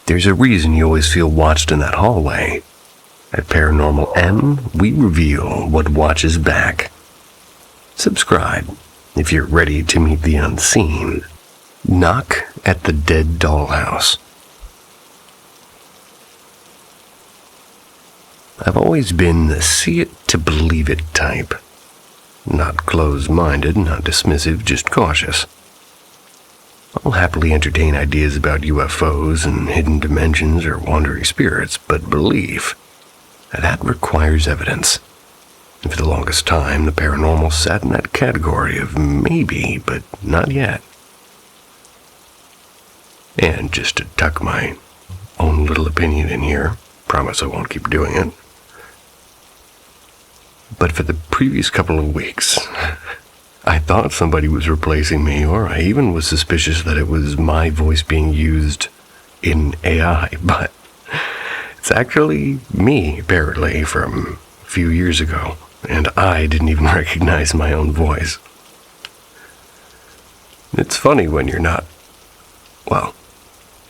There's a reason you always feel watched in that hallway. At Paranormal M, we reveal what watches back. Subscribe if you're ready to meet the unseen. Knock at the dead dollhouse. I've always been the see it to believe it type. Not closed-minded, not dismissive, just cautious. I'll happily entertain ideas about UFOs and hidden dimensions or wandering spirits, but belief, that requires evidence. And for the longest time, the paranormal sat in that category of maybe, but not yet. And just to tuck my own little opinion in here, promise I won't keep doing it. But for the previous couple of weeks, I thought somebody was replacing me, or I even was suspicious that it was my voice being used in AI, but it's actually me, apparently, from a few years ago, and I didn't even recognize my own voice. It's funny when you're not, well,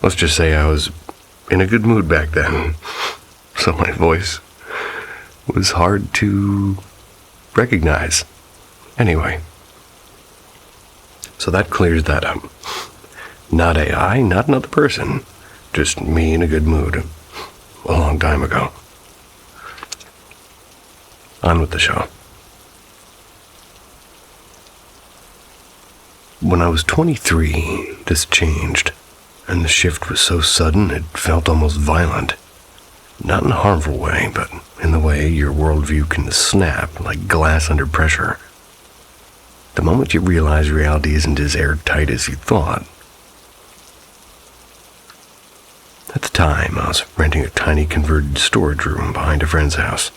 let's just say I was in a good mood back then, so my voice was hard to recognize. Anyway, so that clears that up. Not AI, not another person, just me in a good mood a long time ago. On with the show. When I was 23, this changed, and the shift was so sudden it felt almost violent. Not in a harmful way, but in the way your worldview can snap like glass under pressure. The moment you realize reality isn't as airtight as you thought. At the time, I was renting a tiny converted storage room behind a friend's house.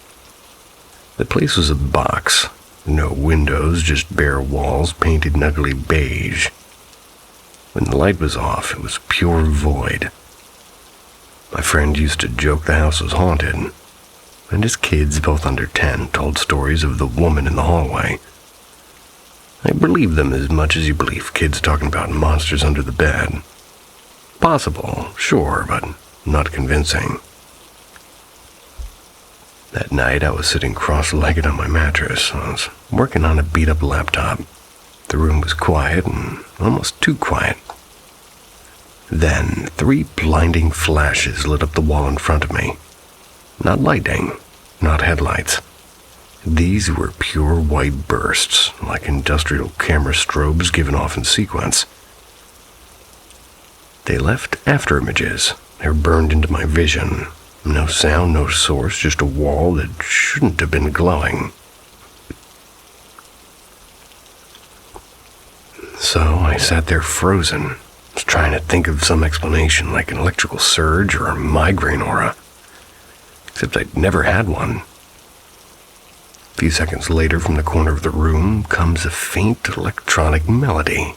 The place was a box, no windows, just bare walls painted an ugly beige. When the light was off, it was pure void. My friend used to joke the house was haunted, and his kids, both under 10, told stories of the woman in the hallway. I believe them as much as you believe kids talking about monsters under the bed. Possible, sure, but not convincing. That night, I was sitting cross-legged on my mattress. I was working on a beat-up laptop. The room was quiet, and almost too quiet. Then, 3 blinding flashes lit up the wall in front of me. Not lightning, not headlights. These were pure white bursts, like industrial camera strobes given off in sequence. They left after images. They were burned into my vision. No sound, no source, just a wall that shouldn't have been glowing. So I sat there frozen. I was trying to think of some explanation, like an electrical surge or a migraine aura. Except I'd never had one. A few seconds later, from the corner of the room, comes a faint electronic melody.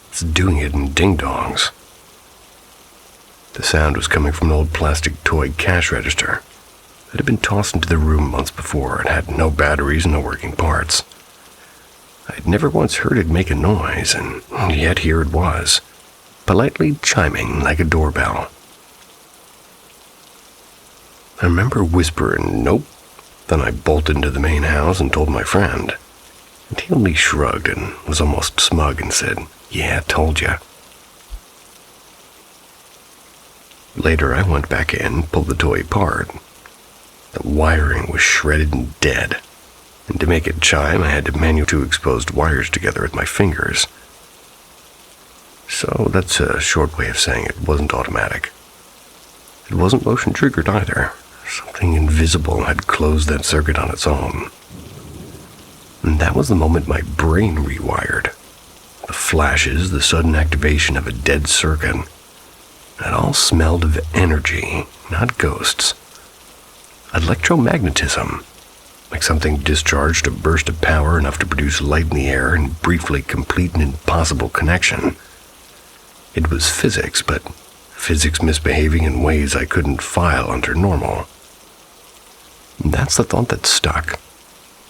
It's doing it in ding-dongs. The sound was coming from an old plastic toy cash register that had been tossed into the room months before and had no batteries and no working parts. I'd never once heard it make a noise, and yet here it was, politely chiming like a doorbell. I remember whispering, "Nope." Then I bolted into the main house and told my friend. And he only shrugged and was almost smug and said, "Yeah, told ya." Later, I went back in, pulled the toy apart. The wiring was shredded and dead. And to make it chime, I had to manual 2 exposed wires together with my fingers. So that's a short way of saying it wasn't automatic. It wasn't motion triggered either. Something invisible had closed that circuit on its own. And that was the moment my brain rewired. The flashes, the sudden activation of a dead circuit. It all smelled of energy, not ghosts. Electromagnetism. Like something discharged a burst of power enough to produce light in the air and briefly complete an impossible connection. It was physics, but physics misbehaving in ways I couldn't file under normal. And that's the thought that stuck.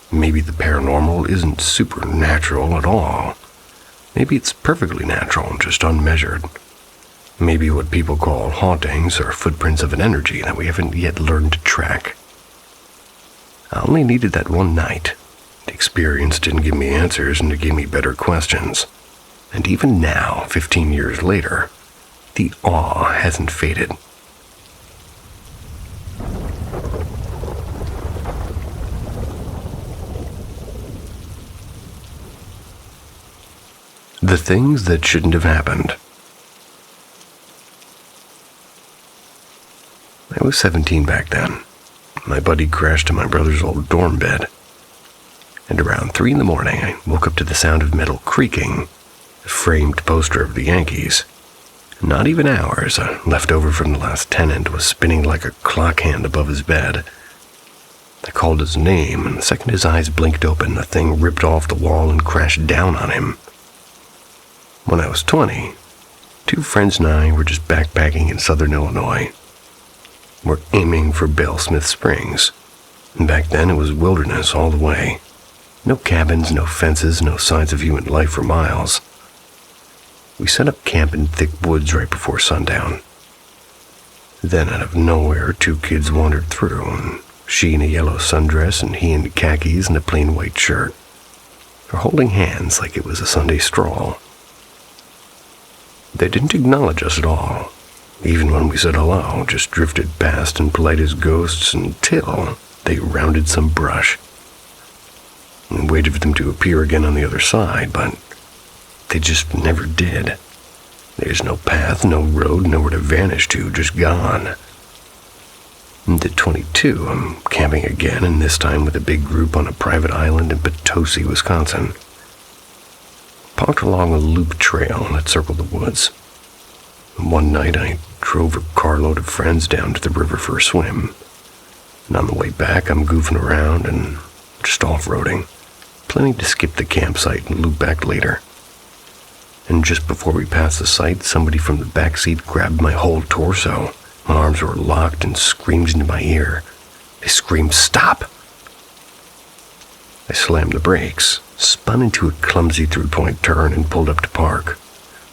Maybe the paranormal isn't supernatural at all. Maybe it's perfectly natural, just unmeasured. Maybe what people call hauntings or footprints of an energy that we haven't yet learned to track. I only needed that one night. The experience didn't give me answers, and it gave me better questions. And even now, 15 years later, the awe hasn't faded. The things that shouldn't have happened. I was 17 back then. My buddy crashed in my brother's old dorm bed. And around 3 in the morning, I woke up to the sound of metal creaking, a framed poster of the Yankees. Not even ours, a leftover from the last tenant, was spinning like a clock hand above his bed. I called his name, and the second his eyes blinked open, the thing ripped off the wall and crashed down on him. When I was 20, 2 friends and I were just backpacking in southern Illinois. We're aiming for Bale Smith Springs. And back then it was wilderness all the way. No cabins, no fences, no signs of human life for miles. We set up camp in thick woods right before sundown. Then out of nowhere, 2 kids wandered through, and she in a yellow sundress and he in khakis and a plain white shirt. They're holding hands like it was a Sunday stroll. They didn't acknowledge us at all. Even when we said hello, just drifted past and polite as ghosts until they rounded some brush. We waited for them to appear again on the other side, but they just never did. There's no path, no road, nowhere to vanish to, just gone. And at 22, I'm camping again, and this time with a big group on a private island in Potosi, Wisconsin. Parked along a loop trail that circled the woods. One night I drove a carload of friends down to the river for a swim. And on the way back I'm goofing around and just off-roading, planning to skip the campsite and loop back later. And just before we passed the site, somebody from the back seat grabbed my whole torso. My arms were locked and screamed into my ear. They screamed, "Stop!" I slammed the brakes, spun into a clumsy 3-point turn and pulled up to park.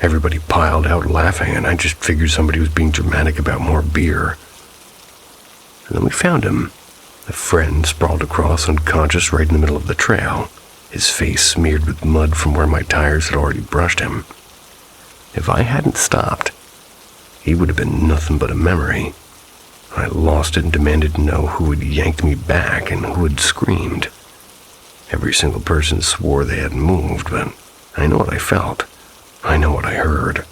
Everybody piled out laughing, and I just figured somebody was being dramatic about more beer. And then we found him. A friend sprawled across unconscious right in the middle of the trail, his face smeared with mud from where my tires had already brushed him. If I hadn't stopped, he would have been nothing but a memory. I lost it and demanded to know who had yanked me back and who had screamed. Every single person swore they hadn't moved, but I know what I felt. I know what I heard.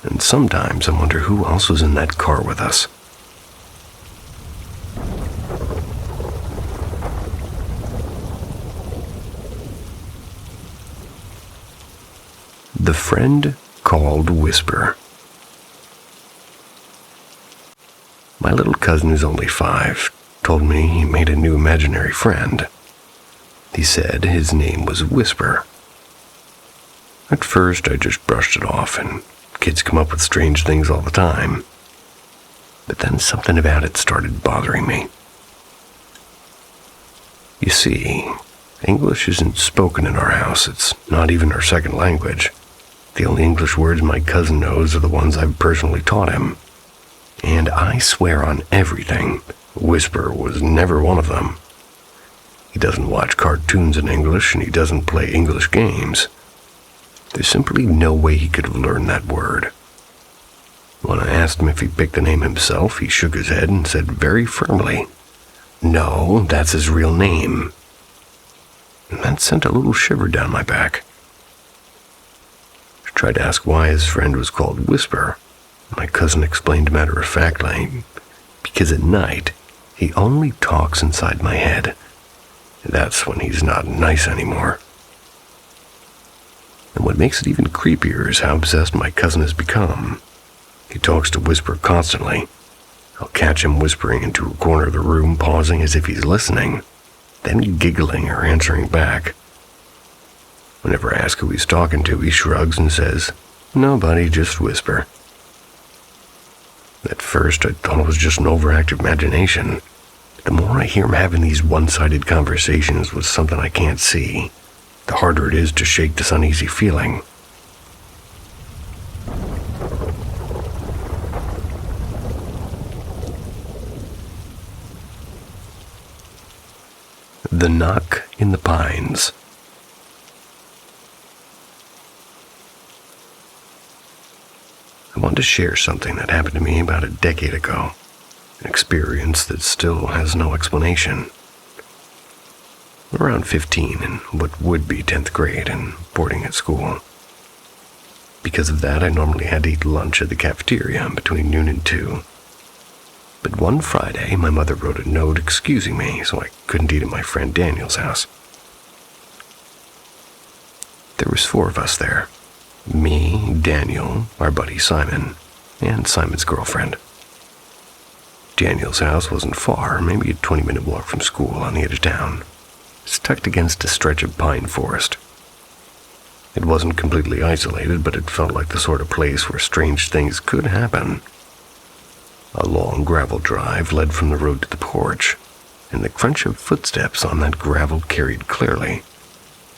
And sometimes I wonder who else was in that car with us. The friend called Whisper. My little cousin, who's only 5, told me he made a new imaginary friend. He said his name was Whisper. At first, I just brushed it off, and kids come up with strange things all the time. But then something about it started bothering me. You see, English isn't spoken in our house. It's not even our second language. The only English words my cousin knows are the ones I've personally taught him. And I swear on everything, Whisper was never one of them. He doesn't watch cartoons in English, and he doesn't play English games. There's simply no way he could have learned that word. When I asked him if he picked the name himself, he shook his head and said very firmly, "No, that's his real name." And that sent a little shiver down my back. I tried to ask why his friend was called Whisper. My cousin explained matter-of-factly, because at night, he only talks inside my head. That's when he's not nice anymore. And what makes it even creepier is how obsessed my cousin has become. He talks to Whisper constantly. I'll catch him whispering into a corner of the room, pausing as if he's listening, then giggling or answering back. Whenever I ask who he's talking to, he shrugs and says, "Nobody, just Whisper." At first, I thought it was just an overactive imagination. The more I hear him having these one-sided conversations with something I can't see, the harder it is to shake this uneasy feeling. The Knock in the Pines. I wanted to share something that happened to me about a decade ago, an experience that still has no explanation. Around 15 in what would be 10th grade and boarding at school. Because of that, I normally had to eat lunch at the cafeteria between noon and 2. But one Friday, my mother wrote a note excusing me so I couldn't eat at my friend Daniel's house. There was 4 of us there. Me, Daniel, our buddy Simon, and Simon's girlfriend. Daniel's house wasn't far, maybe a 20-minute walk from school on the edge of town. It's tucked against a stretch of pine forest. It wasn't completely isolated, but it felt like the sort of place where strange things could happen. A long gravel drive led from the road to the porch, and the crunch of footsteps on that gravel carried clearly,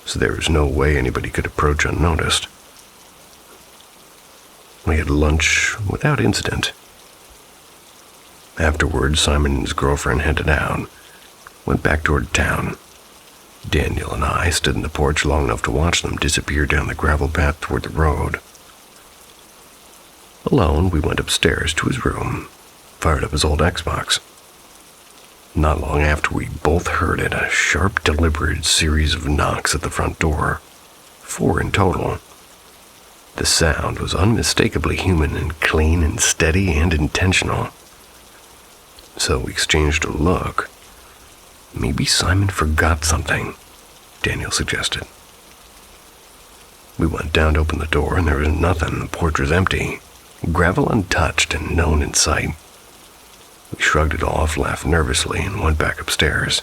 so there was no way anybody could approach unnoticed. We had lunch without incident. Afterwards, Simon and his girlfriend headed out, went back toward town. Daniel and I stood in the porch long enough to watch them disappear down the gravel path toward the road. Alone, we went upstairs to his room, fired up his old Xbox. Not long after, we both heard it, a sharp, deliberate series of knocks at the front door, 4 in total. The sound was unmistakably human and clean and steady and intentional. So we exchanged a look. Maybe Simon forgot something, Daniel suggested. We went down to open the door and there was nothing. The porch was empty, gravel untouched and no one in sight. We shrugged it off, laughed nervously, and went back upstairs.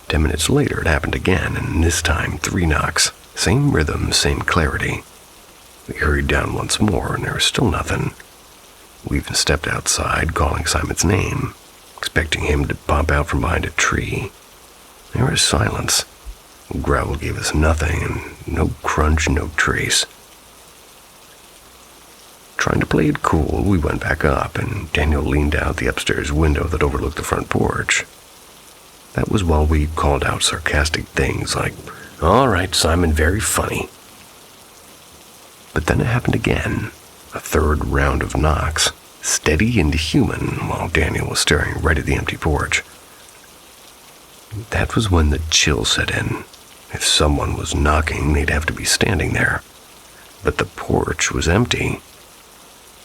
10 minutes later, it happened again, and this time 3 knocks. Same rhythm, same clarity. We hurried down once more, and there was still nothing. We even stepped outside, calling Simon's name, expecting him to pop out from behind a tree. There was silence. Gravel gave us nothing, and no crunch, no trace. Trying to play it cool, we went back up, and Daniel leaned out the upstairs window that overlooked the front porch. That was while we called out sarcastic things like, "All right, Simon, very funny." But then it happened again, a 3rd round of knocks, steady and human, while Daniel was staring right at the empty porch. That was when the chill set in. If someone was knocking, they'd have to be standing there. But the porch was empty.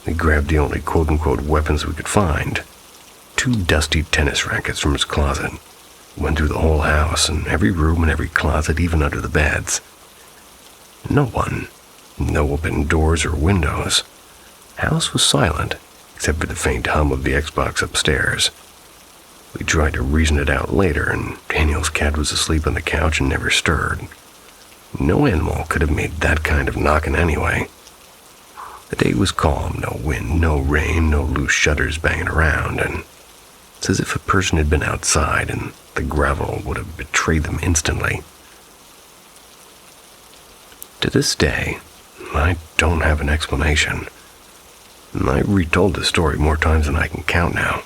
We grabbed the only quote-unquote weapons we could find, 2 dusty tennis rackets from his closet, went through the whole house and every room and every closet, even under the beds. No one. No open doors or windows. House was silent, except for the faint hum of the Xbox upstairs. We tried to reason it out later, and Daniel's cat was asleep on the couch and never stirred. No animal could have made that kind of knocking anyway. The day was calm, no wind, no rain, no loose shutters banging around, and it's as if a person had been outside and the gravel would have betrayed them instantly. To this day, I don't have an explanation. I retold the story more times than I can count now.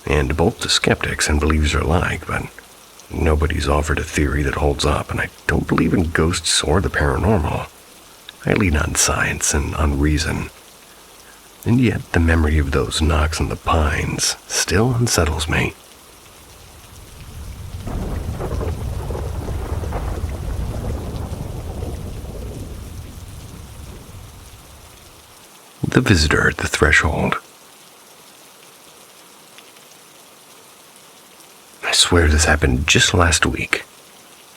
And both the skeptics and believers are alike, but nobody's offered a theory that holds up, and I don't believe in ghosts or the paranormal. I lean on science and on reason. And yet the memory of those knocks in the pines still unsettles me. The visitor at the threshold. I swear this happened just last week.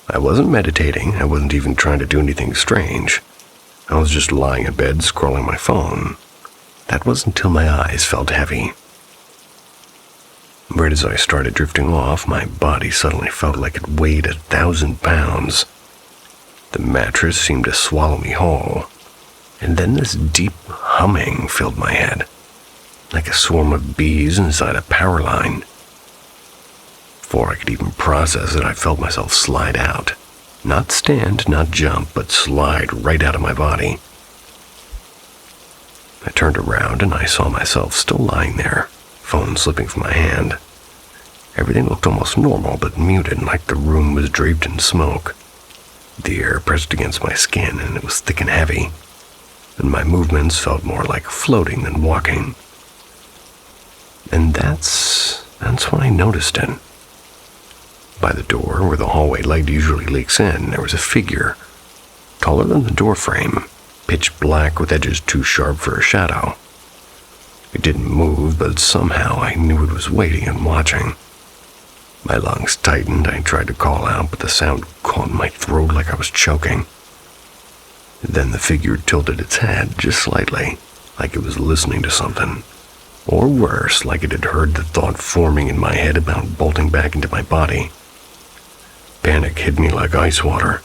I wasn't meditating. I wasn't even trying to do anything strange. I was just lying in bed scrolling my phone. That was until my eyes felt heavy. Right as I started drifting off, my body suddenly felt like it weighed 1,000 pounds. The mattress seemed to swallow me whole. And then this deep humming filled my head, like a swarm of bees inside a power line. Before I could even process it, I felt myself slide out. Not stand, not jump, but slide right out of my body. I turned around and I saw myself still lying there, phone slipping from my hand. Everything looked almost normal but muted, like the room was draped in smoke. The air pressed against my skin, and it was thick and heavy, and my movements felt more like floating than walking. And that's when I noticed it. By the door, where the hallway light usually leaks in, there was a figure, taller than the doorframe, pitch black with edges too sharp for a shadow. It didn't move, but somehow I knew it was waiting and watching. My lungs tightened. I tried to call out, but the sound caught in my throat like I was choking. Then the figure tilted its head just slightly, like it was listening to something. Or worse, like it had heard the thought forming in my head about bolting back into my body. Panic hit me like ice water.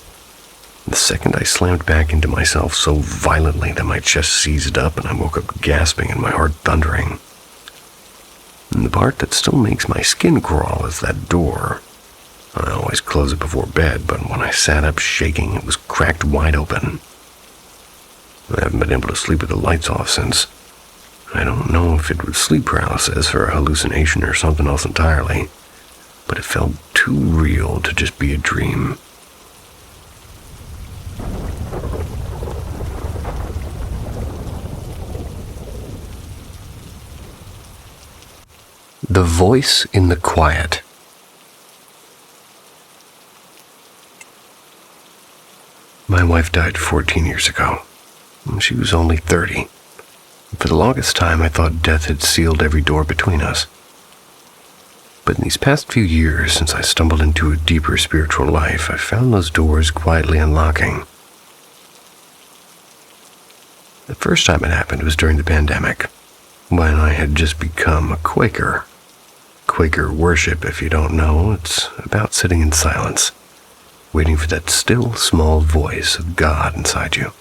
The second I slammed back into myself so violently that my chest seized up and I woke up gasping and my heart thundering. And the part that still makes my skin crawl is that door. I always close it before bed, but when I sat up shaking, it was cracked wide open. I haven't been able to sleep with the lights off since. I don't know if it was sleep paralysis or a hallucination or something else entirely, but it felt too real to just be a dream. The voice in the quiet. My wife died 14 years ago. She was only 30. For the longest time, I thought death had sealed every door between us. But in these past few years, since I stumbled into a deeper spiritual life, I found those doors quietly unlocking. The first time it happened was during the pandemic, when I had just become a Quaker. Quaker worship, if you don't know, it's about sitting in silence, waiting for that still, small voice of God inside you.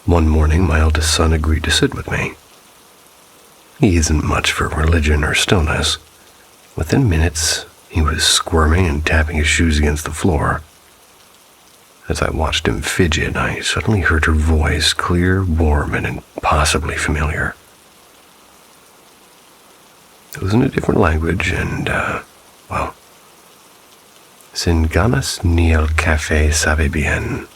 One morning, my eldest son agreed to sit with me. He isn't much for religion or stillness. Within minutes, he was squirming and tapping his shoes against the floor. As I watched him fidget, I suddenly heard her voice, clear, warm, and impossibly familiar. It was in a different language, and, Sin ganas ni el café sabe bien.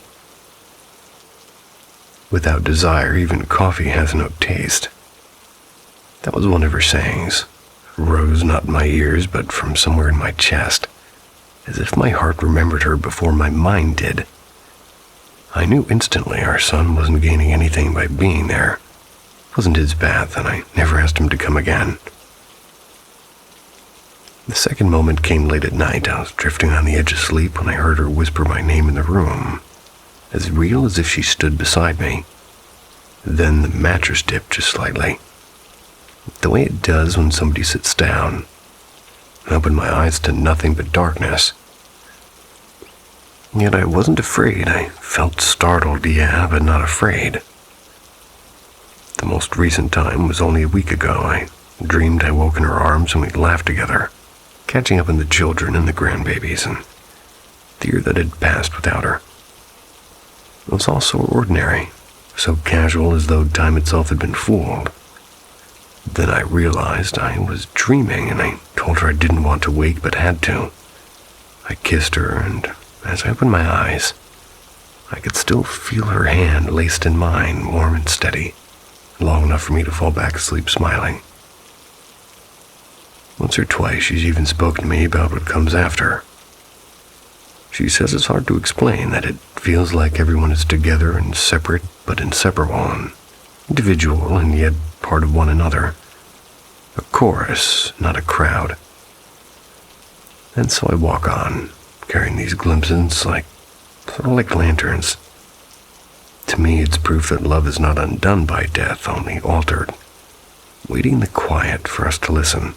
Without desire, even coffee has no taste. That was one of her sayings. It rose not in my ears, but from somewhere in my chest, as if my heart remembered her before my mind did. I knew instantly our son wasn't gaining anything by being there. It wasn't his path, and I never asked him to come again. The second moment came late at night. I was drifting on the edge of sleep when I heard her whisper my name in the room, as real as if she stood beside me. Then the mattress dipped just slightly, the way it does when somebody sits down. I opened my eyes to nothing but darkness. Yet I wasn't afraid. I felt startled, yeah, but not afraid. The most recent time was only a week ago. I dreamed I woke in her arms and we laughed together, catching up on the children and the grandbabies, and the year that had passed without her. It was all so ordinary, so casual as though time itself had been fooled. Then I realized I was dreaming, and I told her I didn't want to wake but had to. I kissed her, and as I opened my eyes, I could still feel her hand laced in mine, warm and steady, long enough for me to fall back asleep smiling. Once or twice she's even spoken to me about what comes after. She says it's hard to explain, that it feels like everyone is together and separate but inseparable, and individual and yet part of one another. A chorus, not a crowd. And so I walk on, carrying these glimpses sort of like lanterns. To me, it's proof that love is not undone by death, only altered, waiting in the quiet for us to listen.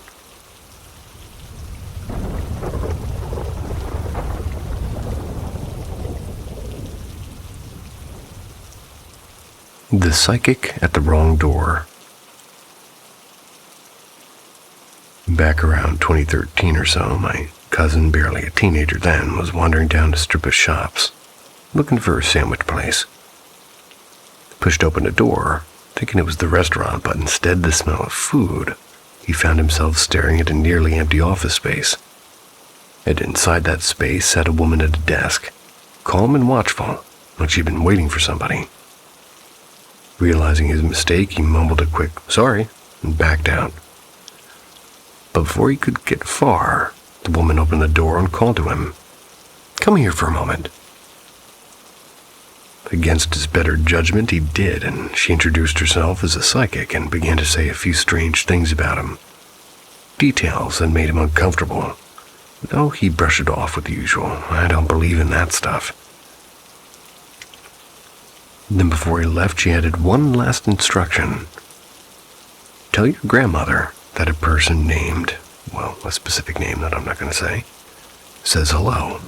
The Psychic at the Wrong Door. Back around 2013 or so, my cousin, barely a teenager then, was wandering down a strip of shops, looking for a sandwich place. Pushed open a door, thinking it was the restaurant, but instead the smell of food, he found himself staring at a nearly empty office space. And inside that space sat a woman at a desk, calm and watchful, like she'd been waiting for somebody. Realizing his mistake, he mumbled a quick "sorry" and backed out. But before he could get far, the woman opened the door and called to him, "Come here for a moment." Against his better judgment, he did, and she introduced herself as a psychic and began to say a few strange things about him. Details that made him uncomfortable, though he brushed it off with the usual, "I don't believe in that stuff." Then before he left, she added one last instruction. "Tell your grandmother that a person named, well, a specific name that I'm not going to say, says hello."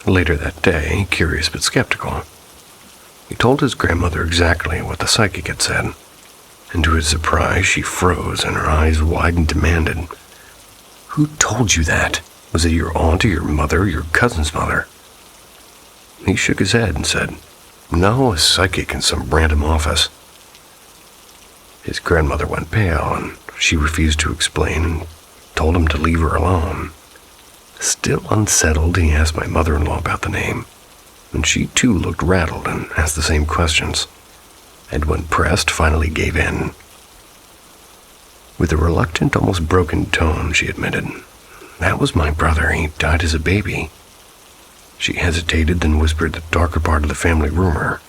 Later that day, curious but skeptical, he told his grandmother exactly what the psychic had said, and to his surprise, she froze and her eyes wide and demanded, "Who told you that? Was it your aunt or your mother or your cousin's mother?" He shook his head and said, "No, a psychic in some random office." His grandmother went pale, and she refused to explain and told him to leave her alone. Still unsettled, he asked my mother-in-law about the name, and she too looked rattled and asked the same questions, and when pressed, finally gave in. With a reluctant, almost broken tone, she admitted, "That was my brother. He died as a baby." She hesitated, then whispered the darker part of the family rumor,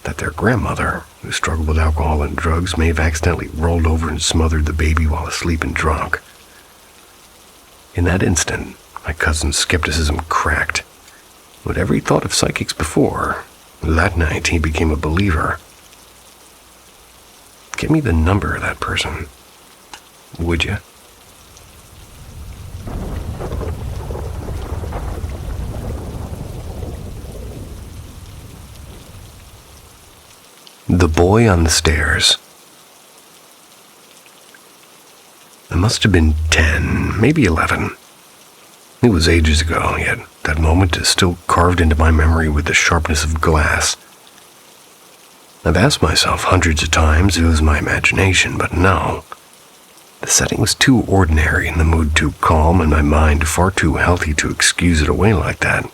that their grandmother, who struggled with alcohol and drugs, may have accidentally rolled over and smothered the baby while asleep and drunk. In that instant, my cousin's skepticism cracked. Whatever he thought of psychics before, that night he became a believer. "Give me the number of that person, would you?" The Boy on the Stairs. I must have been 10, maybe 11. It was ages ago, yet that moment is still carved into my memory with the sharpness of glass. I've asked myself hundreds of times if it was my imagination, but no. The setting was too ordinary and the mood too calm and my mind far too healthy to excuse it away like that. It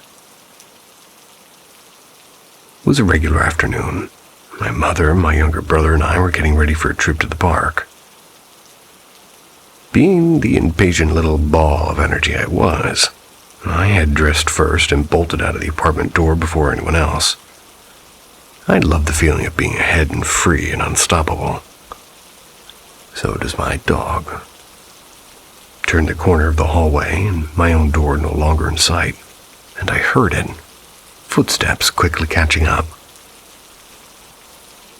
was a regular afternoon. My mother, my younger brother, and I were getting ready for a trip to the park. Being the impatient little ball of energy I was, I had dressed first and bolted out of the apartment door before anyone else. I loved the feeling of being ahead and free and unstoppable. So does my dog. Turned the corner of the hallway, and my own door no longer in sight, and I heard it, footsteps quickly catching up.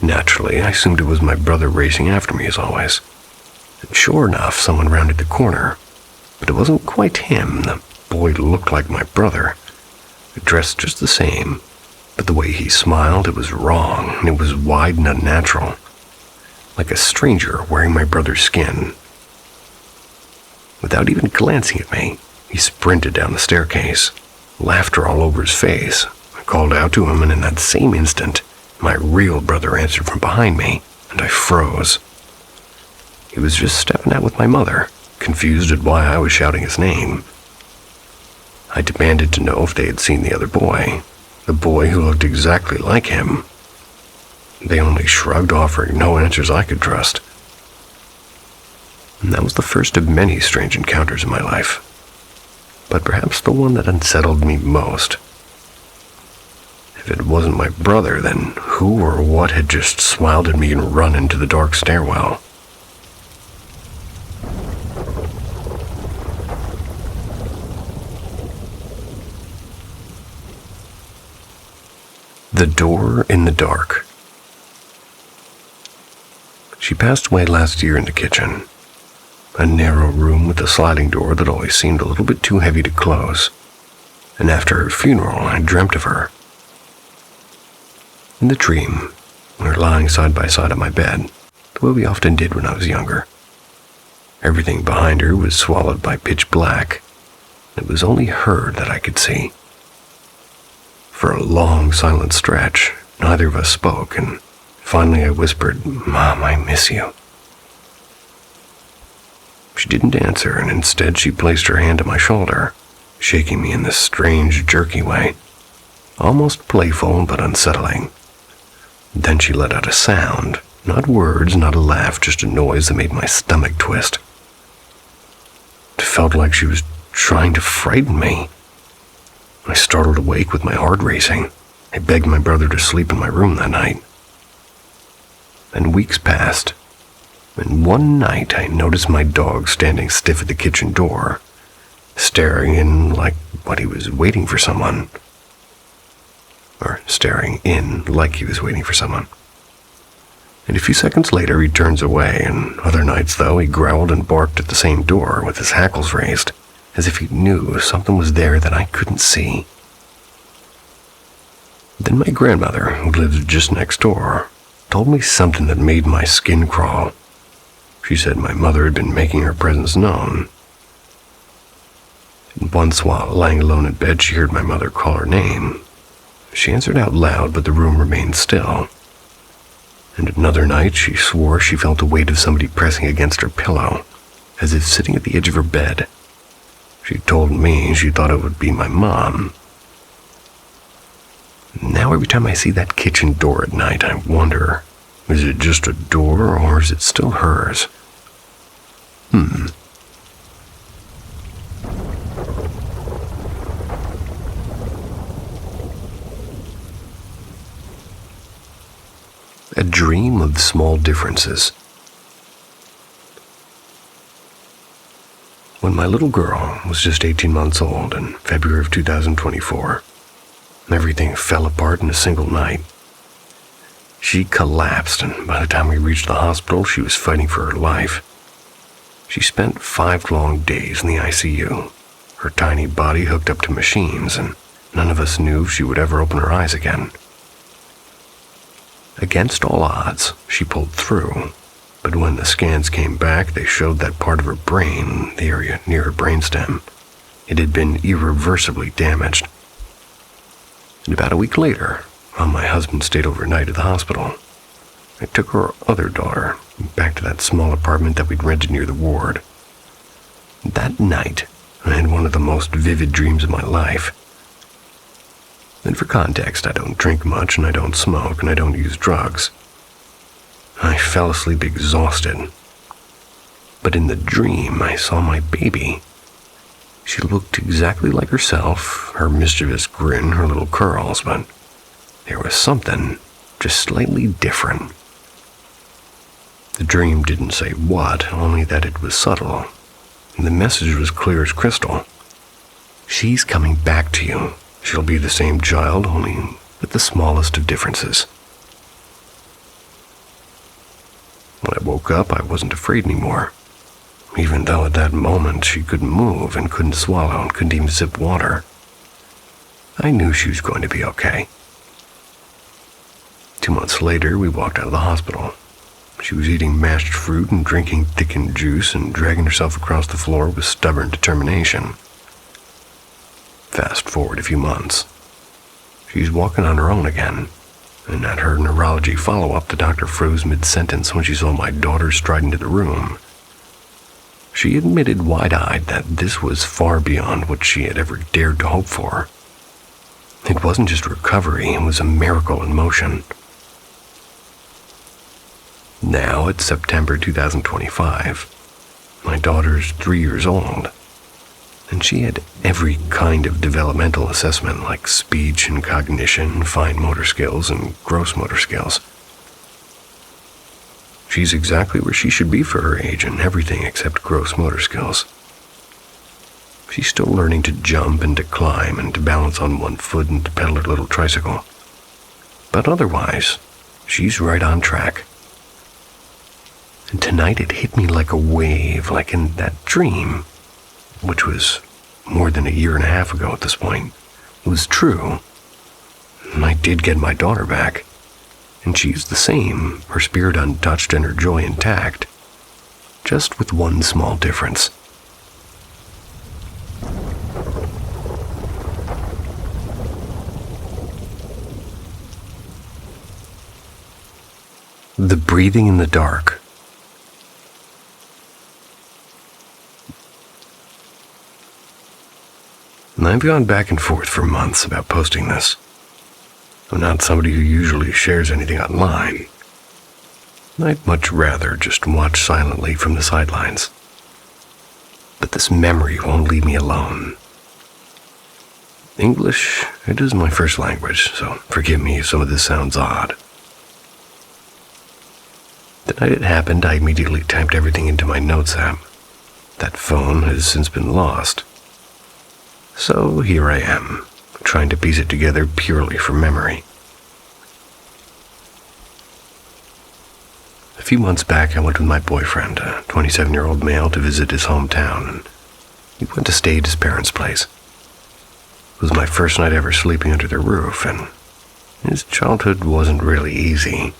Naturally, I assumed it was my brother racing after me as always. And sure enough, someone rounded the corner. But it wasn't quite him. The boy looked like my brother. Dressed just the same. But the way he smiled, it was wrong, and it was wide and unnatural. Like a stranger wearing my brother's skin. Without even glancing at me, he sprinted down the staircase, laughter all over his face. I called out to him, and in that same instant, my real brother answered from behind me, and I froze. He was just stepping out with my mother, confused at why I was shouting his name. I demanded to know if they had seen the other boy, the boy who looked exactly like him. They only shrugged, offering no answers I could trust. And that was the first of many strange encounters in my life, but perhaps the one that unsettled me most. If it wasn't my brother, then who or what had just smiled at me and run into the dark stairwell? The Door in the Dark. She passed away last year in the kitchen. A narrow room with a sliding door that always seemed a little bit too heavy to close. And after her funeral, I dreamt of her. In the dream, we were lying side by side on my bed, the way we often did when I was younger. Everything behind her was swallowed by pitch black. It was only her that I could see. For a long, silent stretch, neither of us spoke, and Finally, I whispered, "Mom, I miss you." She didn't answer, and instead she placed her hand on my shoulder, shaking me in this strange, jerky way, almost playful but unsettling. Then she let out a sound, not words, not a laugh, just a noise that made my stomach twist. It felt like she was trying to frighten me. I startled awake with my heart racing. I begged my brother to sleep in my room that night. Then weeks passed, and one night I noticed my dog standing stiff at the kitchen door, staring in like he was waiting for someone. And a few seconds later he turns away, and other nights, though, he growled and barked at the same door with his hackles raised, as if he knew something was there that I couldn't see. Then my grandmother, who lived just next door, told me something that made my skin crawl. She said my mother had been making her presence known. And once, while lying alone in bed, she heard my mother call her name. She answered out loud, but the room remained still. And another night, she swore she felt the weight of somebody pressing against her pillow, as if sitting at the edge of her bed. She told me she thought it would be my mom. Now every time I see that kitchen door at night, I wonder, is it just a door or is it still hers? A dream of small differences. When my little girl was just 18 months old in February of 2024, everything fell apart in a single night. She collapsed, and by the time we reached the hospital, she was fighting for her life. She spent 5 long days in the ICU, her tiny body hooked up to machines, and none of us knew if she would ever open her eyes again. Against all odds, she pulled through, but when the scans came back, they showed that part of her brain, the area near her brainstem, it had been irreversibly damaged. And about a week later, while my husband stayed overnight at the hospital, I took our other daughter back to that small apartment that we'd rented near the ward. That night, I had one of the most vivid dreams of my life. And for context, I don't drink much, and I don't smoke, and I don't use drugs. I fell asleep exhausted. But in the dream, I saw my baby. She looked exactly like herself, her mischievous grin, her little curls, but there was something just slightly different. The dream didn't say what, only that it was subtle. And the message was clear as crystal. She's coming back to you. She'll be the same child, only with the smallest of differences. When I woke up, I wasn't afraid anymore. Even though at that moment she couldn't move and couldn't swallow and couldn't even sip water. I knew she was going to be okay. 2 months later, we walked out of the hospital. She was eating mashed fruit and drinking thickened juice and dragging herself across the floor with stubborn determination. Fast forward a few months. She's walking on her own again, and at her neurology follow-up, the doctor froze mid-sentence when she saw my daughter stride into the room. She admitted wide-eyed that this was far beyond what she had ever dared to hope for. It wasn't just recovery, it was a miracle in motion. Now it's September 2025. My daughter's 3 years old, and she had every kind of developmental assessment like speech and cognition, fine motor skills, and gross motor skills. She's exactly where she should be for her age in everything except gross motor skills. She's still learning to jump and to climb and to balance on one foot and to pedal her little tricycle. But otherwise, she's right on track. And tonight it hit me like a wave, like in that dream, which was more than 1.5 years ago at this point. It was true. I did get my daughter back. And she's the same, her spirit untouched and her joy intact, just with one small difference. The breathing in the dark. I've gone back and forth for months about posting this. I'm not somebody who usually shares anything online. I'd much rather just watch silently from the sidelines. But this memory won't leave me alone. English, it is my first language, so forgive me if some of this sounds odd. The night it happened, I immediately typed everything into my notes app. That phone has since been lost. So here I am, trying to piece it together purely from memory. A few months back, I went with my boyfriend, a 27-year-old male, to visit his hometown, and we went to stay at his parents' place. It was my first night ever sleeping under their roof, and his childhood wasn't really easy.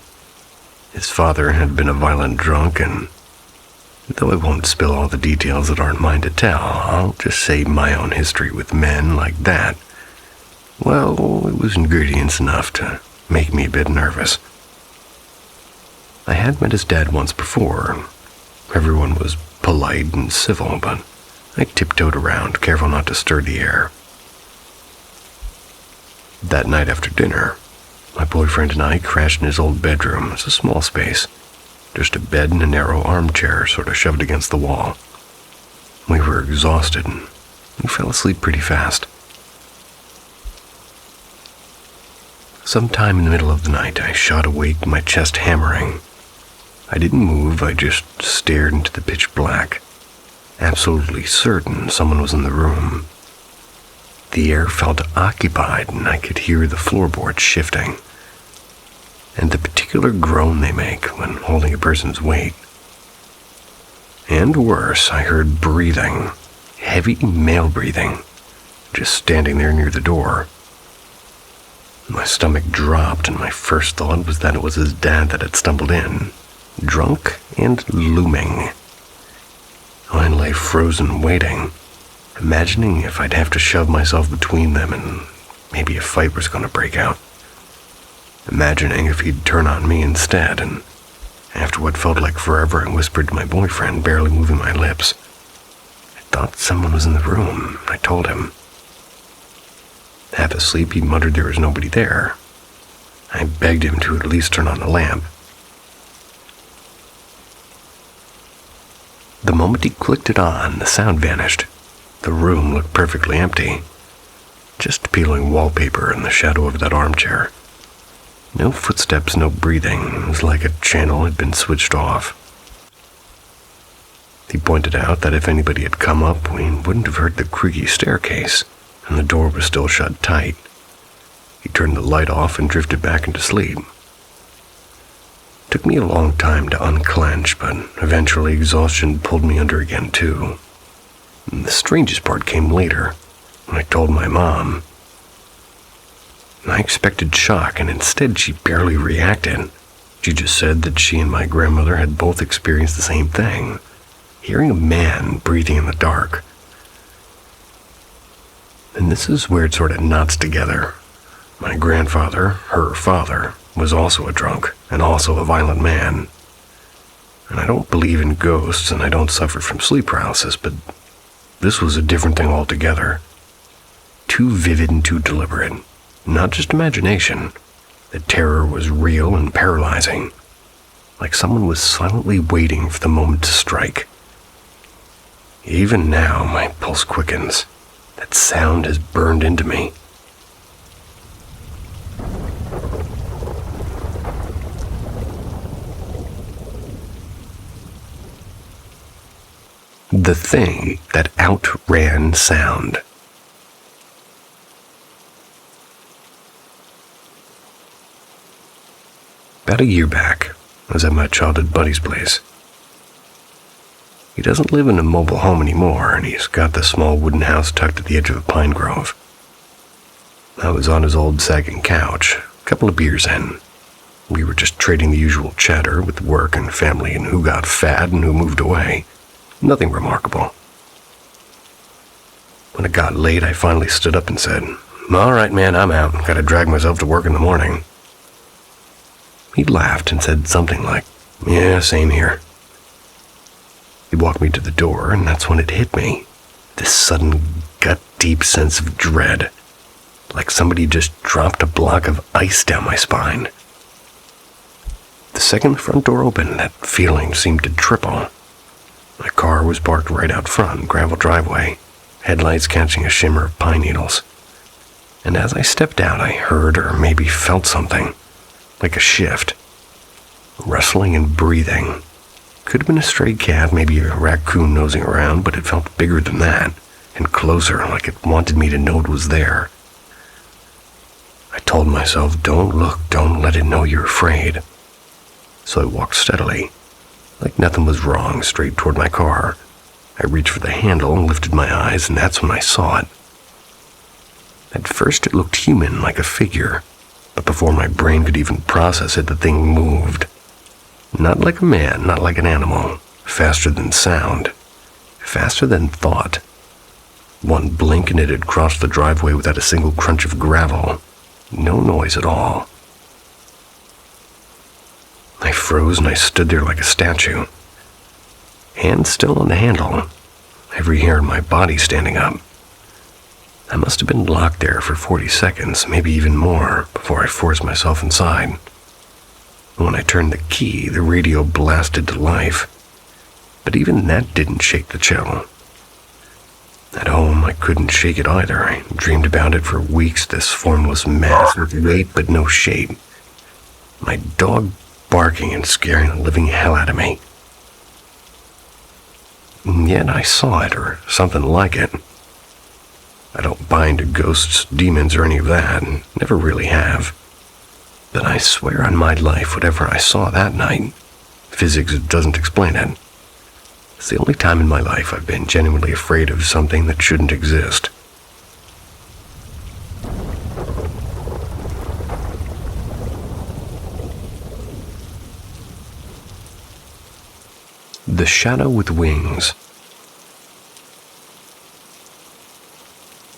His father had been a violent drunk, and though I won't spill all the details that aren't mine to tell, I'll just say my own history with men like that, well, it was ingredients enough to make me a bit nervous. I had met his dad once before. Everyone was polite and civil, but I tiptoed around, careful not to stir the air. That night after dinner, my boyfriend and I crashed in his old bedroom. It's a small space, just a bed and a narrow armchair sort of shoved against the wall. We were exhausted, and we fell asleep pretty fast. Sometime in the middle of the night, I shot awake, my chest hammering. I didn't move, I just stared into the pitch black, absolutely certain someone was in the room. The air felt occupied, and I could hear the floorboards shifting, and the particular groan they make when holding a person's weight. And worse, I heard breathing, heavy male breathing, just standing there near the door. My stomach dropped, and my first thought was that it was his dad that had stumbled in, drunk and looming. I lay frozen, waiting, imagining if I'd have to shove myself between them and maybe a fight was going to break out. Imagining if he'd turn on me instead, and after what felt like forever, I whispered to my boyfriend, barely moving my lips. I thought someone was in the room, I told him. Half asleep, he muttered there was nobody there. I begged him to at least turn on the lamp. The moment he clicked it on, the sound vanished. The room looked perfectly empty. Just peeling wallpaper in the shadow of that armchair. No footsteps, no breathing. It was like a channel had been switched off. He pointed out that if anybody had come up, we wouldn't have heard the creaky staircase, and the door was still shut tight. He turned the light off and drifted back into sleep. It took me a long time to unclench, but eventually exhaustion pulled me under again too. And the strangest part came later, when I told my mom. I expected shock, and instead she barely reacted. She just said that she and my grandmother had both experienced the same thing, hearing a man breathing in the dark. And this is where it sort of knots together. My grandfather, her father, was also a drunk and also a violent man. And I don't believe in ghosts, and I don't suffer from sleep paralysis, but this was a different thing altogether. Too vivid and too deliberate. Not just imagination. The terror was real and paralyzing. Like someone was silently waiting for the moment to strike. Even now, my pulse quickens. That sound has burned into me. The thing that outran sound. About a year back, I was at my childhood buddy's place. He doesn't live in a mobile home anymore, and he's got the small wooden house tucked at the edge of a pine grove. I was on his old sagging couch, a couple of beers in. We were just trading the usual chatter with work and family and who got fat and who moved away. Nothing remarkable. When it got late, I finally stood up and said, "All right, man, I'm out. Gotta drag myself to work in the morning." He laughed and said something like, "Yeah, same here." He walked me to the door, and that's when it hit me. This sudden, gut-deep sense of dread, like somebody just dropped a block of ice down my spine. The second the front door opened, that feeling seemed to triple. My car was parked right out front, gravel driveway, headlights catching a shimmer of pine needles. And as I stepped out, I heard or maybe felt something, like a shift. Rustling and breathing. Could have been a stray cat, maybe a raccoon nosing around, but it felt bigger than that, and closer, like it wanted me to know it was there. I told myself, don't look, don't let it know you're afraid. So I walked steadily, like nothing was wrong, straight toward my car. I reached for the handle and lifted my eyes, and that's when I saw it. At first it looked human, like a figure, but before my brain could even process it, the thing moved. Not like a man, not like an animal, faster than sound, faster than thought. One blink and it had crossed the driveway without a single crunch of gravel, no noise at all. I froze and I stood there like a statue, hand still on the handle, every hair in my body standing up. I must have been locked there for 40 seconds, maybe even more, before I forced myself inside. When I turned the key, the radio blasted to life, but even that didn't shake the chill. At home, I couldn't shake it either. I dreamed about it for weeks, this formless mass with weight but no shape. My dog barking and scaring the living hell out of me. And yet I saw it, or something like it. I don't buy into ghosts, demons, or any of that, and never really have. But I swear on my life, whatever I saw that night, physics doesn't explain it. It's the only time in my life I've been genuinely afraid of something that shouldn't exist. The Shadow with Wings.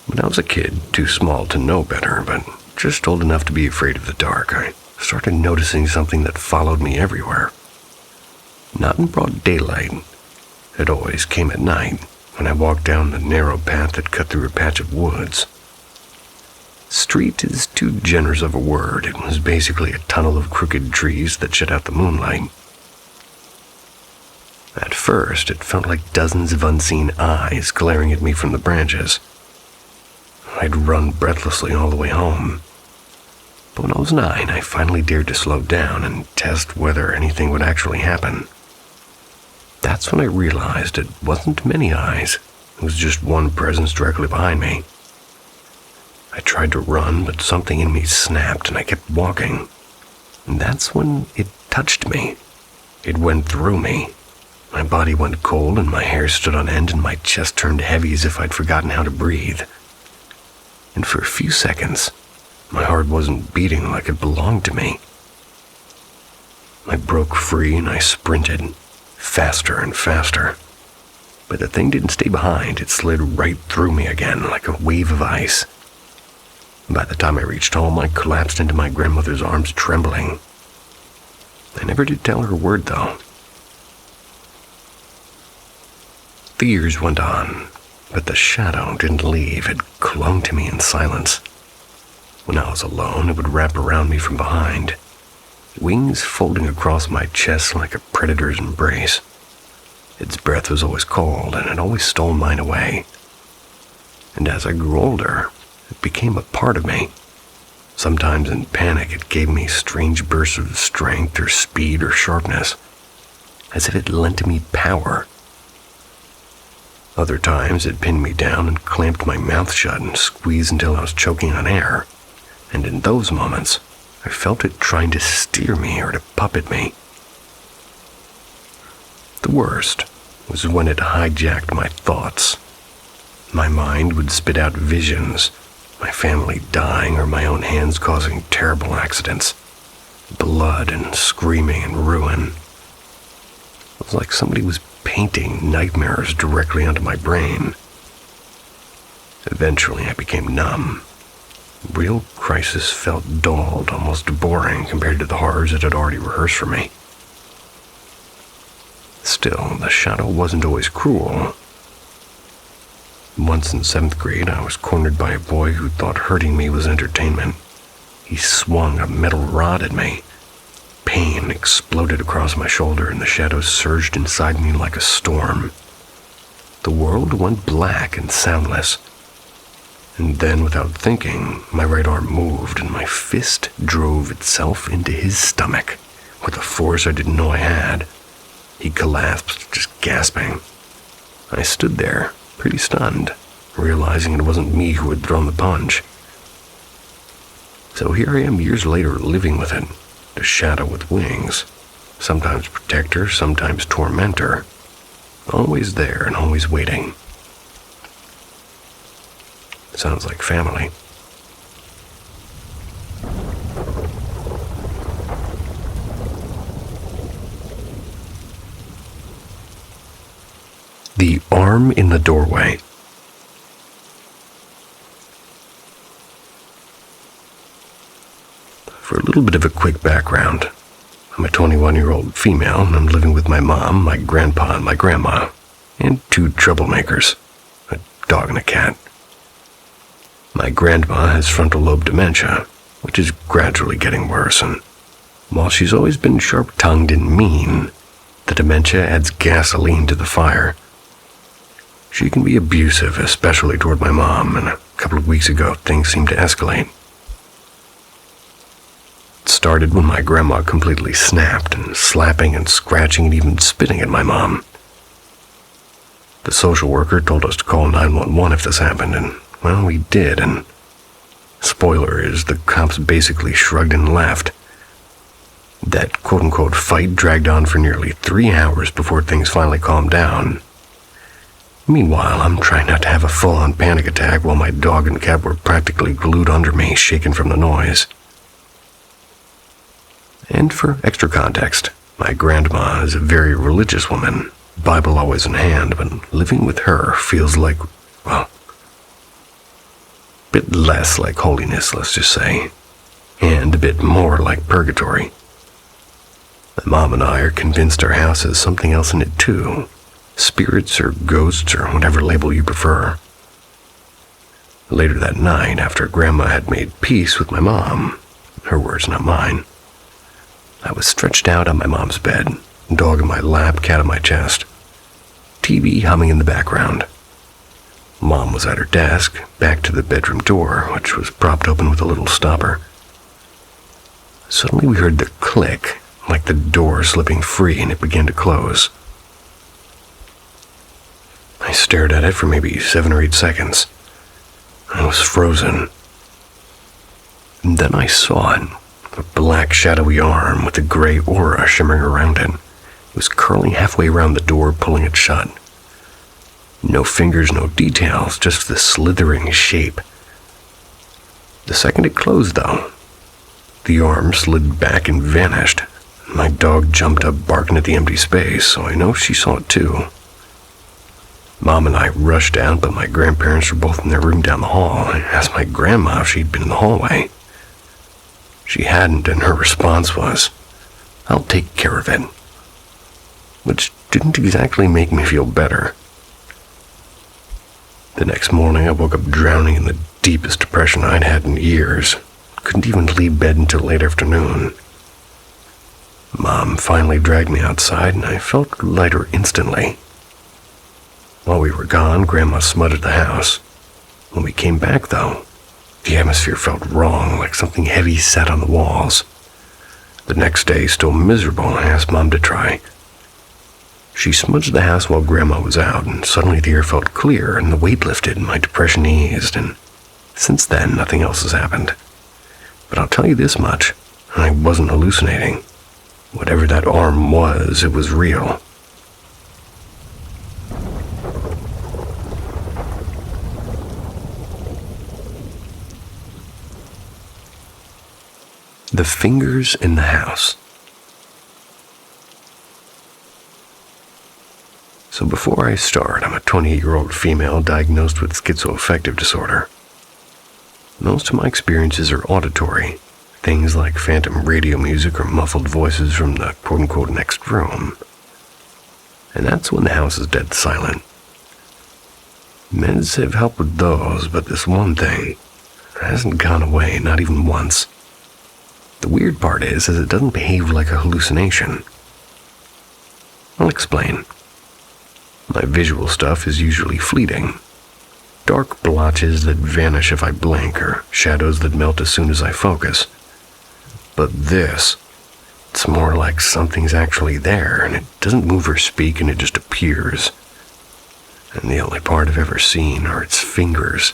When I was a kid, too small to know better, but just old enough to be afraid of the dark, I started noticing something that followed me everywhere. Not in broad daylight. It always came at night, when I walked down the narrow path that cut through a patch of woods. Street is too generous of a word. It was basically a tunnel of crooked trees that shut out the moonlight. At first, it felt like dozens of unseen eyes glaring at me from the branches. I'd run breathlessly all the way home. But when I was 9, I finally dared to slow down and test whether anything would actually happen. That's when I realized it wasn't many eyes. It was just one presence directly behind me. I tried to run, but something in me snapped and I kept walking. And that's when it touched me. It went through me. My body went cold and my hair stood on end and my chest turned heavy as if I'd forgotten how to breathe. And for a few seconds, my heart wasn't beating like it belonged to me. I broke free and I sprinted, faster and faster. But the thing didn't stay behind. It slid right through me again like a wave of ice. By the time I reached home, I collapsed into my grandmother's arms, trembling. I never did tell her a word, though. The years went on, but the shadow didn't leave. It clung to me in silence. When I was alone, it would wrap around me from behind, wings folding across my chest like a predator's embrace. Its breath was always cold, and it always stole mine away. And as I grew older, it became a part of me. Sometimes in panic, it gave me strange bursts of strength or speed or sharpness, as if it lent me power. Other times, it pinned me down and clamped my mouth shut and squeezed until I was choking on air. And in those moments, I felt it trying to steer me or to puppet me. The worst was when it hijacked my thoughts. My mind would spit out visions, my family dying or my own hands causing terrible accidents, blood and screaming and ruin. It was like somebody was painting nightmares directly onto my brain. Eventually, I became numb. Real crisis felt dulled, almost boring compared to the horrors it had already rehearsed for me. Still, the shadow wasn't always cruel. Once in 7th grade, I was cornered by a boy who thought hurting me was entertainment. He swung a metal rod at me. Pain exploded across my shoulder, and the shadows surged inside me like a storm. The world went black and soundless. And then, without thinking, my right arm moved, and my fist drove itself into his stomach with a force I didn't know I had. He collapsed, just gasping. I stood there, pretty stunned, realizing it wasn't me who had thrown the punch. So here I am years later living with it, a shadow with wings, sometimes protector, sometimes tormentor, always there and always waiting. Sounds like family. The arm in the doorway. For a little bit of a quick background, I'm a 21-year-old female, and I'm living with my mom, my grandpa, and my grandma, and 2 troublemakers, a dog and a cat. My grandma has frontal lobe dementia, which is gradually getting worse, and while she's always been sharp-tongued and mean, the dementia adds gasoline to the fire. She can be abusive, especially toward my mom, and a couple of weeks ago, things seemed to escalate. It started when my grandma completely snapped, and slapping and scratching and even spitting at my mom. The social worker told us to call 911 if this happened, and well, we did, and spoiler is the cops basically shrugged and left. That quote-unquote fight dragged on for nearly 3 hours before things finally calmed down. Meanwhile, I'm trying not to have a full-on panic attack while my dog and cat were practically glued under me, shaken from the noise. And for extra context, my grandma is a very religious woman, Bible always in hand, but living with her feels like, well, a bit less like holiness, let's just say, and a bit more like purgatory. My mom and I are convinced our house has something else in it too. Spirits or ghosts or whatever label you prefer. Later that night, after Grandma had made peace with my mom, her words, not mine, I was stretched out on my mom's bed, dog in my lap, cat on my chest, TV humming in the background. Mom was at her desk, back to the bedroom door, which was propped open with a little stopper. Suddenly we heard the click, like the door slipping free, and it began to close. I stared at it for maybe 7 or 8 seconds. I was frozen. And then I saw it, a black shadowy arm with a gray aura shimmering around it. It was curling halfway around the door, pulling it shut. No fingers, no details, just the slithering shape. The second it closed, though, the arm slid back and vanished. My dog jumped up, barking at the empty space, so I know she saw it too. Mom and I rushed out, but my grandparents were both in their room down the hall. I asked my grandma if she'd been in the hallway. She hadn't, and her response was, "I'll take care of it," which didn't exactly make me feel better. The next morning, I woke up drowning in the deepest depression I'd had in years. Couldn't even leave bed until late afternoon. Mom finally dragged me outside, and I felt lighter instantly. While we were gone, Grandma smutted the house. When we came back, though, the atmosphere felt wrong, like something heavy sat on the walls. The next day, still miserable, I asked Mom to try. She smudged the house while Grandma was out, and suddenly the air felt clear, and the weight lifted, and my depression eased, and since then, nothing else has happened. But I'll tell you this much, I wasn't hallucinating. Whatever that arm was, it was real. The fingers in the house. So before I start, I'm a 28-year-old female diagnosed with schizoaffective disorder. Most of my experiences are auditory, things like phantom radio music or muffled voices from the quote-unquote next room. And that's when the house is dead silent. Meds have helped with those, but this one thing hasn't gone away, not even once. The weird part is it doesn't behave like a hallucination. I'll explain. My visual stuff is usually fleeting. Dark blotches that vanish if I blink, or shadows that melt as soon as I focus. But this, it's more like something's actually there, and it doesn't move or speak, and it just appears. And the only part I've ever seen are its fingers.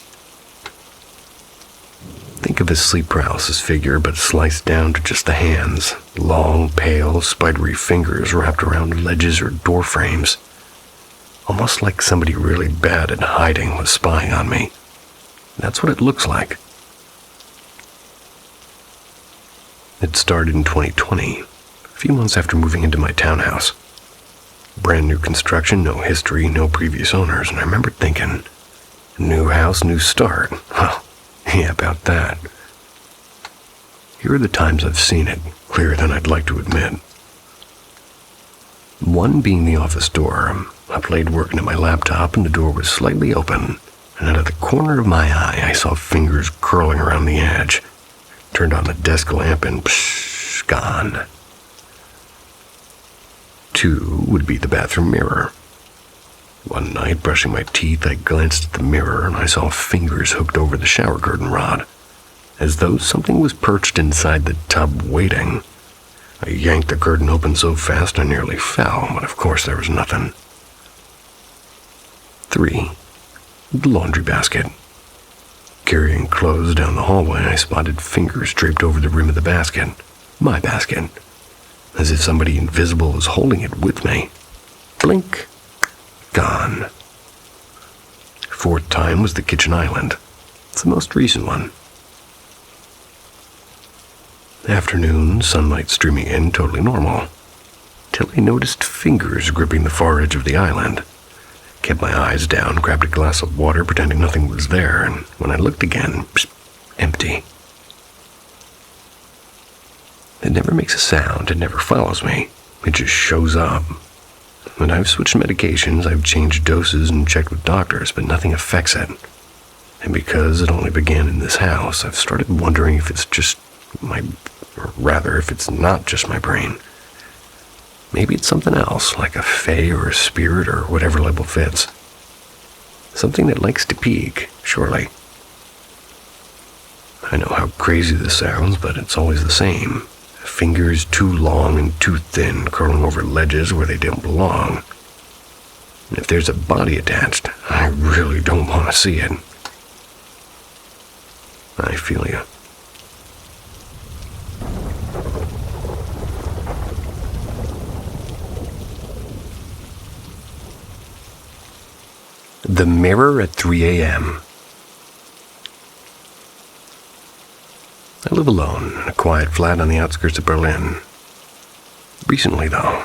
Think of a sleep paralysis figure, but sliced down to just the hands. Long, pale, spidery fingers wrapped around ledges or door frames. Almost like somebody really bad at hiding was spying on me. That's what it looks like. It started in 2020, a few months after moving into my townhouse. Brand new construction, no history, no previous owners, and I remember thinking, new house, new start. Well, yeah, about that. Here are the times I've seen it, clearer than I'd like to admit. One being the office door. I played working at my laptop and the door was slightly open, and out of the corner of my eye I saw fingers curling around the edge. Turned on the desk lamp and psh, gone. Two would be the bathroom mirror. One night, brushing my teeth, I glanced at the mirror and I saw fingers hooked over the shower curtain rod, as though something was perched inside the tub waiting. I yanked the curtain open so fast I nearly fell, but of course there was nothing. 3. The laundry basket. Carrying clothes down the hallway, I spotted fingers draped over the rim of the basket. My basket. As if somebody invisible was holding it with me. Blink. Gone. 4th time was the kitchen island. It's the most recent one. Afternoon, sunlight streaming in, totally normal. Till I noticed fingers gripping the far edge of the island. Kept my eyes down, grabbed a glass of water, pretending nothing was there, and when I looked again, psh, empty. It never makes a sound, it never follows me. It just shows up. When I've switched medications, I've changed doses and checked with doctors, but nothing affects it. And because it only began in this house, I've started wondering if it's just if it's not just my brain. Maybe it's something else, like a fae or a spirit or whatever label fits. Something that likes to peek, surely. I know how crazy this sounds, but it's always the same. Fingers too long and too thin, curling over ledges where they don't belong. And if there's a body attached, I really don't want to see it. I feel you. The mirror at 3 a.m. I live alone in a quiet flat on the outskirts of Berlin. Recently, though,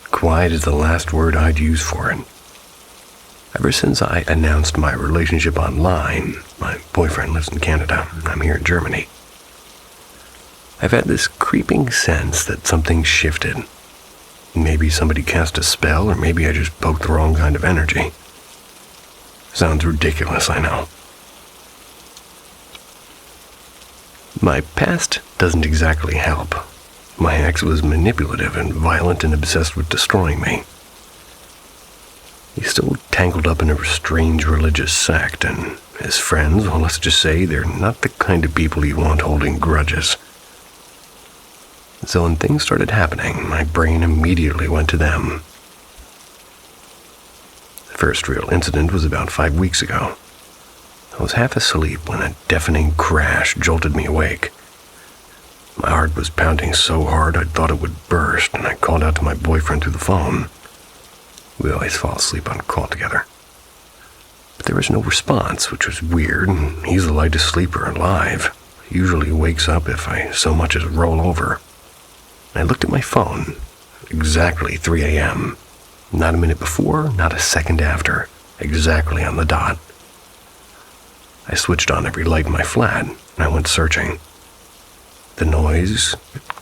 quiet is the last word I'd use for it. Ever since I announced my relationship online, my boyfriend lives in Canada, and I'm here in Germany, I've had this creeping sense that something shifted. Maybe somebody cast a spell, or maybe I just poked the wrong kind of energy. Sounds ridiculous, I know. My past doesn't exactly help. My ex was manipulative and violent and obsessed with destroying me. He's still tangled up in a strange religious sect, and his friends, well, let's just say they're not the kind of people you want holding grudges. So when things started happening, my brain immediately went to them. The first real incident was about 5 weeks ago. I was half asleep when a deafening crash jolted me awake. My heart was pounding so hard I thought it would burst, and I called out to my boyfriend through the phone. We always fall asleep on call together. But there was no response, which was weird, and he's the lightest sleeper alive. He usually wakes up if I so much as roll over. I looked at my phone. Exactly 3 a.m. Not a minute before, not a second after. Exactly on the dot. I switched on every light in my flat, and I went searching. The noise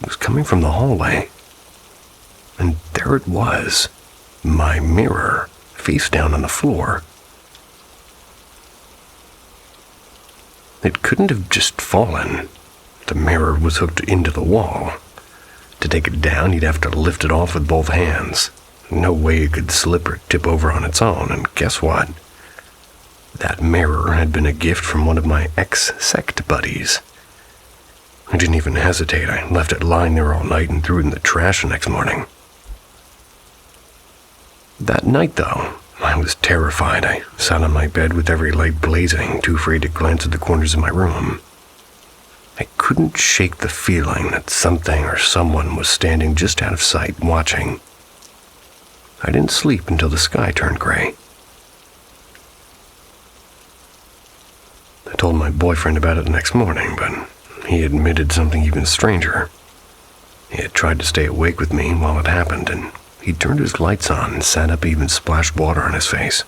was coming from the hallway. And there it was, my mirror, face down on the floor. It couldn't have just fallen. The mirror was hooked into the wall. To take it down, you'd have to lift it off with both hands. No way it could slip or tip over on its own, and guess what? That mirror had been a gift from one of my ex-sect buddies. I didn't even hesitate. I left it lying there all night and threw it in the trash the next morning. That night, though, I was terrified. I sat on my bed with every light blazing, too afraid to glance at the corners of my room. I couldn't shake the feeling that something or someone was standing just out of sight, watching. I didn't sleep until the sky turned gray. I told my boyfriend about it the next morning, but he admitted something even stranger. He had tried to stay awake with me while it happened, and he turned his lights on and sat up, even splashed water on his face.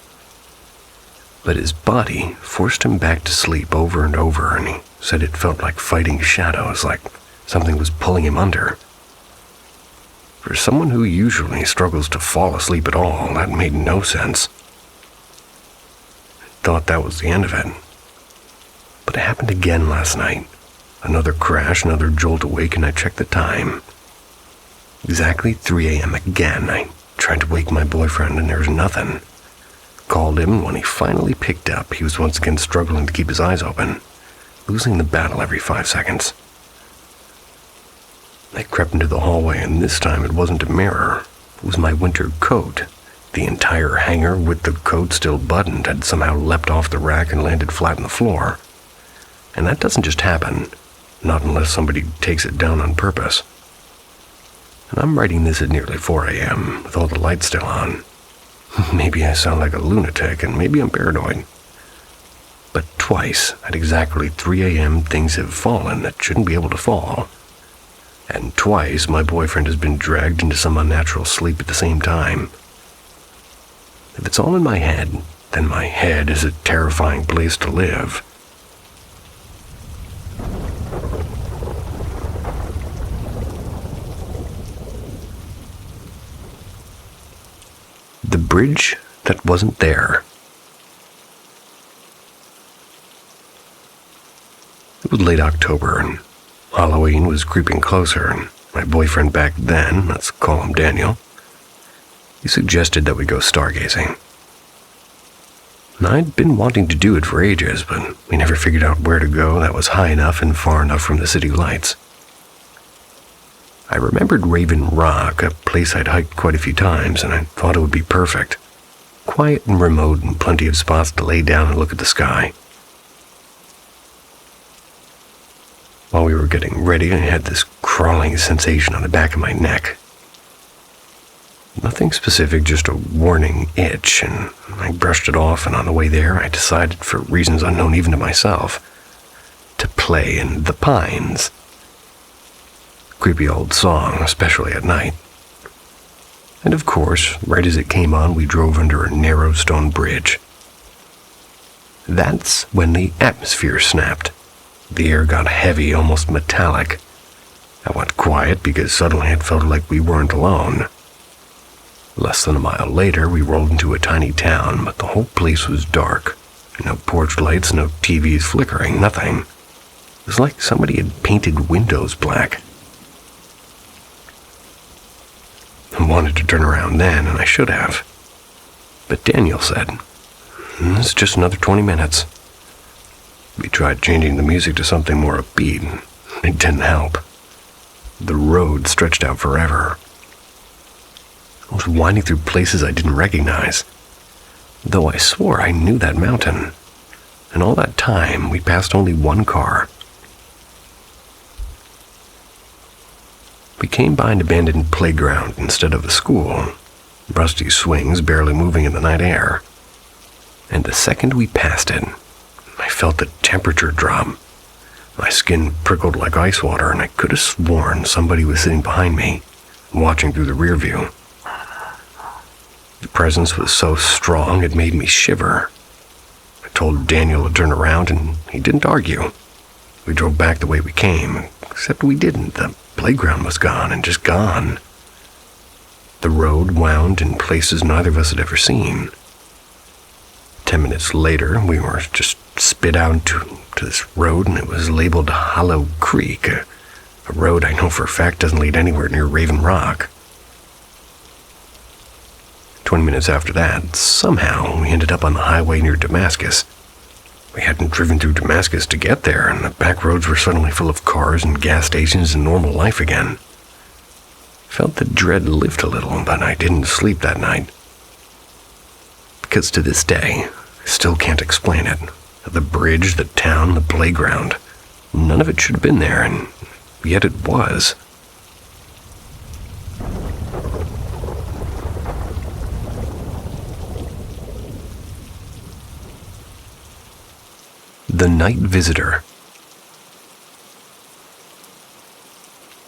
But his body forced him back to sleep over and over, and he said it felt like fighting shadows, like something was pulling him under. For someone who usually struggles to fall asleep at all, that made no sense. I thought that was the end of it. But it happened again last night. Another crash, another jolt awake, and I checked the time. Exactly 3 a.m. again. I tried to wake my boyfriend, and there was nothing. Called him, and when he finally picked up, he was once again struggling to keep his eyes open, losing the battle every 5 seconds. I crept into the hallway, and this time it wasn't a mirror. It was my winter coat. The entire hanger with the coat still buttoned had somehow leapt off the rack and landed flat on the floor. And that doesn't just happen, not unless somebody takes it down on purpose. And I'm writing this at nearly 4 a.m. with all the lights still on. Maybe I sound like a lunatic, and maybe I'm paranoid. But twice, at exactly 3 a.m., things have fallen that shouldn't be able to fall. And twice, my boyfriend has been dragged into some unnatural sleep at the same time. If it's all in my head, then my head is a terrifying place to live. The bridge that wasn't there. It was late October, and Halloween was creeping closer, and my boyfriend back then, let's call him Daniel, he suggested that we go stargazing. And I'd been wanting to do it for ages, but we never figured out where to go that was high enough and far enough from the city lights. I remembered Raven Rock, a place I'd hiked quite a few times, and I thought it would be perfect. Quiet and remote, and plenty of spots to lay down and look at the sky. While we were getting ready, I had this crawling sensation on the back of my neck. Nothing specific, just a warning itch, and I brushed it off, and on the way there, I decided, for reasons unknown even to myself, to play in the pines. Creepy old song, especially at night. And of course, right as it came on, we drove under a narrow stone bridge. That's when the atmosphere snapped. The air got heavy, almost metallic. I went quiet because suddenly it felt like we weren't alone. Less than a mile later, we rolled into a tiny town, but the whole place was dark. No porch lights, no TVs flickering, nothing. It was like somebody had painted windows black. I wanted to turn around then, and I should have. But Daniel said, "It's just another 20 minutes. We tried changing the music to something more upbeat, and it didn't help. The road stretched out forever. I was winding through places I didn't recognize, though I swore I knew that mountain. And all that time, we passed only one car. We came by an abandoned playground instead of a school, rusty swings barely moving in the night air. And the second we passed it, I felt the temperature drop. My skin prickled like ice water, and I could have sworn somebody was sitting behind me, watching through the rear view. The presence was so strong it made me shiver. I told Daniel to turn around, and he didn't argue. We drove back the way we came, except we didn't. The playground was gone, and just gone. The road wound in places neither of us had ever seen. 10 minutes later, we were just spit out to this road, and it was labeled Hollow Creek, a road I know for a fact doesn't lead anywhere near Raven Rock. 20 minutes after that, somehow we ended up on the highway near Damascus. We hadn't driven through Damascus to get there, and the back roads were suddenly full of cars and gas stations and normal life again. Felt the dread lift a little, but I didn't sleep that night. Because to this day, I still can't explain it. The bridge, the town, the playground, none of it should have been there, and yet it was. The Night Visitor.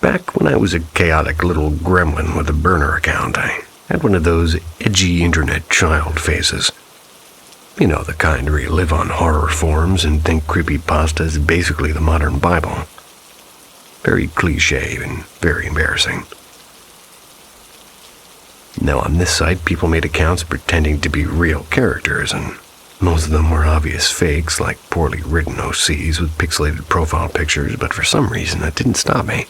Back when I was a chaotic little gremlin with a burner account, I had one of those edgy internet child phases. You know, the kind where you live on horror forums and think creepypasta is basically the modern Bible. Very cliché and very embarrassing. Now on this site, people made accounts pretending to be real characters, and most of them were obvious fakes, like poorly written OCs with pixelated profile pictures, but for some reason that didn't stop me.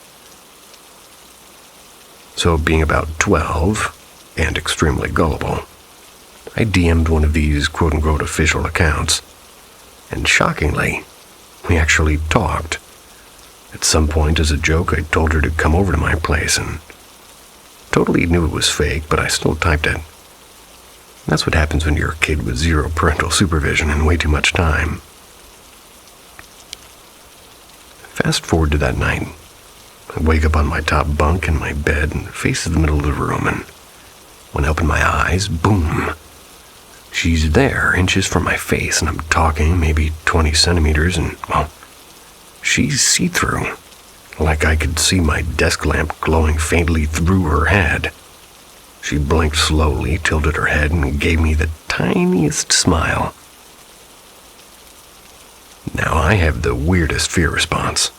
So being about 12, and extremely gullible, I DM'd one of these quote-unquote official accounts, and shockingly, we actually talked. At some point, as a joke, I told her to come over to my place, and totally knew it was fake, but I still typed it. That's what happens when you're a kid with zero parental supervision and way too much time. Fast forward to that night. I wake up on my top bunk in my bed and face the middle of the room, and when I open my eyes, boom. She's there, inches from my face, and I'm talking maybe 20 centimeters, and, well, she's see-through. Like I could see my desk lamp glowing faintly through her head. She blinked slowly, tilted her head, and gave me the tiniest smile. Now I have the weirdest fear response.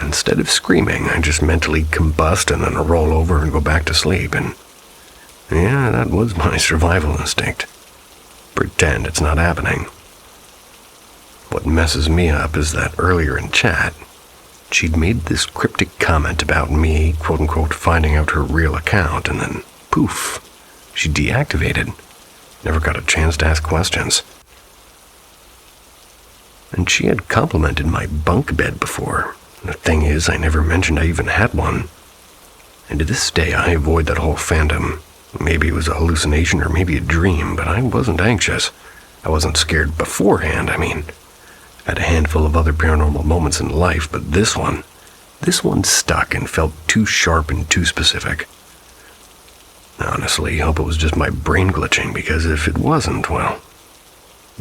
Instead of screaming, I just mentally combust and then roll over and go back to sleep, and yeah, that was my survival instinct. Pretend it's not happening. What messes me up is that earlier in chat, she'd made this cryptic comment about me, quote-unquote, finding out her real account, and then, poof, she deactivated. Never got a chance to ask questions. And she had complimented my bunk bed before. The thing is, I never mentioned I even had one. And to this day, I avoid that whole fandom. Maybe it was a hallucination or maybe a dream, but I wasn't anxious. I wasn't scared beforehand, I mean. I had a handful of other paranormal moments in life, but this one stuck and felt too sharp and too specific. Honestly, I hope it was just my brain glitching, because if it wasn't, well,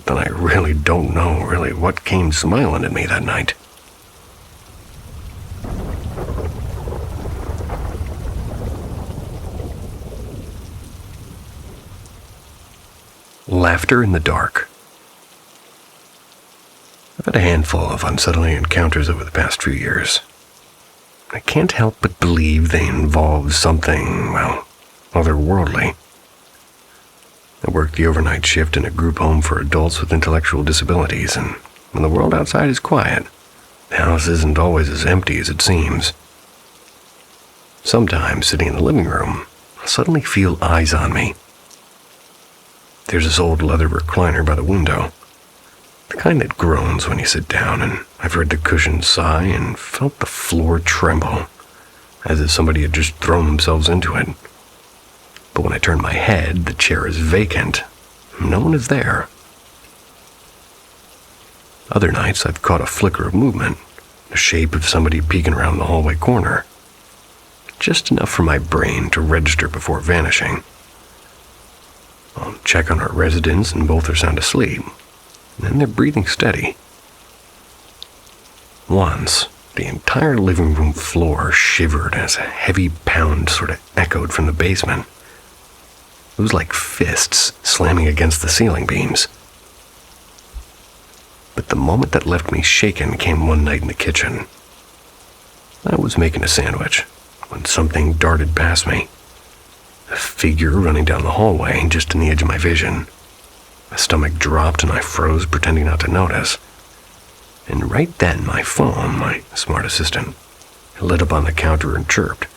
then I really don't know what came smiling at me that night. Laughter in the dark. I've had a handful of unsettling encounters over the past few years. I can't help but believe they involve something, well, otherworldly. I work the overnight shift in a group home for adults with intellectual disabilities, and when the world outside is quiet, the house isn't always as empty as it seems. Sometimes, sitting in the living room, I suddenly feel eyes on me. There's this old leather recliner by the window, the kind that groans when you sit down, and I've heard the cushions sigh and felt the floor tremble, as if somebody had just thrown themselves into it. But when I turn my head, the chair is vacant. No one is there. Other nights, I've caught a flicker of movement, the shape of somebody peeking around the hallway corner. Just enough for my brain to register before vanishing. I'll check on our residents, and both are sound asleep. Then they're breathing steady. Once, the entire living room floor shivered as a heavy pound sort of echoed from the basement. It was like fists slamming against the ceiling beams. But the moment that left me shaken came one night in the kitchen. I was making a sandwich when something darted past me. A figure running down the hallway just on the edge of my vision. My stomach dropped and I froze, pretending not to notice. And right then my phone, my smart assistant, lit up on the counter and chirped.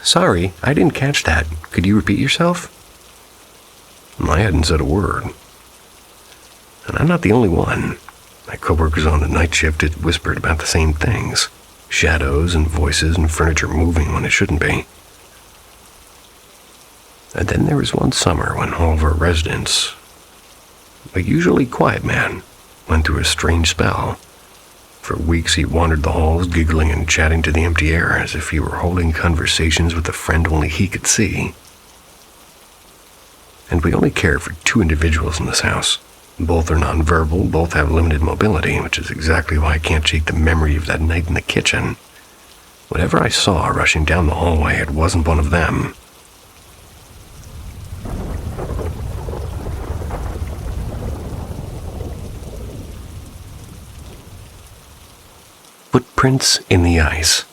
"Sorry, I didn't catch that. Could you repeat yourself?" I hadn't said a word. And I'm not the only one. My coworkers on the night shift had whispered about the same things. Shadows and voices and furniture moving when it shouldn't be. And then there was one summer when all of our residents, a usually quiet man, went through a strange spell. For weeks he wandered the halls, giggling and chatting to the empty air as if he were holding conversations with a friend only he could see. And we only cared for 2 individuals in this house. Both are nonverbal, both have limited mobility, which is exactly why I can't shake the memory of that night in the kitchen. Whatever I saw rushing down the hallway, it wasn't one of them. Footprints in the ice.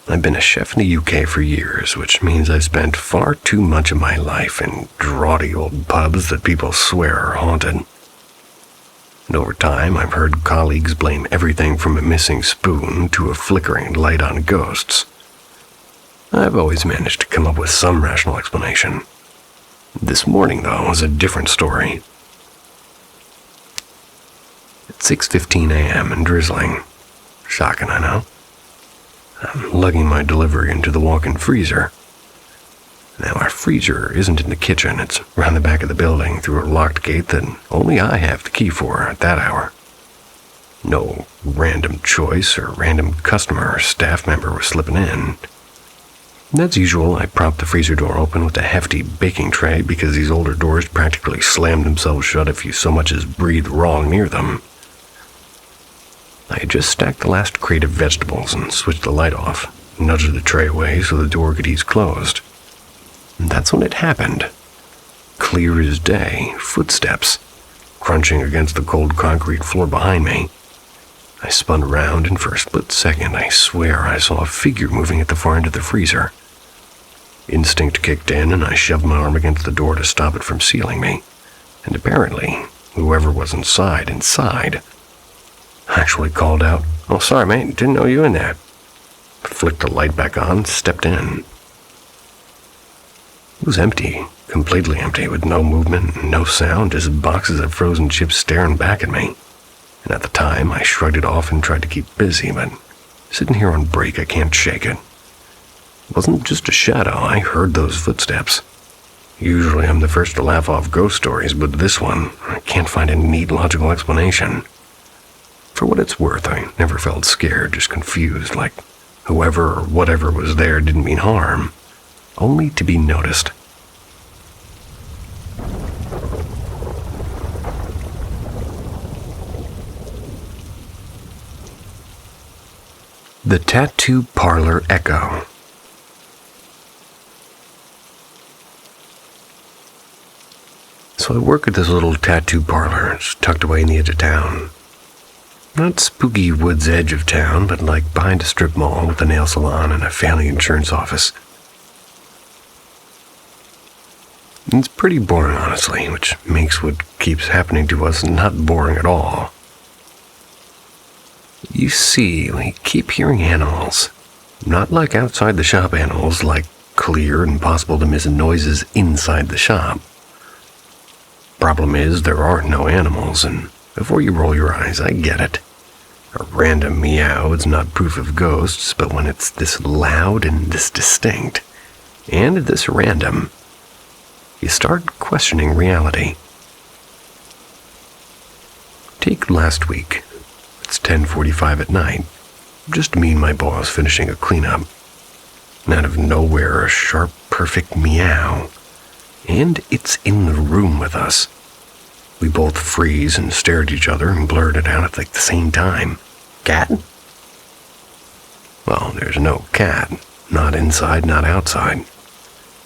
I've been a chef in the UK for years, which means I've spent far too much of my life in draughty old pubs that people swear are haunted. And over time, I've heard colleagues blame everything from a missing spoon to a flickering light on ghosts. I've always managed to come up with some rational explanation. This morning, though, was a different story. It's 6:15 a.m. and drizzling. Shocking, I know. I'm lugging my delivery into the walk-in freezer. Now, our freezer isn't in the kitchen. It's around the back of the building through a locked gate that only I have the key for at that hour. No random choice or random customer or staff member was slipping in. As usual, I propped the freezer door open with a hefty baking tray because these older doors practically slammed themselves shut if you so much as breathed wrong near them. I had just stacked the last crate of vegetables and switched the light off, nudged the tray away so the door could ease closed. And that's when it happened. Clear as day, footsteps, crunching against the cold concrete floor behind me. I spun around and for a split second I swear I saw a figure moving at the far end of the freezer. Instinct kicked in and I shoved my arm against the door to stop it from sealing me. And apparently, whoever was inside actually called out, "Oh, sorry, mate, didn't know you were in there." Flicked the light back on, stepped in. It was empty, completely empty, with no movement, no sound, just boxes of frozen chips staring back at me. And at the time, I shrugged it off and tried to keep busy, but sitting here on break, I can't shake it. It wasn't just a shadow, I heard those footsteps. Usually I'm the first to laugh off ghost stories, but this one, I can't find a neat, logical explanation. For what it's worth, I never felt scared, just confused, like whoever or whatever was there didn't mean harm, only to be noticed. The Tattoo Parlor Echo. So I work at this little tattoo parlor. It's tucked away in the edge of town. Not spooky woods edge of town, but like behind a strip mall with a nail salon and a family insurance office. It's pretty boring, honestly, which makes what keeps happening to us not boring at all. You see, we keep hearing animals. Not like outside the shop animals, like clear and impossible to miss noises inside the shop. Problem is, there are no animals, and before you roll your eyes, I get it. A random meow is not proof of ghosts, but when it's this loud and this distinct, and this random, you start questioning reality. Take last week. It's 10:45 at night. Just me and my boss finishing a cleanup. And out of nowhere, a sharp, perfect meow. And it's in the room with us. We both freeze and stare at each other and blurt it out at the same time. Cat? Well, there's no cat. Not inside, not outside.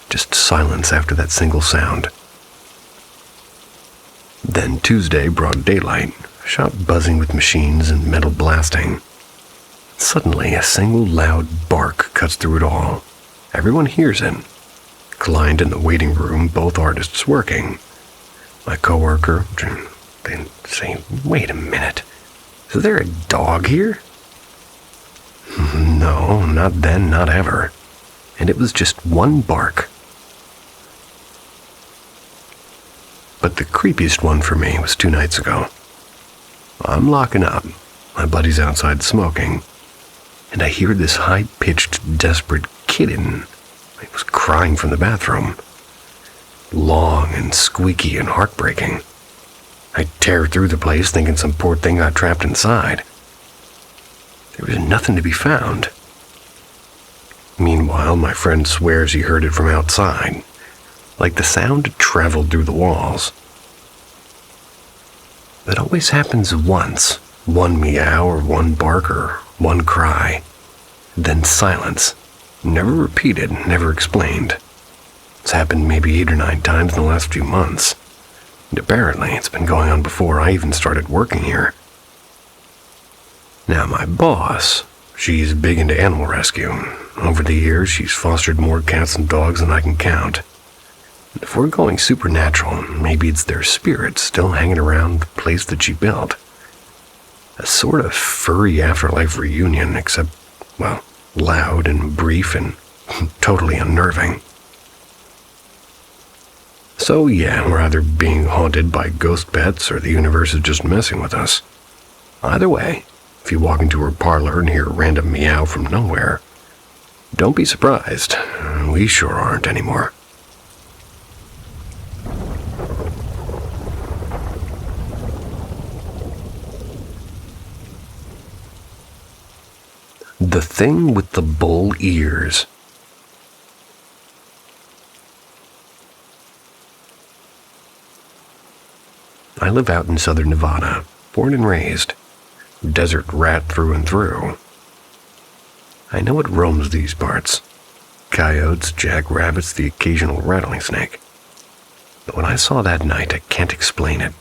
Just silence after that single sound. Then Tuesday, broad daylight, shop buzzing with machines and metal blasting. Suddenly, a single loud bark cuts through it all. Everyone hears it. Client in the waiting room, both artists working. My coworker, they say, "Wait a minute. Is there a dog here?" No, not then, not ever. And it was just one bark. But the creepiest one for me was 2 nights ago. I'm locking up. My buddy's outside smoking. And I hear this high-pitched, desperate kitten. It was crying from the bathroom. Long and squeaky and heartbreaking. I tear through the place thinking some poor thing got trapped inside. There was nothing to be found. Meanwhile, my friend swears he heard it from outside, like the sound traveled through the walls. It always happens once, one meow or one bark or one cry, then silence, never repeated, never explained. It's happened maybe 8 or 9 times in the last few months, and apparently it's been going on before I even started working here. Now my boss, she's big into animal rescue. Over the years, she's fostered more cats and dogs than I can count. If we're going supernatural, maybe it's their spirits still hanging around the place that she built. A sort of furry afterlife reunion, except, well, loud and brief and totally unnerving. So yeah, we're either being haunted by ghost pets or the universe is just messing with us. Either way, if you walk into her parlor and hear a random meow from nowhere, don't be surprised. We sure aren't anymore. The thing with the bull ears. I live out in southern Nevada, born and raised. Desert rat through and through. I know it roams these parts. Coyotes, jackrabbits, the occasional rattling snake. But when I saw that night, I can't explain it.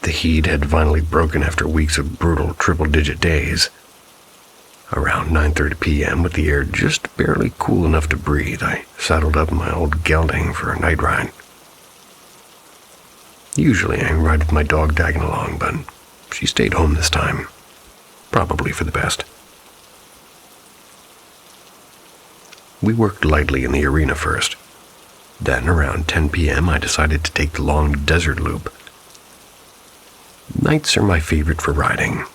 The heat had finally broken after weeks of brutal triple-digit days. Around 9:30 p.m., with the air just barely cool enough to breathe, I saddled up my old gelding for a night ride. Usually I ride with my dog tagging along, but she stayed home this time. Probably for the best. We worked lightly in the arena first. Then, around 10 p.m., I decided to take the long desert loop. Nights are my favorite for riding.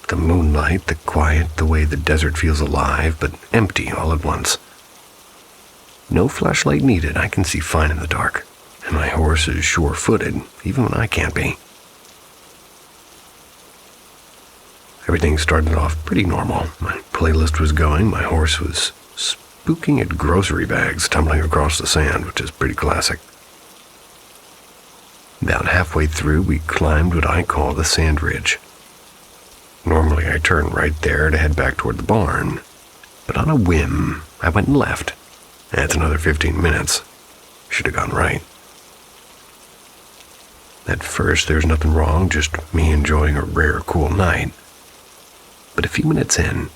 The moonlight, the quiet, the way the desert feels alive, but empty all at once. No flashlight needed, I can see fine in the dark. And my horse is sure-footed, even when I can't be. Everything started off pretty normal. My playlist was going, my horse was spooking at grocery bags tumbling across the sand, which is pretty classic. About halfway through, we climbed what I call the sand ridge. Normally I turn right there to head back toward the barn, but on a whim, I went left. That's another 15 minutes. Should have gone right. At first, there's nothing wrong, just me enjoying a rare, cool night. But a few minutes in,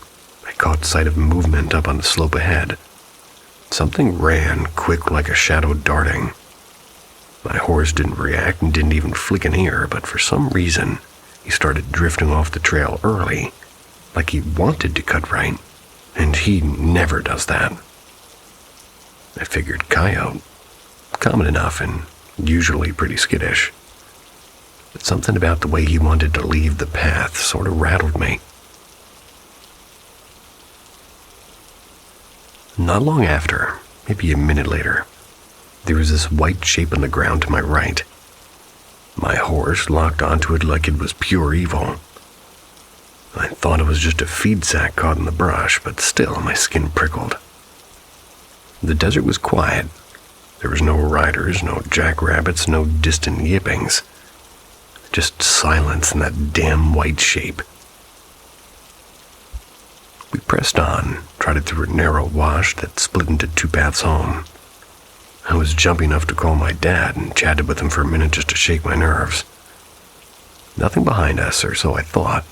I caught sight of movement up on the slope ahead. Something ran quick like a shadow darting. My horse didn't react and didn't even flick an ear, but for some reason, he started drifting off the trail early, like he wanted to cut right, and he never does that. I figured coyote, common enough and usually pretty skittish. But something about the way he wanted to leave the path sort of rattled me. Not long after, maybe a minute later, there was this white shape on the ground to my right. My horse locked onto it like it was pure evil. I thought it was just a feed sack caught in the brush, but still my skin prickled. The desert was quiet. There was no riders, no jackrabbits, no distant yippings. Just silence in that damn white shape. We pressed on, trotted through a narrow wash that split into 2 paths home. I was jumpy enough to call my dad and chatted with him for a minute just to shake my nerves. Nothing behind us, or so I thought.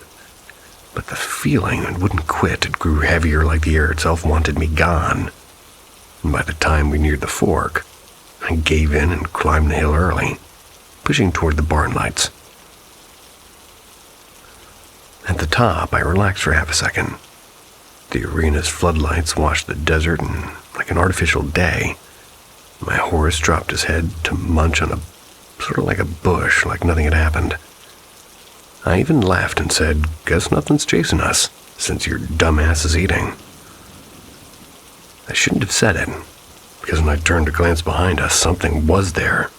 But the feeling it wouldn't quit. It grew heavier, like the air itself wanted me gone. And by the time we neared the fork, I gave in and climbed the hill early, pushing toward the barn lights. At the top, I relaxed for half a second. The arena's floodlights washed the desert, and like an artificial day, my horse dropped his head to munch on sort of like a bush, like nothing had happened. I even laughed and said, "Guess nothing's chasing us, since your dumbass is eating." I shouldn't have said it, because when I turned to glance behind us, something was there.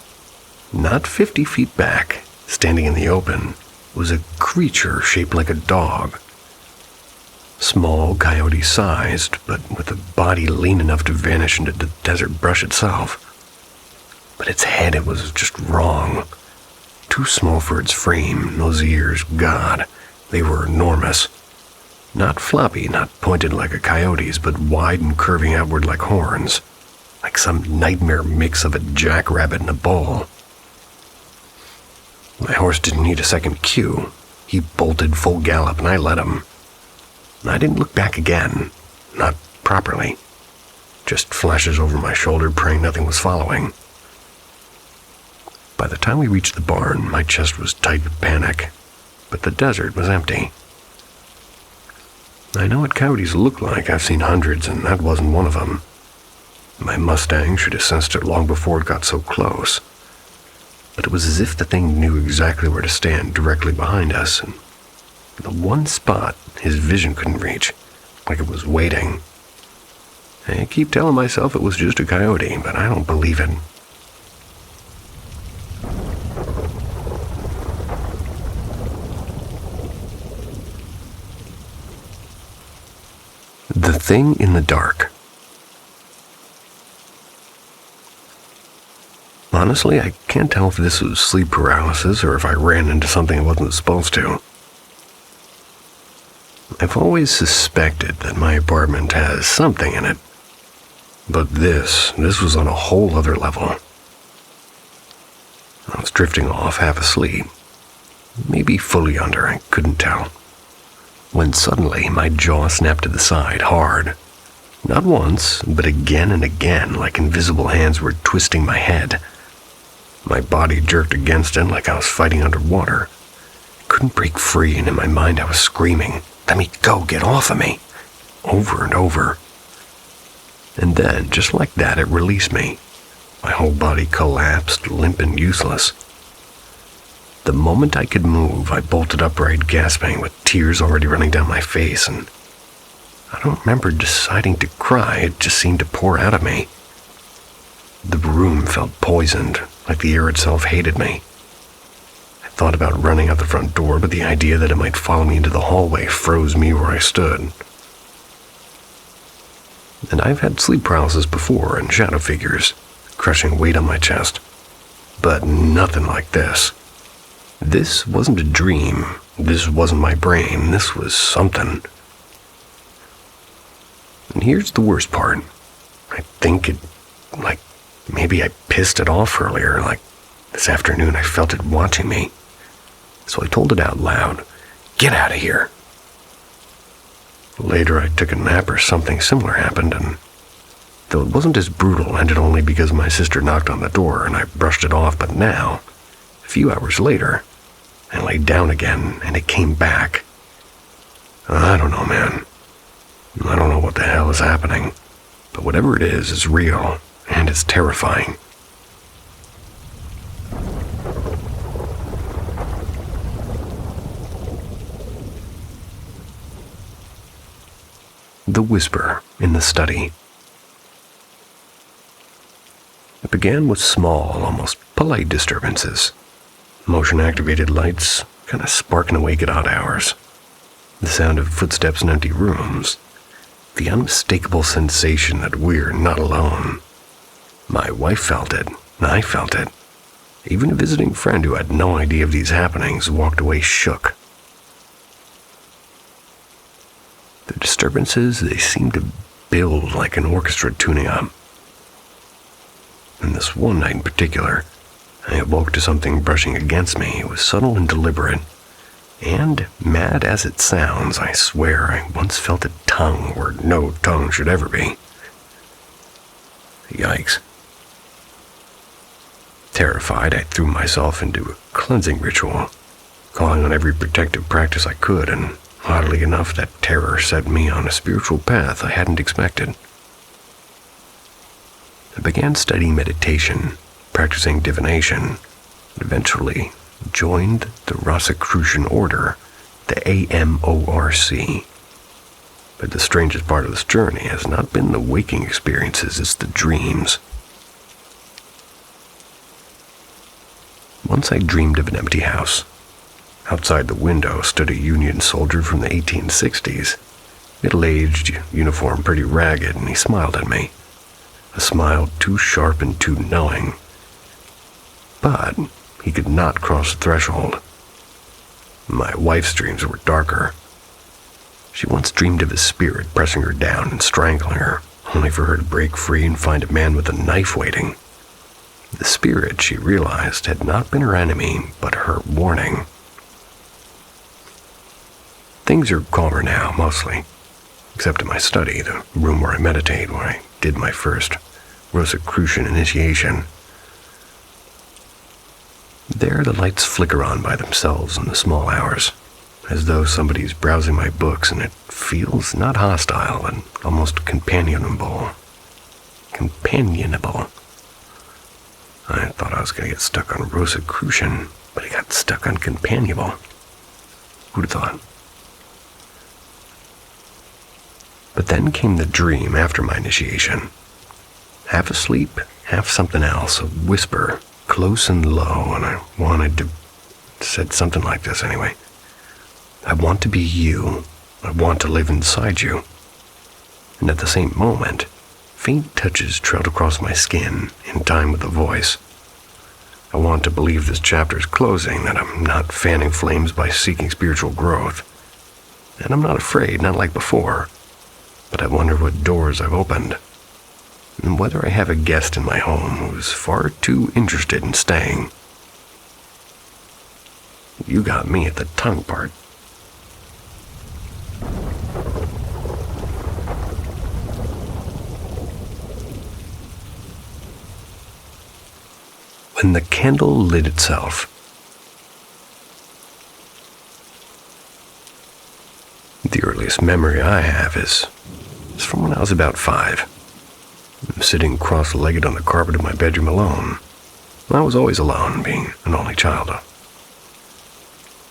Not 50 feet back, standing in the open, was a creature shaped like a dog. Small, coyote-sized, but with a body lean enough to vanish into the desert brush itself. But its head, it was just wrong. Too small for its frame, those ears, God, they were enormous. Not floppy, not pointed like a coyote's, but wide and curving outward like horns. Like some nightmare mix of a jackrabbit and a bull. My horse didn't need a second cue. He bolted full gallop, and I let him. I didn't look back again. Not properly. Just flashes over my shoulder, praying nothing was following. By the time we reached the barn, my chest was tight with panic, but the desert was empty. I know what coyotes look like. I've seen hundreds, and that wasn't one of them. My Mustang should have sensed it long before it got so close. But it was as if the thing knew exactly where to stand directly behind us, and the one spot his vision couldn't reach, like it was waiting. I keep telling myself it was just a coyote, but I don't believe it. The thing in the dark. Honestly, I can't tell if this was sleep paralysis or if I ran into something I wasn't supposed to. I've always suspected that my apartment has something in it. But this was on a whole other level. I was drifting off, half asleep. Maybe fully under, I couldn't tell. When suddenly my jaw snapped to the side, hard. Not once, but again and again, like invisible hands were twisting my head. My body jerked against it like I was fighting underwater. I couldn't break free, and in my mind I was screaming, "Let me go, get off of me," over and over. And then, just like that, it released me. My whole body collapsed, limp and useless. The moment I could move, I bolted upright, gasping, with tears already running down my face, and I don't remember deciding to cry. It just seemed to pour out of me. The room felt poisoned, like the air itself hated me. I thought about running out the front door, but the idea that it might follow me into the hallway froze me where I stood. And I've had sleep paralysis before, and shadow figures, crushing weight on my chest. But nothing like this. This wasn't a dream. This wasn't my brain. This was something. And here's the worst part. I think maybe I pissed it off earlier, like this afternoon I felt it watching me. So I told it out loud, "Get out of here." Later I took a nap or something similar happened, and though it wasn't as brutal, ended only because my sister knocked on the door and I brushed it off. But now, a few hours later, I laid down again and it came back. I don't know, man. I don't know what the hell is happening, but whatever it is real, and it's terrifying. The whisper in the study. It began with small, almost polite disturbances. Motion-activated lights kind of sparking awake at odd hours. The sound of footsteps in empty rooms. The unmistakable sensation that we're not alone. My wife felt it, and I felt it. Even a visiting friend who had no idea of these happenings walked away shook. The disturbances, they seemed to build like an orchestra tuning up. And this one night in particular, I awoke to something brushing against me. It was subtle and deliberate. And, mad as it sounds, I swear I once felt a tongue where no tongue should ever be. Yikes. Terrified, I threw myself into a cleansing ritual, calling on every protective practice I could, and oddly enough, that terror set me on a spiritual path I hadn't expected. I began studying meditation, practicing divination, and eventually joined the Rosicrucian Order, the AMORC. But the strangest part of this journey has not been the waking experiences, it's the dreams. Once I dreamed of an empty house. Outside the window stood a Union soldier from the 1860s, middle-aged, uniform pretty ragged, and he smiled at me. A smile too sharp and too knowing. But he could not cross the threshold. My wife's dreams were darker. She once dreamed of a spirit pressing her down and strangling her, only for her to break free and find a man with a knife waiting. The spirit, she realized, had not been her enemy, but her warning. Things are calmer now, mostly, except in my study, the room where I meditate, where I did my first Rosicrucian initiation. There, the lights flicker on by themselves in the small hours, as though somebody's browsing my books, and it feels not hostile, but almost companionable. Companionable. I thought I was going to get stuck on Rosicrucian, but I got stuck on companionable. Who'd have thought? But then came the dream after my initiation. Half asleep, half something else, a whisper, close and low, and I wanted to... said something like this anyway. I want to be you. I want to live inside you. And at the same moment, faint touches trailed across my skin, in time with the voice. I want to believe this chapter is closing, that I'm not fanning flames by seeking spiritual growth. And I'm not afraid, not like before. But I wonder what doors I've opened, and whether I have a guest in my home who's far too interested in staying. You got me at the tongue part. When the candle lit itself. The earliest memory I have is from when I was about 5. I'm sitting cross-legged on the carpet of my bedroom alone. I was always alone, being an only child.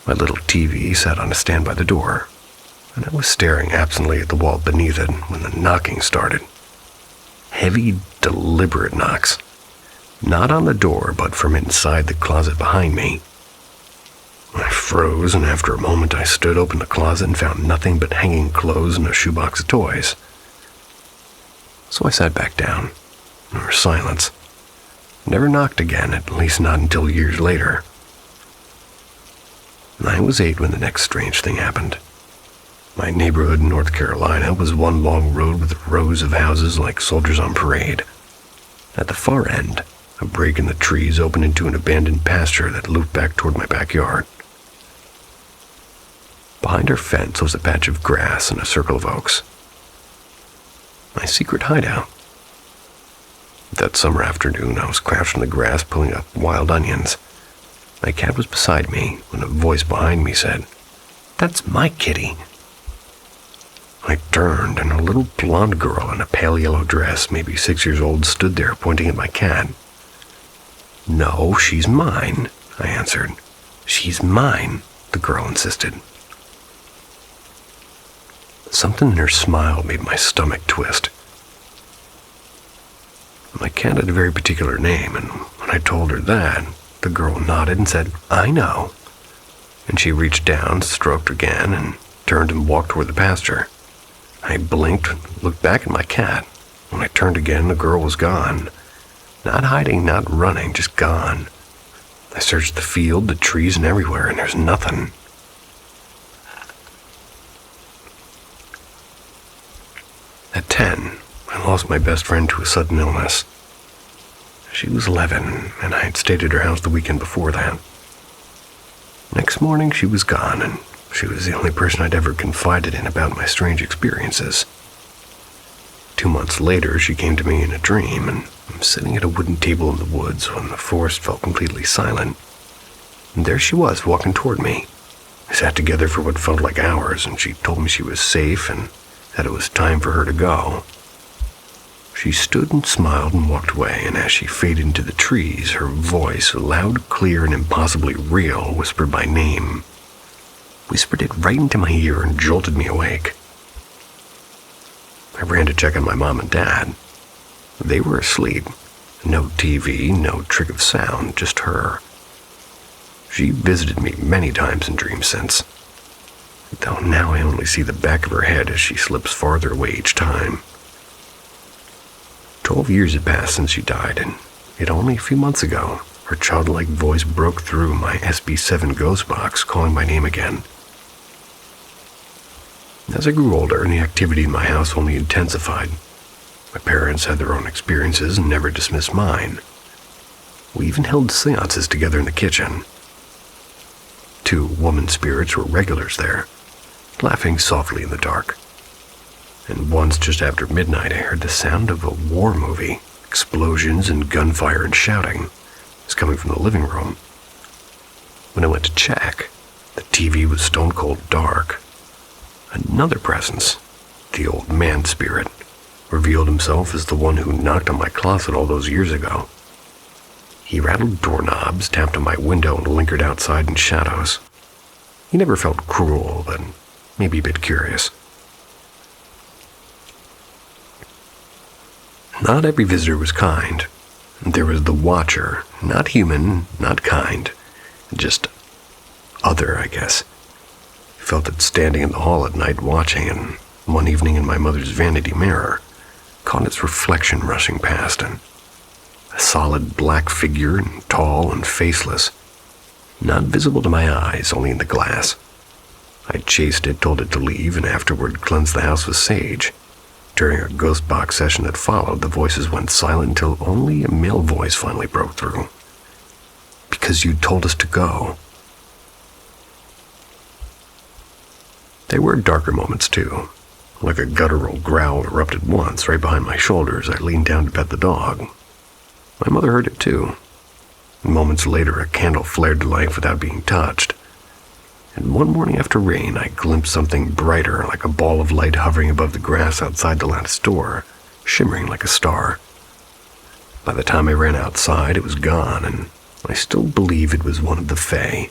My little TV sat on a stand by the door, and I was staring absently at the wall beneath it when the knocking started. Heavy, deliberate knocks. Not on the door, but from inside the closet behind me. I froze, and after a moment I stood open the closet and found nothing but hanging clothes and a shoebox of toys. So I sat back down. There was silence. Never knocked again, at least not until years later. I was 8 when the next strange thing happened. My neighborhood in North Carolina was one long road with rows of houses like soldiers on parade. At the far end, a break in the trees opened into an abandoned pasture that looped back toward my backyard. Behind our fence was a patch of grass and a circle of oaks. My secret hideout. That summer afternoon, I was crouched in the grass pulling up wild onions. My cat was beside me when a voice behind me said, "That's my kitty." I turned, and a little blonde girl in a pale yellow dress, maybe 6 years old, stood there pointing at my cat. "No, she's mine," I answered. "She's mine," the girl insisted. Something in her smile made my stomach twist. My cat had a very particular name, and when I told her that, the girl nodded and said, "I know." And she reached down, stroked again, and turned and walked toward the pasture. I blinked, looked back at my cat. When I turned again, the girl was gone. Not hiding, not running, just gone. I searched the field, the trees, and everywhere, and there's nothing. At 10, I lost my best friend to a sudden illness. She was 11, and I had stayed at her house the weekend before that. Next morning, she was gone, and she was the only person I'd ever confided in about my strange experiences. 2 months later, she came to me in a dream, and I'm sitting at a wooden table in the woods when the forest felt completely silent. And there she was, walking toward me. We sat together for what felt like hours, and she told me she was safe and that it was time for her to go. She stood and smiled and walked away, and as she faded into the trees, her voice, loud, clear, and impossibly real, whispered my name. Whispered it right into my ear and jolted me awake. I ran to check on my mom and dad. They were asleep. No TV, no trick of sound, just her. She visited me many times in dreams since, though now I only see the back of her head as she slips farther away each time. 12 years had passed since she died, and yet only a few months ago, her childlike voice broke through my SB7 ghost box, calling my name again. As I grew older, the activity in my house only intensified. My parents had their own experiences and never dismissed mine. We even held seances together in the kitchen. 2 woman spirits were regulars there, laughing softly in the dark. And once, just after midnight, I heard the sound of a war movie. Explosions and gunfire and shouting. It was coming from the living room. When I went to check, the TV was stone cold dark. Another presence, the old man spirit, revealed himself as the one who knocked on my closet all those years ago. He rattled doorknobs, tapped on my window, and lingered outside in shadows. He never felt cruel, but maybe a bit curious. Not every visitor was kind. There was the watcher, not human, not kind, just other, I guess. I felt it standing in the hall at night watching, and one evening in my mother's vanity mirror, caught its reflection rushing past, and a solid black figure, and tall and faceless, not visible to my eyes, only in the glass. I chased it, told it to leave, and afterward cleansed the house with sage. During a ghost box session that followed, the voices went silent until only a male voice finally broke through. "Because you told us to go." There were darker moments, too. Like a guttural growl erupted once, right behind my shoulders. I leaned down to pet the dog. My mother heard it, too. Moments later, a candle flared to life without being touched. And one morning after rain, I glimpsed something brighter, like a ball of light hovering above the grass outside the lattice door, shimmering like a star. By the time I ran outside, it was gone, and I still believe it was one of the Fae.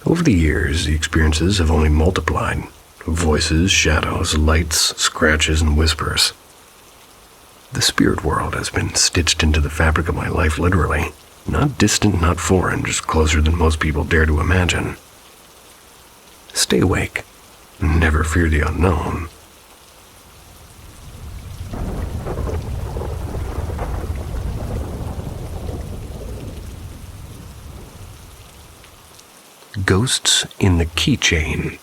Over the years, the experiences have only multiplied. Voices, shadows, lights, scratches, and whispers. The spirit world has been stitched into the fabric of my life literally. Not distant, not foreign, just closer than most people dare to imagine. Stay awake. Never fear the unknown. Ghosts in the Keychain.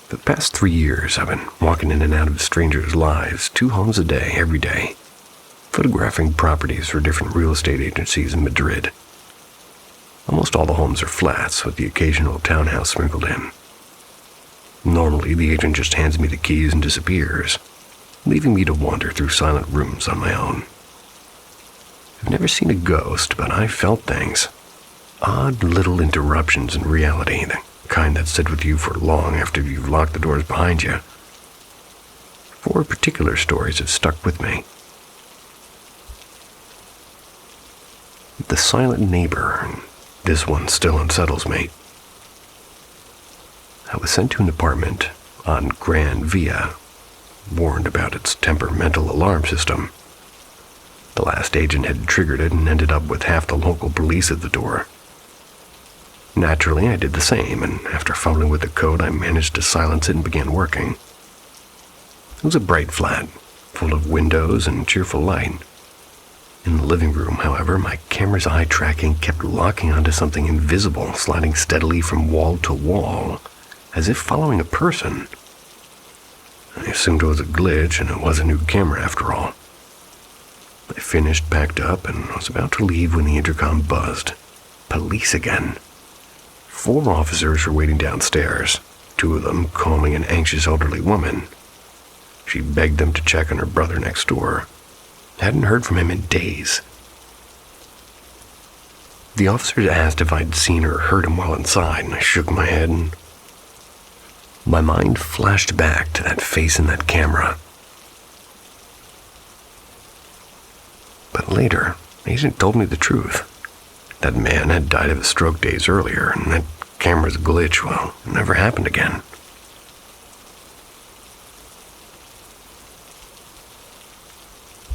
For the past 3 years, I've been walking in and out of strangers' lives, 2 homes a day, every day, photographing properties for different real estate agencies in Madrid. Almost all the homes are flats, with the occasional townhouse sprinkled in. Normally, the agent just hands me the keys and disappears, leaving me to wander through silent rooms on my own. I've never seen a ghost, but I've felt things. Odd little interruptions in reality, the kind that sit with you for long after you've locked the doors behind you. 4 particular stories have stuck with me. The silent neighbor, and this one still unsettles me. I was sent to an apartment on Gran Via, warned about its temperamental alarm system. The last agent had triggered it and ended up with half the local police at the door. Naturally, I did the same, and after fumbling with the code, I managed to silence it and began working. It was a bright flat, full of windows and cheerful light. In the living room, however, my camera's eye tracking kept locking onto something invisible, sliding steadily from wall to wall, as if following a person. I assumed it was a glitch and it was a new camera after all. I finished, packed up, and was about to leave when the intercom buzzed. Police again. 4 officers were waiting downstairs, 2 of them calling an anxious elderly woman. She begged them to check on her brother next door. Hadn't heard from him in days. The officers asked if I'd seen or heard him while inside, and I shook my head, and my mind flashed back to that face in that camera. But later, the agent told me the truth. That man had died of a stroke days earlier, and that camera's glitch, well, never happened again.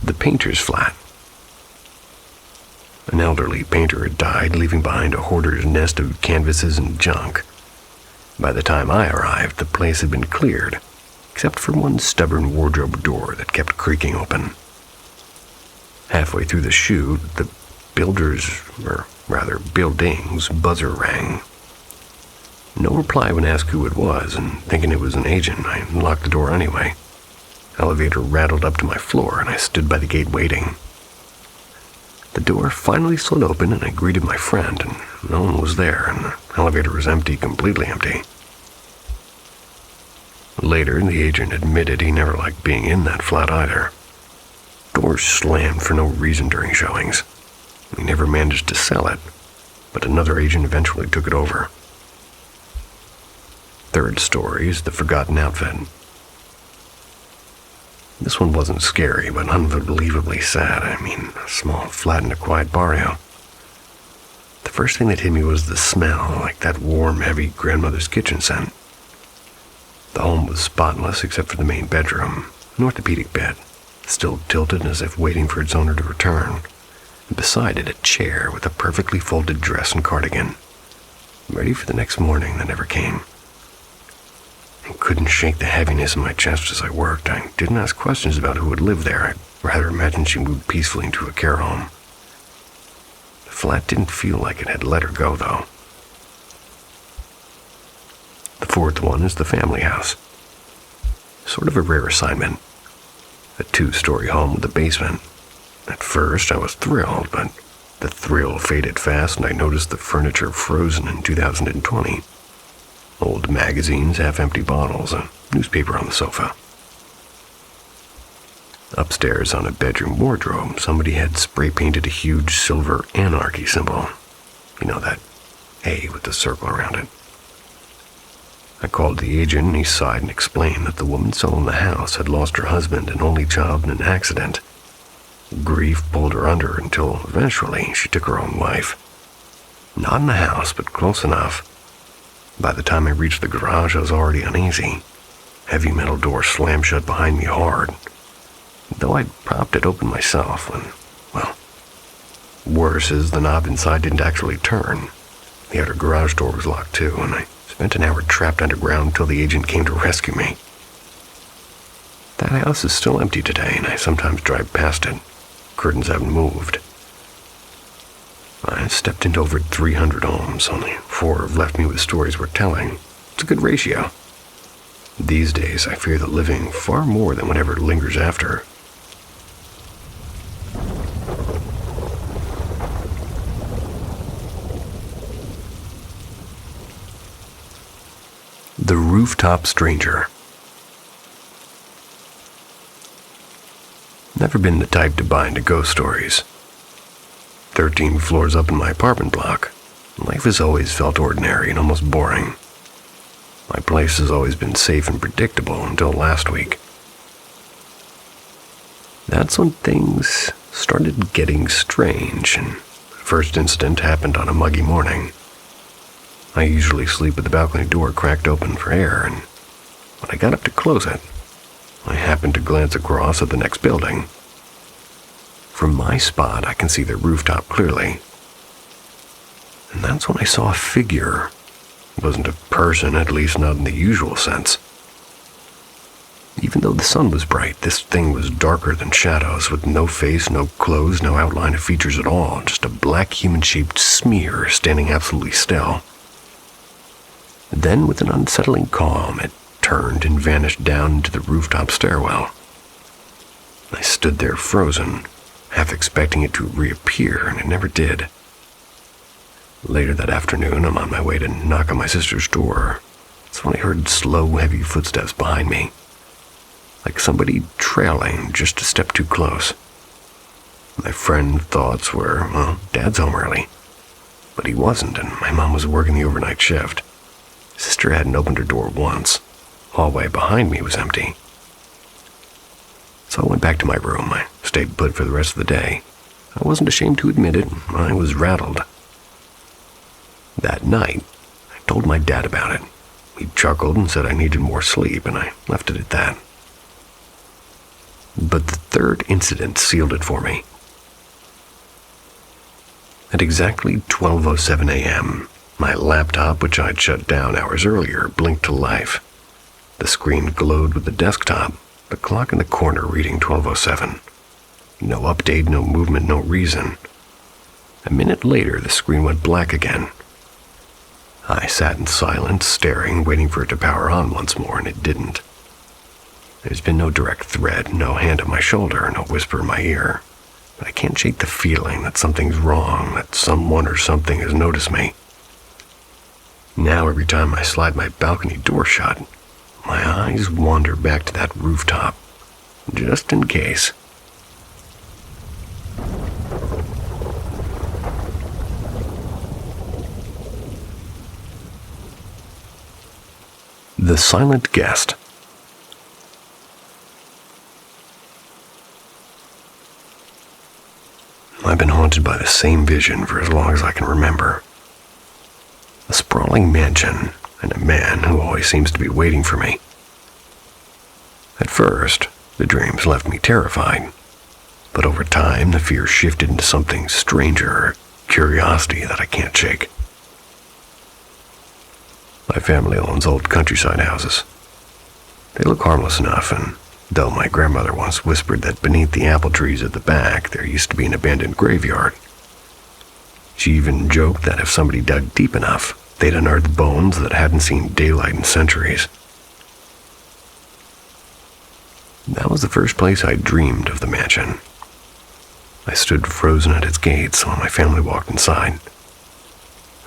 The painter's flat. An elderly painter had died, leaving behind a hoarder's nest of canvases and junk. By the time I arrived, the place had been cleared, except for one stubborn wardrobe door that kept creaking open. Halfway through the shoot, the building's buzzer rang. No reply when asked who it was, and thinking it was an agent, I locked the door anyway. Elevator rattled up to my floor, and I stood by the gate waiting. The door finally slid open, and I greeted my friend, and no one was there, and the elevator was empty, completely empty. Later, the agent admitted he never liked being in that flat either. Doors slammed for no reason during showings. He never managed to sell it, but another agent eventually took it over. Third story is the forgotten outfit. This one wasn't scary, but unbelievably sad. I mean, a small flat in a quiet barrio. The first thing that hit me was the smell, like that warm, heavy grandmother's kitchen scent. The home was spotless except for the main bedroom, an orthopedic bed, still tilted as if waiting for its owner to return. And beside it, a chair with a perfectly folded dress and cardigan, ready for the next morning that never came. I couldn't shake the heaviness in my chest as I worked. I didn't ask questions about who would live there. I'd rather imagine she moved peacefully into a care home. The flat didn't feel like it had let her go, though. The fourth one is the family house. Sort of a rare assignment. A 2-story home with a basement. At first, I was thrilled, but the thrill faded fast and I noticed the furniture frozen in 2020. Old magazines, half-empty bottles, a newspaper on the sofa. Upstairs on a bedroom wardrobe, somebody had spray-painted a huge silver anarchy symbol. You know, that A with the circle around it. I called the agent and he sighed and explained that the woman selling the house had lost her husband and only child in an accident. Grief pulled her under until eventually she took her own life. Not in the house, but close enough. By the time I reached the garage, I was already uneasy. Heavy metal door slammed shut behind me hard. Though I'd propped it open myself, and, well, worse is the knob inside didn't actually turn. The outer garage door was locked too, and I spent an hour trapped underground until the agent came to rescue me. That house is still empty today, and I sometimes drive past it. Curtains haven't moved. I stepped into over 300 homes, only 4 have left me with stories worth telling. It's a good ratio. These days, I fear the living far more than whatever lingers after. The Rooftop Stranger. Never been the type to buy into ghost stories. 13 floors up in my apartment block, life has always felt ordinary and almost boring. My place has always been safe and predictable until last week. That's when things started getting strange, and the first incident happened on a muggy morning. I usually sleep with the balcony door cracked open for air, and when I got up to close it, I happened to glance across at the next building. From my spot, I can see the rooftop clearly. And that's when I saw a figure. It wasn't a person, at least not in the usual sense. Even though the sun was bright, this thing was darker than shadows, with no face, no clothes, no outline of features at all, just a black human-shaped smear standing absolutely still. Then, with an unsettling calm, it turned and vanished down into the rooftop stairwell. I stood there frozen, half expecting it to reappear, and it never did. Later that afternoon, I'm on my way to knock on my sister's door. That's when I heard slow, heavy footsteps behind me, like somebody trailing just a step too close. My friend's thoughts were, well, Dad's home early. But he wasn't, and my mom was working the overnight shift. Sister hadn't opened her door once. Hallway behind me was empty. So I went back to my room. I stayed put for the rest of the day. I wasn't ashamed to admit it. I was rattled. That night, I told my dad about it. He chuckled and said I needed more sleep, and I left it at that. But the third incident sealed it for me. At exactly 12:07 a.m., my laptop, which I'd shut down hours earlier, blinked to life. The screen glowed with the desktop, the clock in the corner reading 12:07. No update, no movement, no reason. A minute later, the screen went black again. I sat in silence, staring, waiting for it to power on once more, and it didn't. There's been no direct threat, no hand on my shoulder, no whisper in my ear. But I can't shake the feeling that something's wrong, that someone or something has noticed me. Now every time I slide my balcony door shut, my eyes wander back to that rooftop, just in case. The Silent Guest. I've been haunted by the same vision for as long as I can remember. A sprawling mansion and a man who always seems to be waiting for me. At first, the dreams left me terrified, but over time the fear shifted into something stranger, curiosity that I can't shake. My family owns old countryside houses. They look harmless enough, and though my grandmother once whispered that beneath the apple trees at the back there used to be an abandoned graveyard. She even joked that if somebody dug deep enough, they'd unearth bones that hadn't seen daylight in centuries. That was the first place I dreamed of the mansion. I stood frozen at its gates while my family walked inside.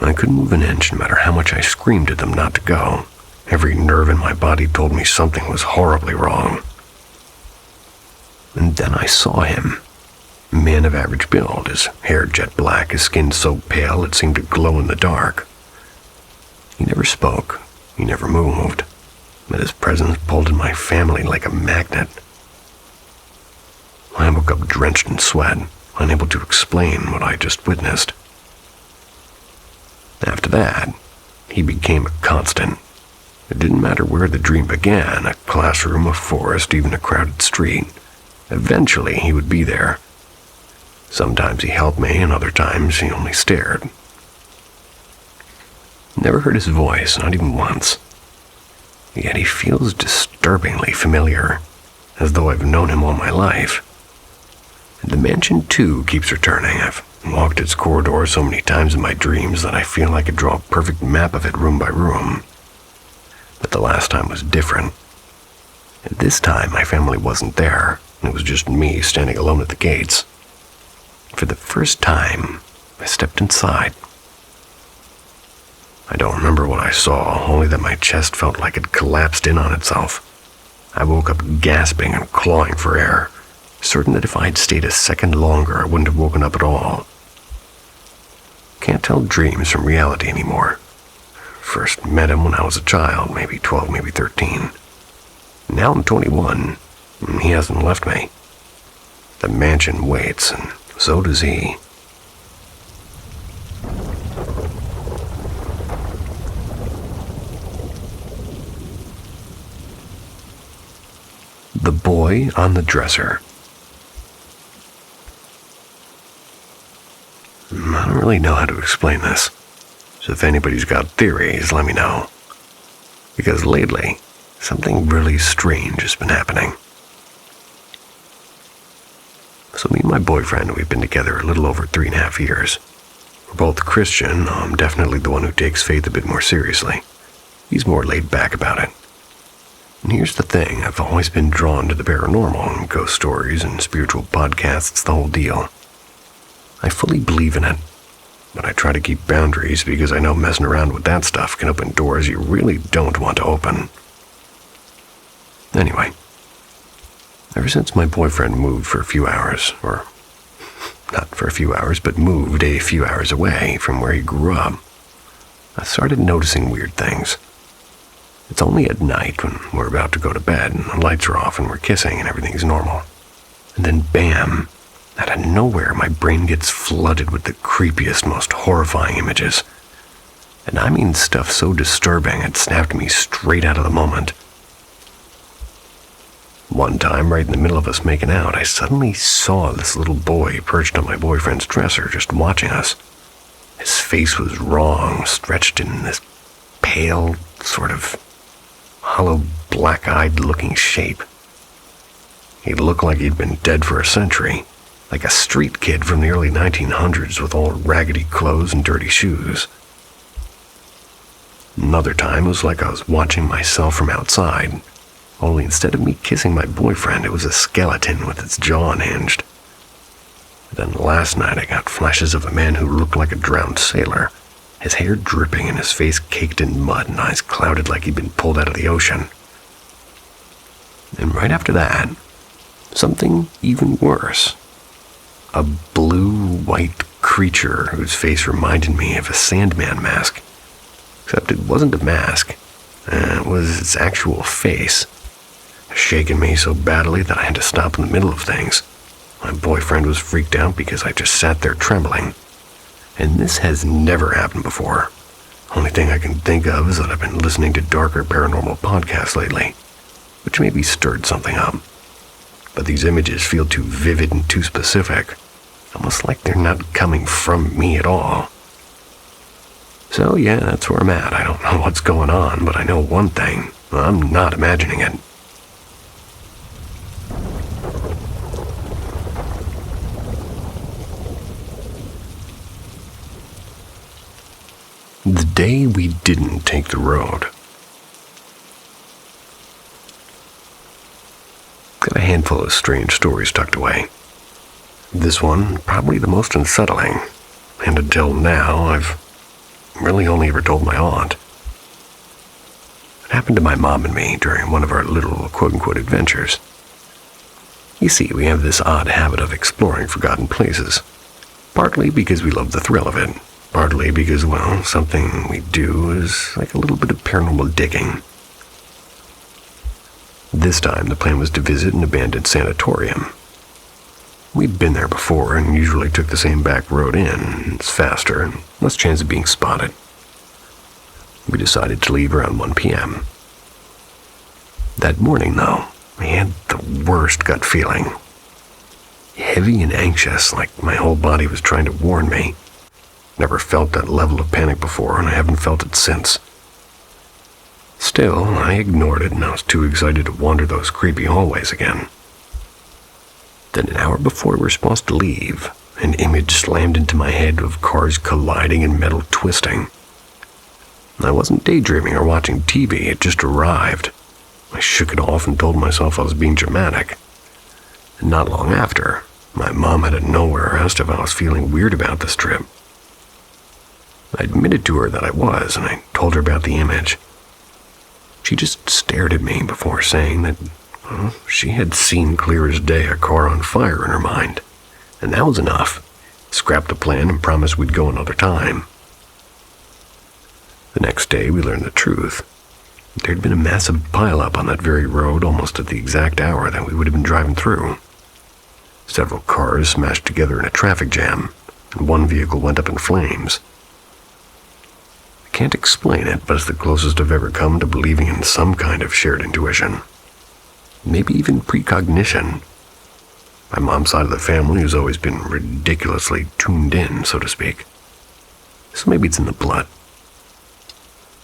I couldn't move an inch no matter how much I screamed at them not to go. Every nerve in my body told me something was horribly wrong. And then I saw him. A man of average build, his hair jet black, his skin so pale it seemed to glow in the dark. He never spoke, he never moved, but his presence pulled in my family like a magnet. I woke up drenched in sweat, unable to explain what I just witnessed. After that, he became a constant. It didn't matter where the dream began, a classroom, a forest, even a crowded street. Eventually, he would be there. Sometimes he helped me, and other times he only stared. Never heard his voice, not even once. Yet he feels disturbingly familiar, as though I've known him all my life. And the mansion, too, keeps returning. I've walked its corridors so many times in my dreams that I feel I could draw a perfect map of it room by room. But the last time was different. And this time, my family wasn't there. It was just me standing alone at the gates. For the first time, I stepped inside. I don't remember what I saw, only that my chest felt like it collapsed in on itself. I woke up gasping and clawing for air, certain that if I had stayed a second longer, I wouldn't have woken up at all. Can't tell dreams from reality anymore. First met him when I was a child, maybe 12, maybe 13. Now I'm 21, and he hasn't left me. The mansion waits, and so does he. The Boy on the Dresser. I don't really know how to explain this, so if anybody's got theories, let me know. Because lately, something really strange has been happening. So me and my boyfriend, we've been together a little over 3.5 years. We're both Christian. I'm definitely the one who takes faith a bit more seriously. He's more laid back about it. And here's the thing, I've always been drawn to the paranormal and ghost stories and spiritual podcasts, the whole deal. I fully believe in it, but I try to keep boundaries because I know messing around with that stuff can open doors you really don't want to open. Anyway, ever since my boyfriend moved for a few hours, or not for a few hours, but moved a few hours away from where he grew up, I started noticing weird things. It's only at night when we're about to go to bed and the lights are off and we're kissing and everything's normal. And then bam, out of nowhere my brain gets flooded with the creepiest, most horrifying images. And I mean stuff so disturbing it snapped me straight out of the moment. One time, right in the middle of us making out, I suddenly saw this little boy perched on my boyfriend's dresser just watching us. His face was wrong, stretched in this pale, sort of hollow, black-eyed looking shape. He looked like he'd been dead for a century, like a street kid from the early 1900s with all raggedy clothes and dirty shoes. Another time, it was like I was watching myself from outside, only instead of me kissing my boyfriend, it was a skeleton with its jaw unhinged. Then last night I got flashes of a man who looked like a drowned sailor, his hair dripping and his face caked in mud and eyes clouded like he'd been pulled out of the ocean. And right after that, something even worse. A blue-white creature whose face reminded me of a Sandman mask. Except it wasn't a mask, it was its actual face. Shaking me so badly that I had to stop in the middle of things. My boyfriend was freaked out because I just sat there trembling. And this has never happened before. Only thing I can think of is that I've been listening to darker paranormal podcasts lately, which maybe stirred something up. But these images feel too vivid and too specific, almost like they're not coming from me at all. So yeah, that's where I'm at. I don't know what's going on, but I know one thing. I'm not imagining it. The day we didn't take the road. Got a handful of strange stories tucked away. This one, probably the most unsettling, and until now, I've really only ever told my aunt. It happened to my mom and me during one of our little quote-unquote adventures. You see, we have this odd habit of exploring forgotten places, partly because we love the thrill of it, partly because, well, something we do is like a little bit of paranormal digging. This time, the plan was to visit an abandoned sanatorium. We'd been there before and usually took the same back road in. It's faster and less chance of being spotted. We decided to leave around 1 p.m. That morning, though, I had the worst gut feeling. Heavy and anxious, like my whole body was trying to warn me. Never felt that level of panic before, and I haven't felt it since. Still, I ignored it, and I was too excited to wander those creepy hallways again. Then an hour before we were supposed to leave, an image slammed into my head of cars colliding and metal twisting. I wasn't daydreaming or watching TV, it just arrived. I shook it off and told myself I was being dramatic. And not long after, my mom out of nowhere asked if I was feeling weird about this trip. I admitted to her that I was, and I told her about the image. She just stared at me before saying that, well, she had seen clear as day a car on fire in her mind, and that was enough. Scrapped the plan and promised we'd go another time. The next day, we learned the truth. There'd been a massive pileup on that very road almost at the exact hour that we would have been driving through. Several cars smashed together in a traffic jam, and one vehicle went up in flames. I can't explain it, but it's the closest I've ever come to believing in some kind of shared intuition. Maybe even precognition. My mom's side of the family has always been ridiculously tuned in, so to speak. So maybe it's in the blood.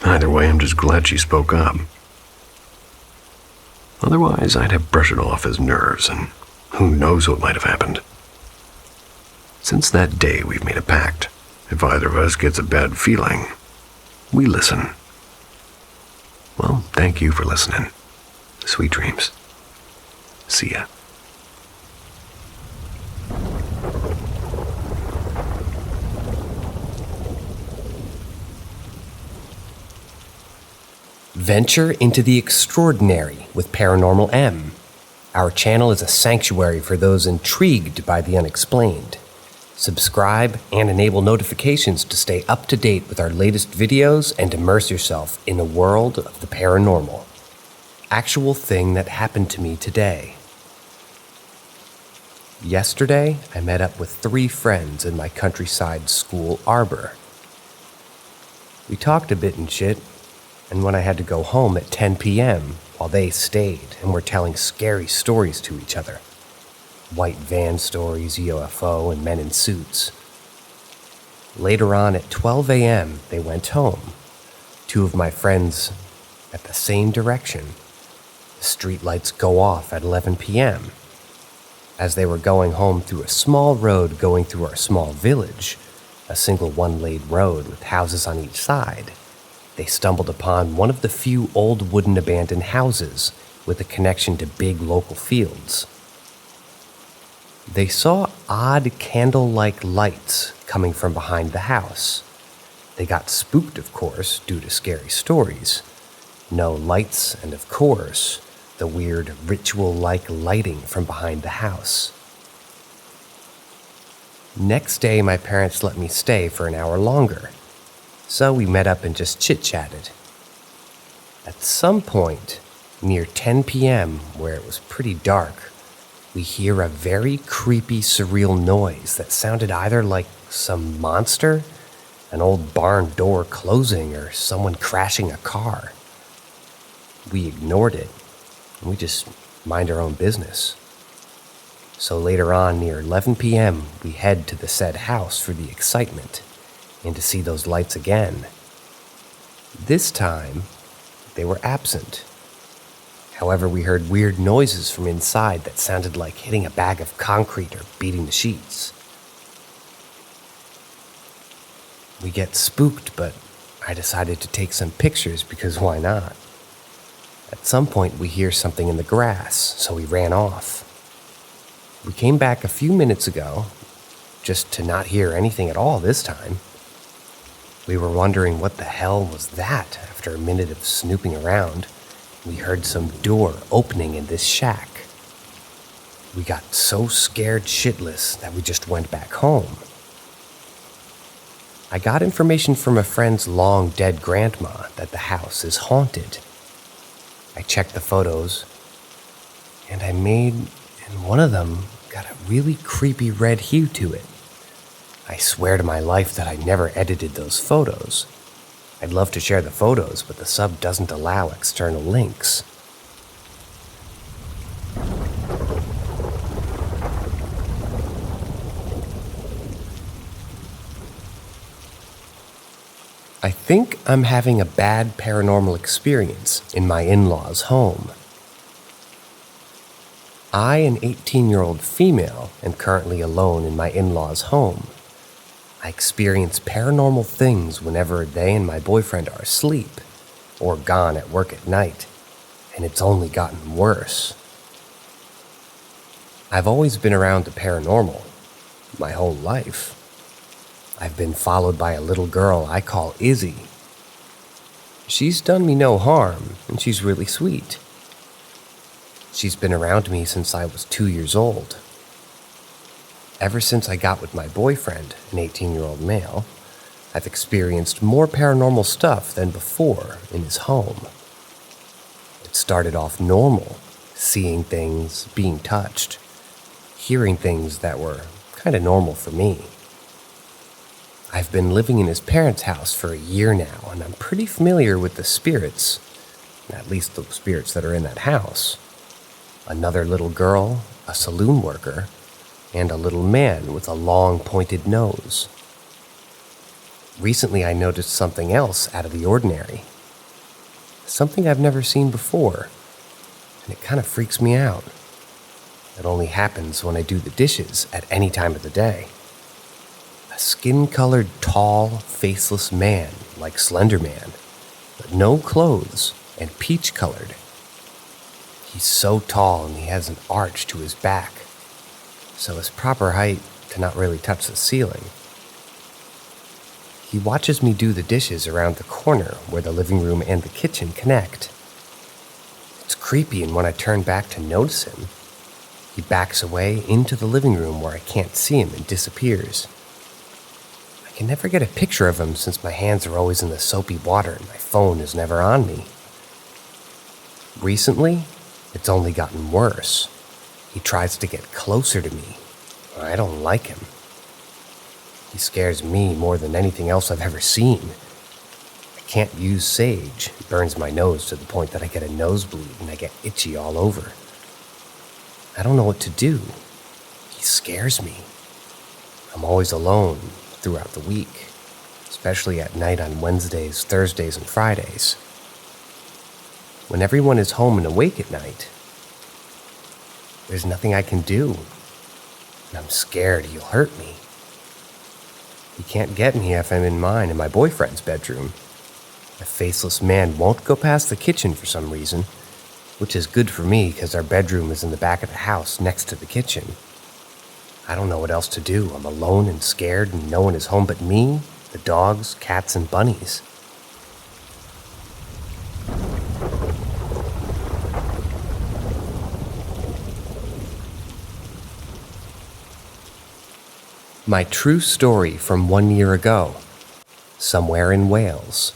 Either way, I'm just glad she spoke up. Otherwise, I'd have brushed it off as nerves, and who knows what might have happened. Since that day, we've made a pact. If either of us gets a bad feeling, we listen. Well, thank you for listening. Sweet dreams. See ya. Venture into the extraordinary with Paranormal M. Our channel is a sanctuary for those intrigued by the unexplained. Subscribe and enable notifications to stay up to date with our latest videos and immerse yourself in the world of the paranormal. Actual thing that happened to me today. Yesterday, I met up with 3 friends in my countryside school arbor. We talked a bit and shit, and when I had to go home at 10 p.m., while they stayed and were telling scary stories to each other. White van stories, UFO, and men in suits. Later on at 12 a.m., they went home. 2 of my friends at the same direction. The streetlights go off at 11 p.m. As they were going home through a small road going through our small village, a single one-lane road with houses on each side, they stumbled upon one of the few old wooden abandoned houses with a connection to big local fields. They saw odd candle-like lights coming from behind the house. They got spooked, of course, due to scary stories. No lights, and of course, the weird ritual-like lighting from behind the house. Next day, my parents let me stay for an hour longer. So we met up and just chit-chatted. At some point, near 10 p.m., where it was pretty dark, we hear a very creepy, surreal noise that sounded either like some monster, an old barn door closing, or someone crashing a car. We ignored it, and we just mind our own business. So later on, near 11 p.m., we head to the said house for the excitement and to see those lights again. This time, they were absent. However, we heard weird noises from inside that sounded like hitting a bag of concrete or beating the sheets. We get spooked, but I decided to take some pictures because why not? At some point, we hear something in the grass, so we ran off. We came back a few minutes ago, just to not hear anything at all this time. We were wondering what the hell was that after a minute of snooping around. We heard some door opening in this shack. We got so scared shitless that we just went back home. I got information from a friend's long-dead grandma that the house is haunted. I checked the photos, and one of them got a really creepy red hue to it. I swear to my life that I never edited those photos. I'd love to share the photos, but the sub doesn't allow external links. I think I'm having a bad paranormal experience in my in-laws' home. I, an 18-year-old female, am currently alone in my in-laws' home. I experience paranormal things whenever they and my boyfriend are asleep or gone at work at night, and it's only gotten worse. I've always been around the paranormal, my whole life. I've been followed by a little girl I call Izzy. She's done me no harm, and she's really sweet. She's been around me since I was 2 years old. Ever since I got with my boyfriend, an 18-year-old male, I've experienced more paranormal stuff than before in his home. It started off normal, seeing things, being touched, hearing things that were kind of normal for me. I've been living in his parents' house for a year now, and I'm pretty familiar with the spirits, at least the spirits that are in that house. Another little girl, a saloon worker, and a little man with a long pointed nose. Recently I noticed something else out of the ordinary. Something I've never seen before, and it kind of freaks me out. It only happens when I do the dishes at any time of the day. A skin-colored, tall, faceless man like Slender Man, but no clothes and peach-colored. He's so tall and he has an arch to his back, so his proper height to not really touch the ceiling. He watches me do the dishes around the corner where the living room and the kitchen connect. It's creepy, and when I turn back to notice him, he backs away into the living room where I can't see him and disappears. I can never get a picture of him since my hands are always in the soapy water and my phone is never on me. Recently, it's only gotten worse. He tries to get closer to me. I don't like him. He scares me more than anything else I've ever seen. I can't use sage. It burns my nose to the point that I get a nosebleed and I get itchy all over. I don't know what to do. He scares me. I'm always alone throughout the week, especially at night on Wednesdays, Thursdays, and Fridays. When everyone is home and awake at night, there's nothing I can do, and I'm scared he'll hurt me. He can't get me if I'm in mine and my boyfriend's bedroom. A faceless man won't go past the kitchen for some reason, which is good for me because our bedroom is in the back of the house next to the kitchen. I don't know what else to do. I'm alone and scared and no one is home but me, the dogs, cats, and bunnies. My true story from 1 year ago, somewhere in Wales.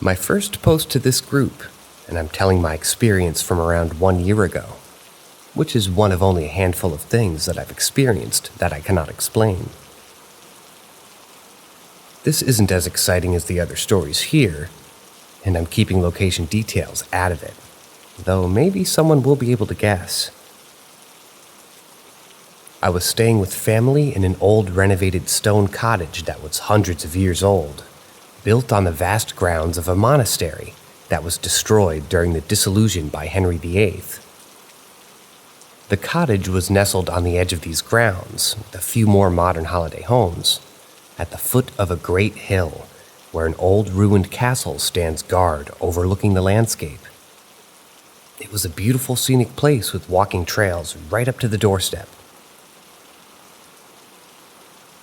My first post to this group, and I'm telling my experience from around 1 year ago, which is one of only a handful of things that I've experienced that I cannot explain. This isn't as exciting as the other stories here, and I'm keeping location details out of it, though maybe someone will be able to guess. I was staying with family in an old renovated stone cottage that was hundreds of years old, built on the vast grounds of a monastery that was destroyed during the dissolution by Henry VIII. The cottage was nestled on the edge of these grounds, with a few more modern holiday homes, at the foot of a great hill where an old ruined castle stands guard overlooking the landscape. It was a beautiful scenic place with walking trails right up to the doorstep.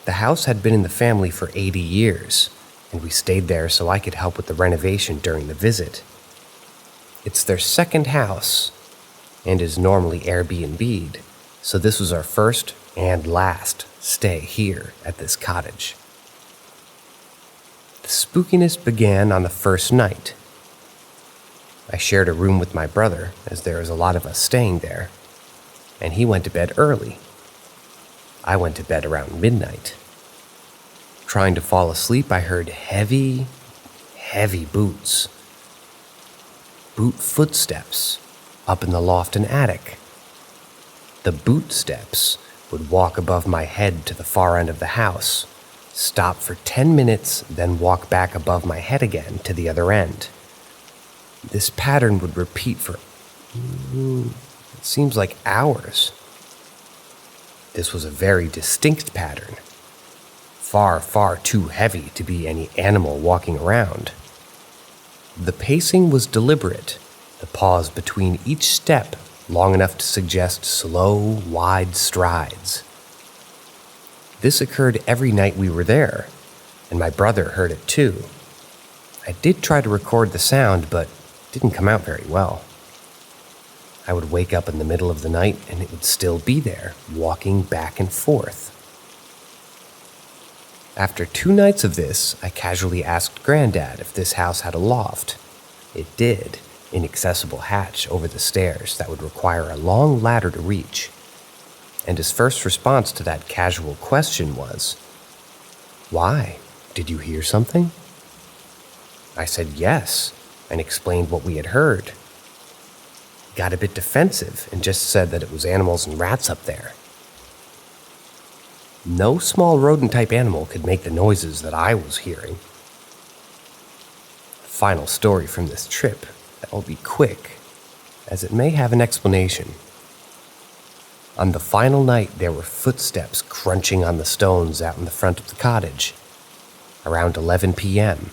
The house had been in the family for 80 years, and we stayed there so I could help with the renovation during the visit. It's their second house, and is normally Airbnb'd, so this was our first and last stay here at this cottage. The spookiness began on the first night. I shared a room with my brother, as there was a lot of us staying there, and he went to bed early. I went to bed around midnight. Trying to fall asleep, I heard heavy boots. Boot footsteps up in the loft and attic. The boot steps would walk above my head to the far end of the house, stop for 10 minutes, then walk back above my head again to the other end. This pattern would repeat for, it seems like hours. This was a very distinct pattern. Far too heavy to be any animal walking around. The pacing was deliberate, the pause between each step long enough to suggest slow, wide strides. This occurred every night we were there, and my brother heard it too. I did try to record the sound, but it didn't come out very well. I would wake up in the middle of the night and it would still be there, walking back and forth. After 2 nights of this, I casually asked Granddad if this house had a loft. It did, inaccessible hatch over the stairs that would require a long ladder to reach. And his first response to that casual question was, "Why? Did you hear something?" I said yes, and explained what we had heard. He got a bit defensive and just said that it was animals and rats up there. No small rodent-type animal could make the noises that I was hearing. Final story from this trip that will be quick, as it may have an explanation. On the final night, there were footsteps crunching on the stones out in the front of the cottage, around 11 p.m.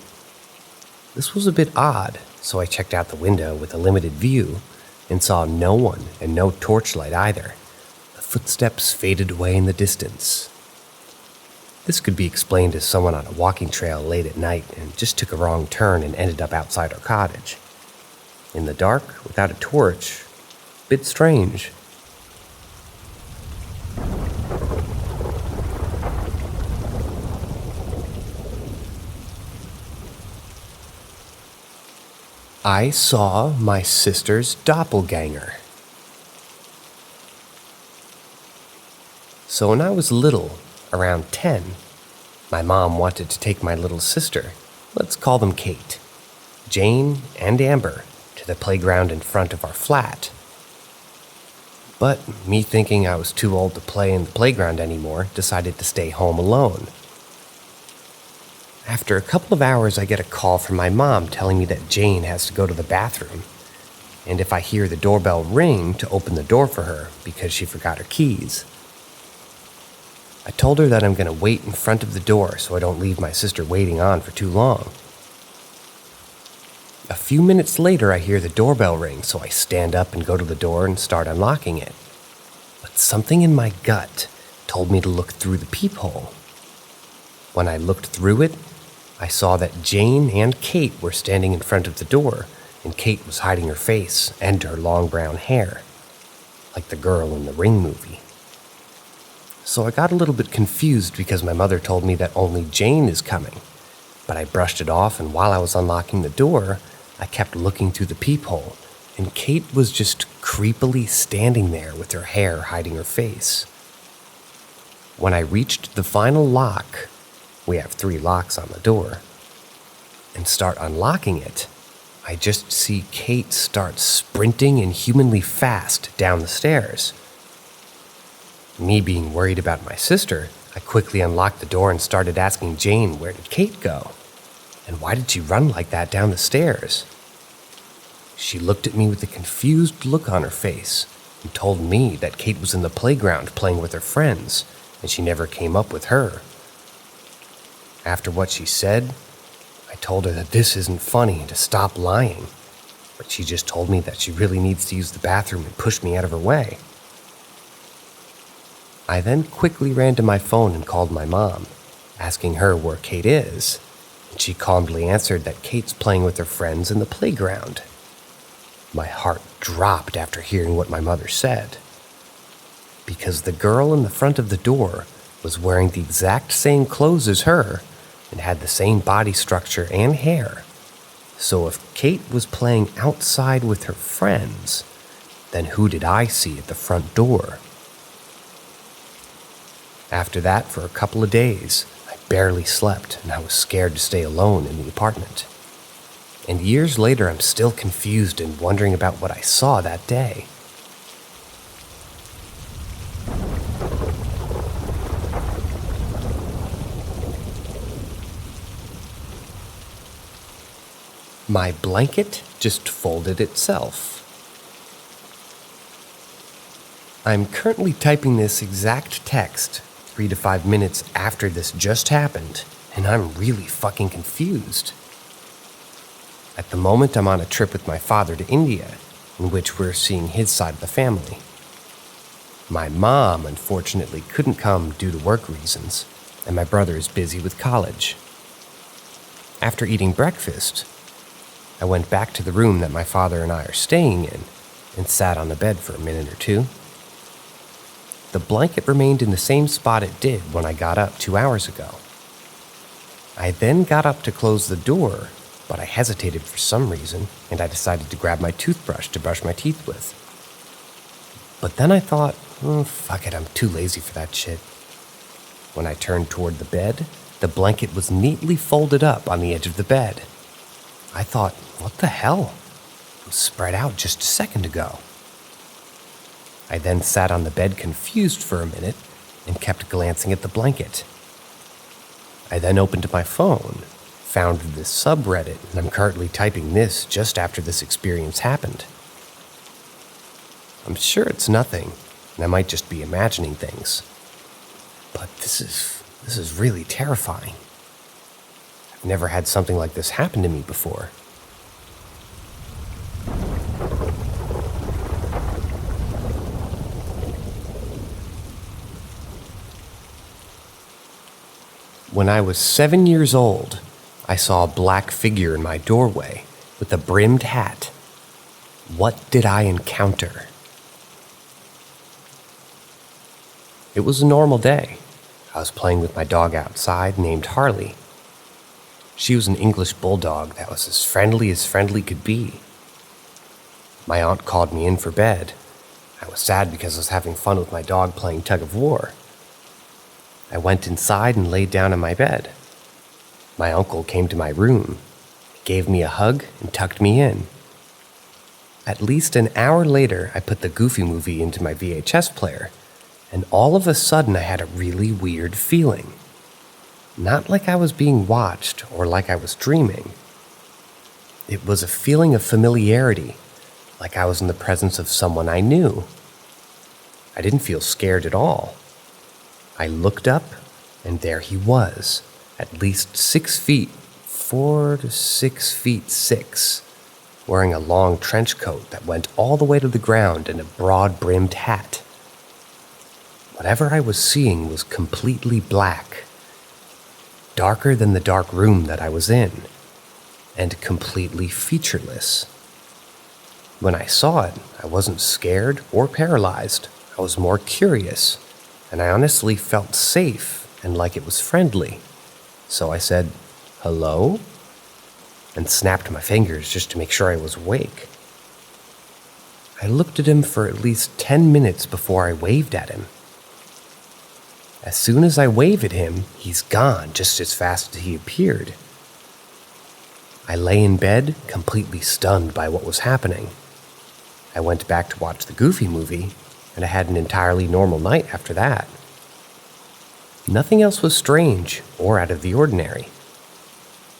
This was a bit odd, so I checked out the window with a limited view and saw no one and no torchlight either. The footsteps faded away in the distance. This could be explained as someone on a walking trail late at night and just took a wrong turn and ended up outside our cottage. In the dark, without a torch, a bit strange. I saw my sister's doppelganger. So when I was little, around 10, my mom wanted to take my little sister, let's call them Kate, Jane, and Amber, to the playground in front of our flat. But me thinking I was too old to play in the playground anymore, decided to stay home alone. After a couple of hours, I get a call from my mom telling me that Jane has to go to the bathroom, and if I hear the doorbell ring, to open the door for her because she forgot her keys. I told her that I'm going to wait in front of the door so I don't leave my sister waiting on for too long. A few minutes later, I hear the doorbell ring, so I stand up and go to the door and start unlocking it. But something in my gut told me to look through the peephole. When I looked through it, I saw that Jane and Kate were standing in front of the door, and Kate was hiding her face and her long brown hair, like the girl in the Ring movie. So I got a little bit confused because my mother told me that only Jane is coming, but I brushed it off, and while I was unlocking the door, I kept looking through the peephole, and Kate was just creepily standing there with her hair hiding her face. When I reached the final lock, we have 3 locks on the door, and start unlocking it, I just see Kate start sprinting inhumanly fast down the stairs. Me being worried about my sister, I quickly unlocked the door and started asking Jane, where did Kate go? And why did she run like that down the stairs? She looked at me with a confused look on her face and told me that Kate was in the playground playing with her friends, and she never came up with her. After what she said, I told her that this isn't funny and to stop lying, but she just told me that she really needs to use the bathroom and pushed me out of her way. I then quickly ran to my phone and called my mom, asking her where Kate is, and she calmly answered that Kate's playing with her friends in the playground. My heart dropped after hearing what my mother said, because the girl in the front of the door was wearing the exact same clothes as her and had the same body structure and hair. So if Kate was playing outside with her friends, then who did I see at the front door? After that, for a couple of days, I barely slept and I was scared to stay alone in the apartment. And years later, I'm still confused and wondering about what I saw that day. My blanket just folded itself. I'm currently typing this exact text 3 to 5 minutes after this just happened, and I'm really fucking confused. At the moment, I'm on a trip with my father to India, in which we're seeing his side of the family. My mom, unfortunately, couldn't come due to work reasons, and my brother is busy with college. After eating breakfast, I went back to the room that my father and I are staying in and sat on the bed for a minute or two. The blanket remained in the same spot it did when I got up 2 hours ago. I then got up to close the door, but I hesitated for some reason, and I decided to grab my toothbrush to brush my teeth with. But then I thought, fuck it, I'm too lazy for that shit. When I turned toward the bed, the blanket was neatly folded up on the edge of the bed. I thought, what the hell? It was spread out just a second ago. I then sat on the bed confused for a minute and kept glancing at the blanket. I then opened my phone, found this subreddit, and I'm currently typing this just after this experience happened. I'm sure it's nothing, and I might just be imagining things. But this is really terrifying. I've I never had something like this happen to me before. When I was 7 years old, I saw a black figure in my doorway with a brimmed hat. What did I encounter? It was a normal day. I was playing with my dog outside named Harley. She was an English bulldog that was as friendly could be. My aunt called me in for bed. I was sad because I was having fun with my dog playing tug of war. I went inside and laid down in my bed. My uncle came to my room, gave me a hug, and tucked me in. At least an hour later, I put the Goofy movie into my VHS player, and all of a sudden I had a really weird feeling. Not like I was being watched or like I was dreaming. It was a feeling of familiarity, like I was in the presence of someone I knew. I didn't feel scared at all. I looked up, and there he was, at least 6 feet, 4 to 6 feet 6, wearing a long trench coat that went all the way to the ground and a broad-brimmed hat. Whatever I was seeing was completely black, darker than the dark room that I was in, and completely featureless. When I saw it, I wasn't scared or paralyzed. I was more curious, and I honestly felt safe and like it was friendly. So I said, "Hello?" and snapped my fingers just to make sure I was awake. I looked at him for at least 10 minutes before I waved at him. As soon as I wave at him, he's gone just as fast as he appeared. I lay in bed, completely stunned by what was happening. I went back to watch the Goofy movie, and I had an entirely normal night after that. Nothing else was strange or out of the ordinary.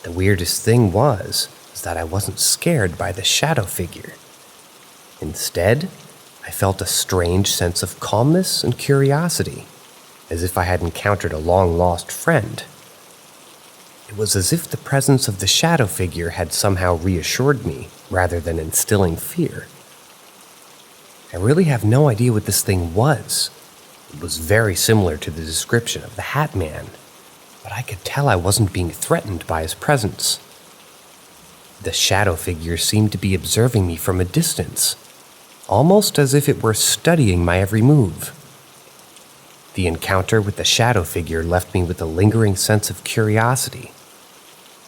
The weirdest thing was that I wasn't scared by the shadow figure. Instead, I felt a strange sense of calmness and curiosity, as if I had encountered a long-lost friend. It was as if the presence of the shadow figure had somehow reassured me, rather than instilling fear. I really have no idea what this thing was. It was very similar to the description of the Hat Man, but I could tell I wasn't being threatened by his presence. The shadow figure seemed to be observing me from a distance, almost as if it were studying my every move. The encounter with the shadow figure left me with a lingering sense of curiosity.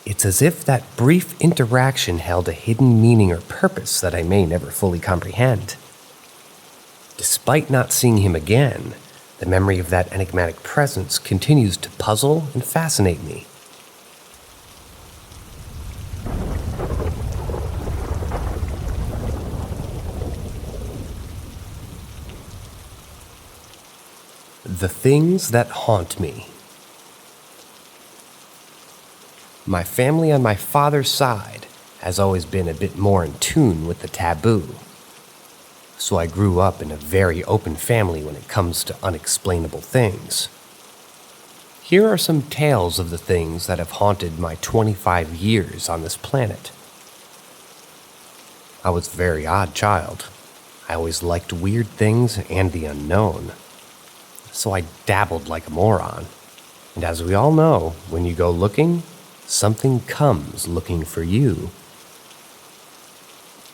It's as if that brief interaction held a hidden meaning or purpose that I may never fully comprehend. Despite not seeing him again, the memory of that enigmatic presence continues to puzzle and fascinate me. The things that haunt me. My family on my father's side has always been a bit more in tune with the taboo. So I grew up in a very open family when it comes to unexplainable things. Here are some tales of the things that have haunted my 25 years on this planet. I was a very odd child. I always liked weird things and the unknown. So I dabbled like a moron. And as we all know, when you go looking, something comes looking for you.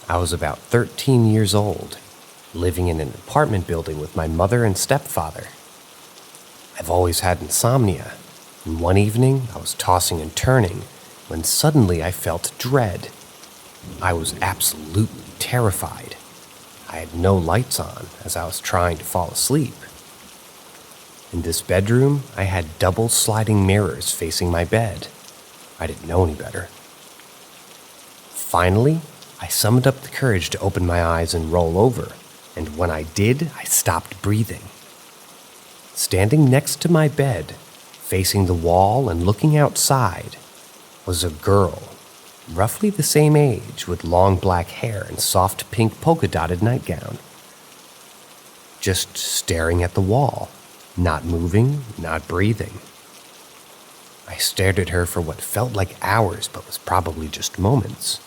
I was about 13 years old, living in an apartment building with my mother and stepfather. I've always had insomnia, and one evening I was tossing and turning when suddenly I felt dread. I was absolutely terrified. I had no lights on as I was trying to fall asleep. In this bedroom, I had double sliding mirrors facing my bed. I didn't know any better. Finally, I summoned up the courage to open my eyes and roll over, and when I did, I stopped breathing. Standing next to my bed, facing the wall and looking outside, was a girl, roughly the same age, with long black hair and soft pink polka-dotted nightgown. Just staring at the wall, not moving, not breathing. I I stared at her for what felt like hours but was probably just moments,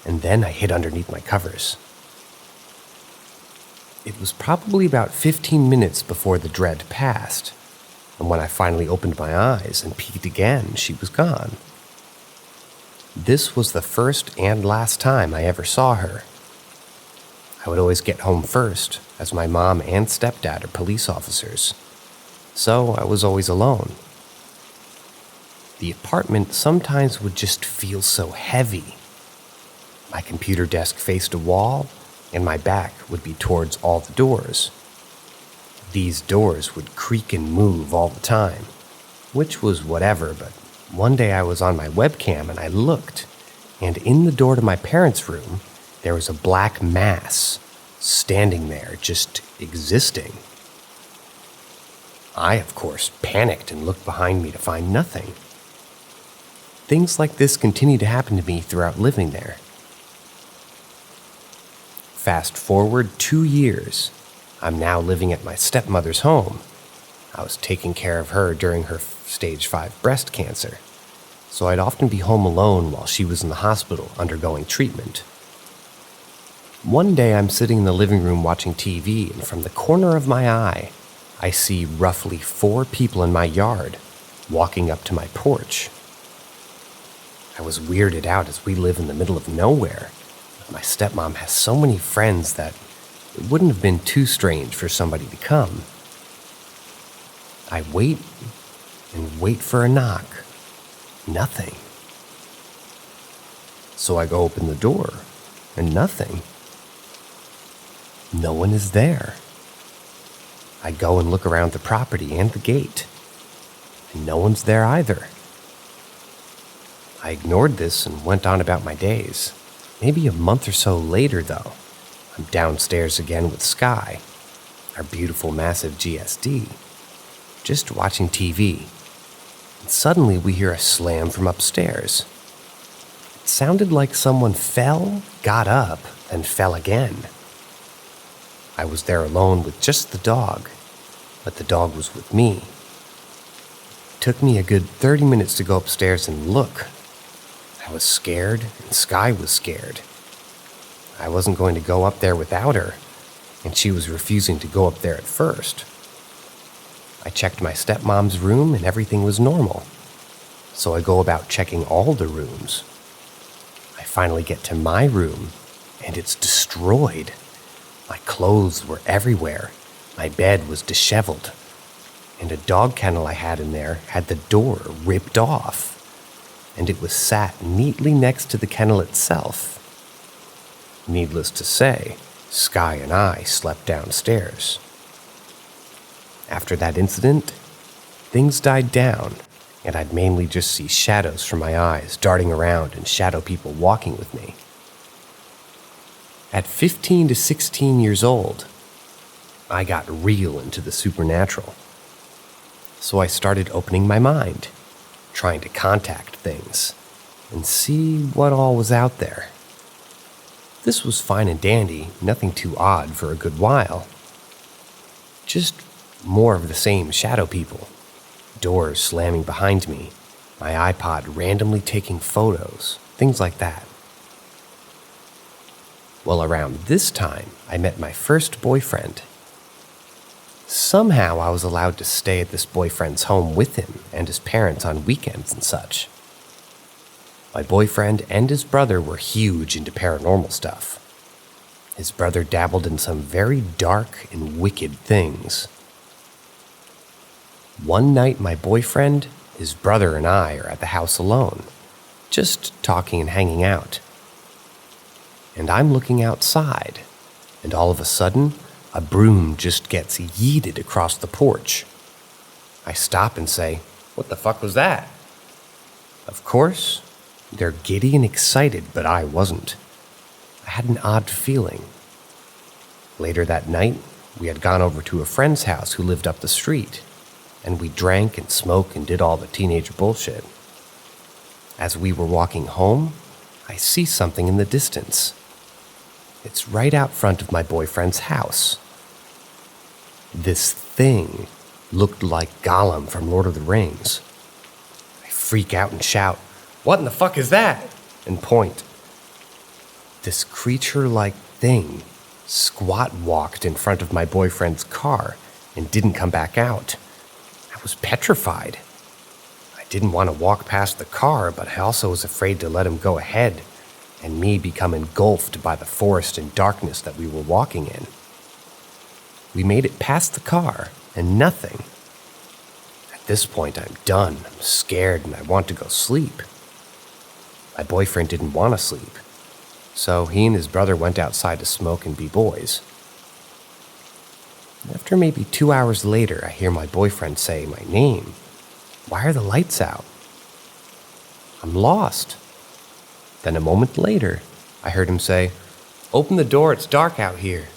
and then I hid underneath my covers. It was probably about 15 minutes before the dread passed, and when I finally opened my eyes and peeked again, she was gone. This was the first and last time I ever saw her. I would always get home first, as my mom and stepdad are police officers, so I was always alone. The apartment sometimes would just feel so heavy. My computer desk faced a wall, and my back would be towards all the doors. These doors would creak and move all the time, which was whatever, but one day I was on my webcam and I looked, and in the door to my parents' room, there was a black mass standing there, just existing. I, of course, panicked and looked behind me to find nothing. Things like this continued to happen to me throughout living there. Fast forward 2 years, I'm now living at my stepmother's home. I was taking care of her during her stage 5 breast cancer, so I'd often be home alone while she was in the hospital undergoing treatment. One day I'm sitting in the living room watching TV, and from the corner of my eye, I see roughly 4 people in my yard walking up to my porch. I was weirded out as we live in the middle of nowhere. My stepmom has so many friends that it wouldn't have been too strange for somebody to come. I wait and wait for a knock. Nothing. So I go open the door, and nothing. No one is there. I go and look around the property and the gate, and no one's there either. I ignored this and went on about my days. Maybe a month or so later, though, I'm downstairs again with Sky, our beautiful massive GSD, just watching TV. And suddenly we hear a slam from upstairs. It sounded like someone fell, got up, and fell again. I was there alone with just the dog, but the dog was with me. It took me a good 30 minutes to go upstairs and look. I was scared, and Sky was scared. I wasn't going to go up there without her, and she was refusing to go up there at first. I checked my stepmom's room, and everything was normal. So I go about checking all the rooms. I finally get to my room, and it's destroyed. My clothes were everywhere. My bed was disheveled. And a dog kennel I had in there had the door ripped off. And it was sat neatly next to the kennel itself. Needless to say, Sky and I slept downstairs. After that incident, things died down, and I'd mainly just see shadows from my eyes darting around and shadow people walking with me. At 15 to 16 years old, I got real into the supernatural. So I started opening my mind, trying to contact things and see what all was out there. This was fine and dandy, nothing too odd for a good while. Just more of the same shadow people, doors slamming behind me, my iPod randomly taking photos, things like that. Well, around this time, I met my first boyfriend. Somehow I was allowed to stay at this boyfriend's home with him and his parents on weekends and such. My boyfriend and his brother were huge into paranormal stuff. His brother dabbled in some very dark and wicked things. One night my boyfriend, his brother, and I are at the house alone, just talking and hanging out. And I'm looking outside, and all of a sudden, a broom just gets yeeted across the porch. I stop and say, "What the fuck was that?" Of course, they're giddy and excited, but I wasn't. I had an odd feeling. Later that night, we had gone over to a friend's house who lived up the street, and we drank and smoked and did all the teenager bullshit. As we were walking home, I see something in the distance. It's right out front of my boyfriend's house. This thing looked like Gollum from Lord of the Rings. I freak out and shout, "What in the fuck is that?" and point. This creature-like thing squat walked in front of my boyfriend's car and didn't come back out. I was petrified. I didn't want to walk past the car, but I also was afraid to let him go ahead and me become engulfed by the forest and darkness that we were walking in. We made it past the car and nothing. At this point, I'm done. I'm scared and I want to go sleep. My boyfriend didn't want to sleep, so he and his brother went outside to smoke and be boys. After maybe 2 hours later, I hear my boyfriend say my name. Why are the lights out? I'm lost. Then a moment later, I heard him say, "Open the door, it's dark out here."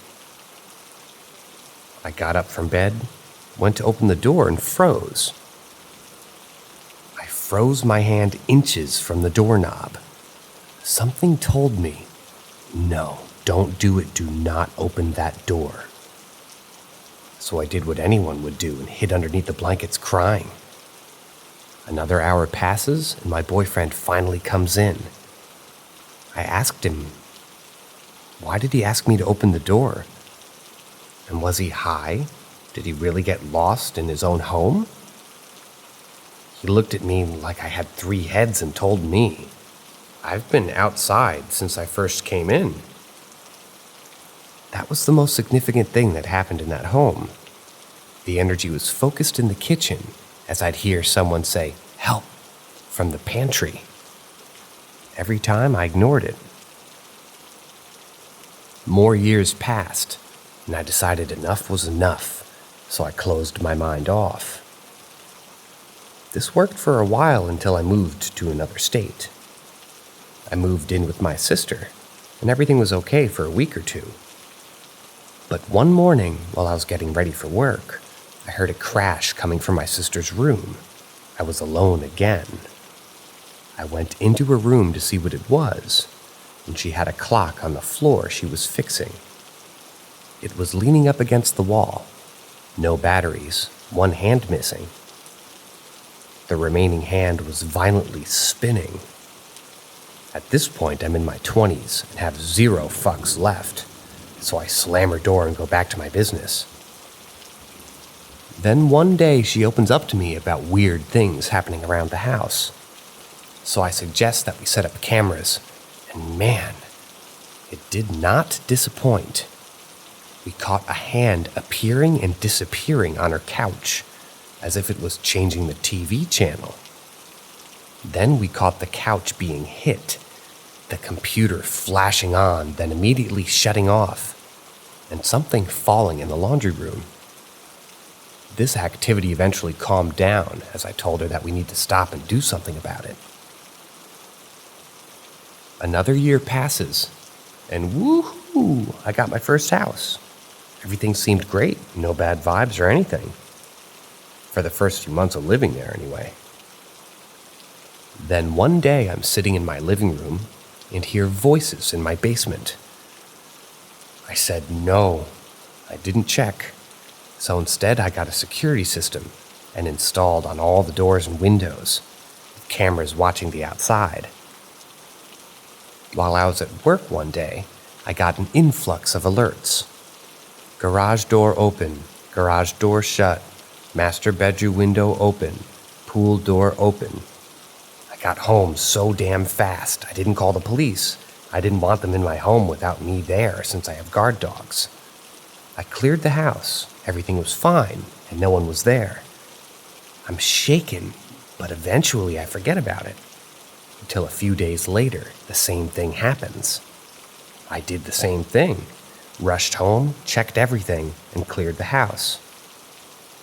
I got up from bed, went to open the door and froze. I froze my hand inches from the doorknob. Something told me, no, don't do it, do not open that door. So I did what anyone would do and hid underneath the blankets crying. Another hour passes and my boyfriend finally comes in. I asked him, why did he ask me to open the door? And was he high? Did he really get lost in his own home? He looked at me like I had 3 heads and told me, "I've been outside since I first came in." That was the most significant thing that happened in that home. The energy was focused in the kitchen as I'd hear someone say, "Help," from the pantry. Every time I ignored it. More years passed, and I decided enough was enough, so I closed my mind off. This worked for a while until I moved to another state. I moved in with my sister, and everything was okay for a week or 2. But one morning, while I was getting ready for work, I heard a crash coming from my sister's room. I was alone again. I went into her room to see what it was, and she had a clock on the floor she was fixing. It was leaning up against the wall. No batteries, 1 hand missing. The remaining hand was violently spinning. At this point, I'm in my 20s and have 0 fucks left, so I slam her door and go back to my business. Then one day she opens up to me about weird things happening around the house. So I suggest that we set up cameras, and man, it did not disappoint. We caught a hand appearing and disappearing on her couch, as if it was changing the TV channel. Then we caught the couch being hit, the computer flashing on, then immediately shutting off, and something falling in the laundry room. This activity eventually calmed down as I told her that we need to stop and do something about it. Another year passes, and woohoo, I got my first house. Everything seemed great, no bad vibes or anything. For the first few months of living there, anyway. Then one day I'm sitting in my living room and hear voices in my basement. I said no, I didn't check. So instead I got a security system and installed on all the doors and windows, with cameras watching the outside. While I was at work one day, I got an influx of alerts. Garage door open, garage door shut, master bedroom window open, pool door open. I got home so damn fast, I didn't call the police. I didn't want them in my home without me there since I have guard dogs. I cleared the house, everything was fine, and no one was there. I'm shaken, but eventually I forget about it. Until a few days later, the same thing happens. I did the same thing, rushed home, checked everything, and cleared the house.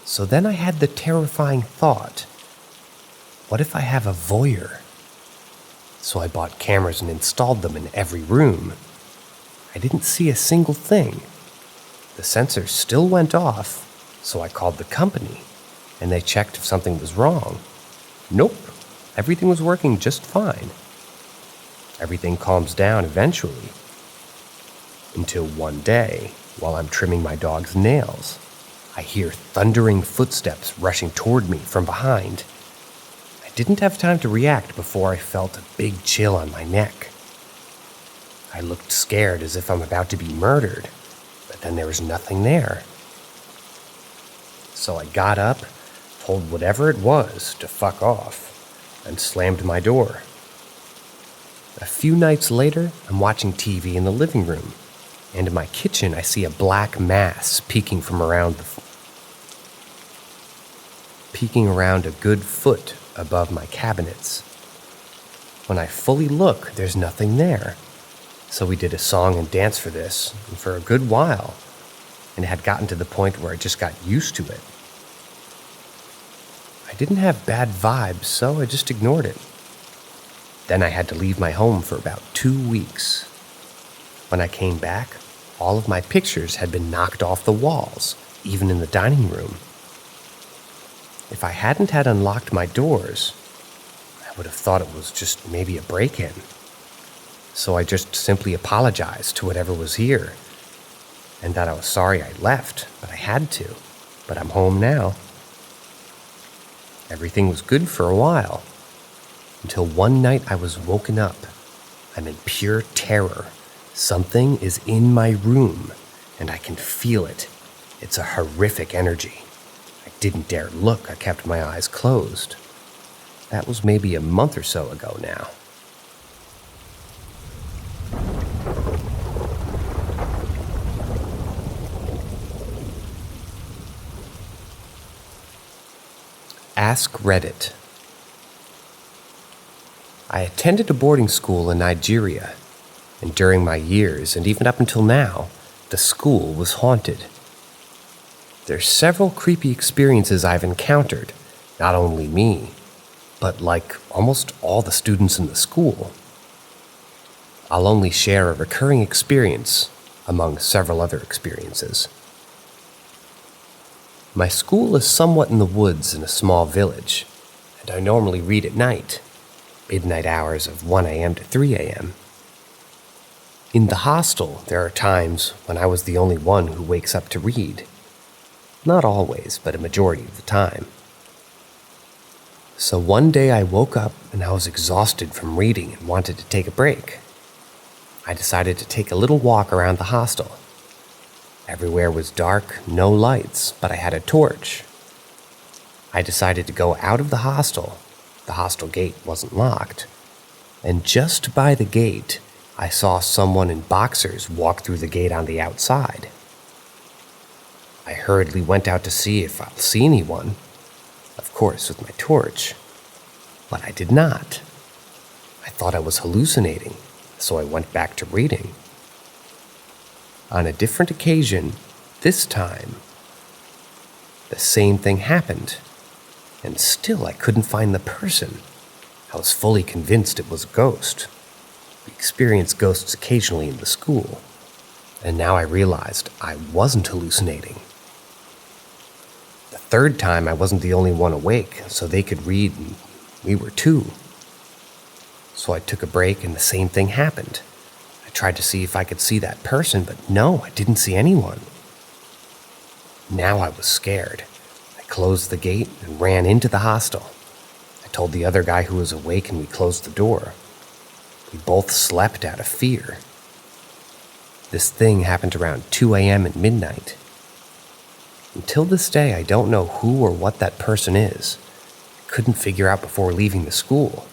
So then I had the terrifying thought, what if I have a voyeur? So I bought cameras and installed them in every room. I didn't see a single thing. The sensors still went off, so I called the company, and they checked if something was wrong. Nope, everything was working just fine. Everything calms down eventually. Until one day, while I'm trimming my dog's nails, I hear thundering footsteps rushing toward me from behind. I didn't have time to react before I felt a big chill on my neck. I looked scared as if I'm about to be murdered, but then there was nothing there. So I got up, told whatever it was to fuck off, and slammed my door. A few nights later, I'm watching TV in the living room, and in my kitchen I see a black mass peeking around a good foot above my cabinets. When I fully look, there's nothing there. So we did a song and dance for this, and for a good while, and it had gotten to the point where I just got used to it. I didn't have bad vibes, so I just ignored it. Then I had to leave my home for about 2 weeks. When I came back, all of my pictures had been knocked off the walls, even in the dining room. If I hadn't had unlocked my doors, I would have thought it was just maybe a break-in. So I just simply apologized to whatever was here, and that I was sorry I left, but I had to. But I'm home now. Everything was good for a while, until one night I was woken up. I'm in pure terror. Something is in my room, and I can feel it. It's a horrific energy. I didn't dare look. I kept my eyes closed. That was maybe a month or so ago now. Ask Reddit. I attended a boarding school in Nigeria, and during my years, and even up until now, the school was haunted. There's several creepy experiences I've encountered, not only me, but like almost all the students in the school. I'll only share a recurring experience among several other experiences. My school is somewhat in the woods in a small village, and I normally read at night, midnight hours of 1 a.m. to 3 a.m. In the hostel, there are times when I was the only one who wakes up to read. Not always, but a majority of the time. So one day I woke up and I was exhausted from reading and wanted to take a break. I decided to take a little walk around the hostel. Everywhere was dark, no lights, but I had a torch. I decided to go out of the hostel. The hostel gate wasn't locked. And just by the gate, I saw someone in boxers walk through the gate on the outside. I hurriedly went out to see if I'll see anyone, of course with my torch, but I did not. I thought I was hallucinating, so I went back to reading. On a different occasion, this time, the same thing happened, and still I couldn't find the person. I was fully convinced it was a ghost. We experienced ghosts occasionally in the school, and now I realized I wasn't hallucinating. The third time I wasn't the only one awake, so they could read and we were too. So I took a break and the same thing happened. I tried to see if I could see that person, but no, I didn't see anyone. Now I was scared. I closed the gate and ran into the hostel. I told the other guy who was awake and we closed the door. We both slept out of fear. This thing happened around 2 a.m. at midnight. Until this day, I don't know who or what that person is. I couldn't figure out before leaving the school.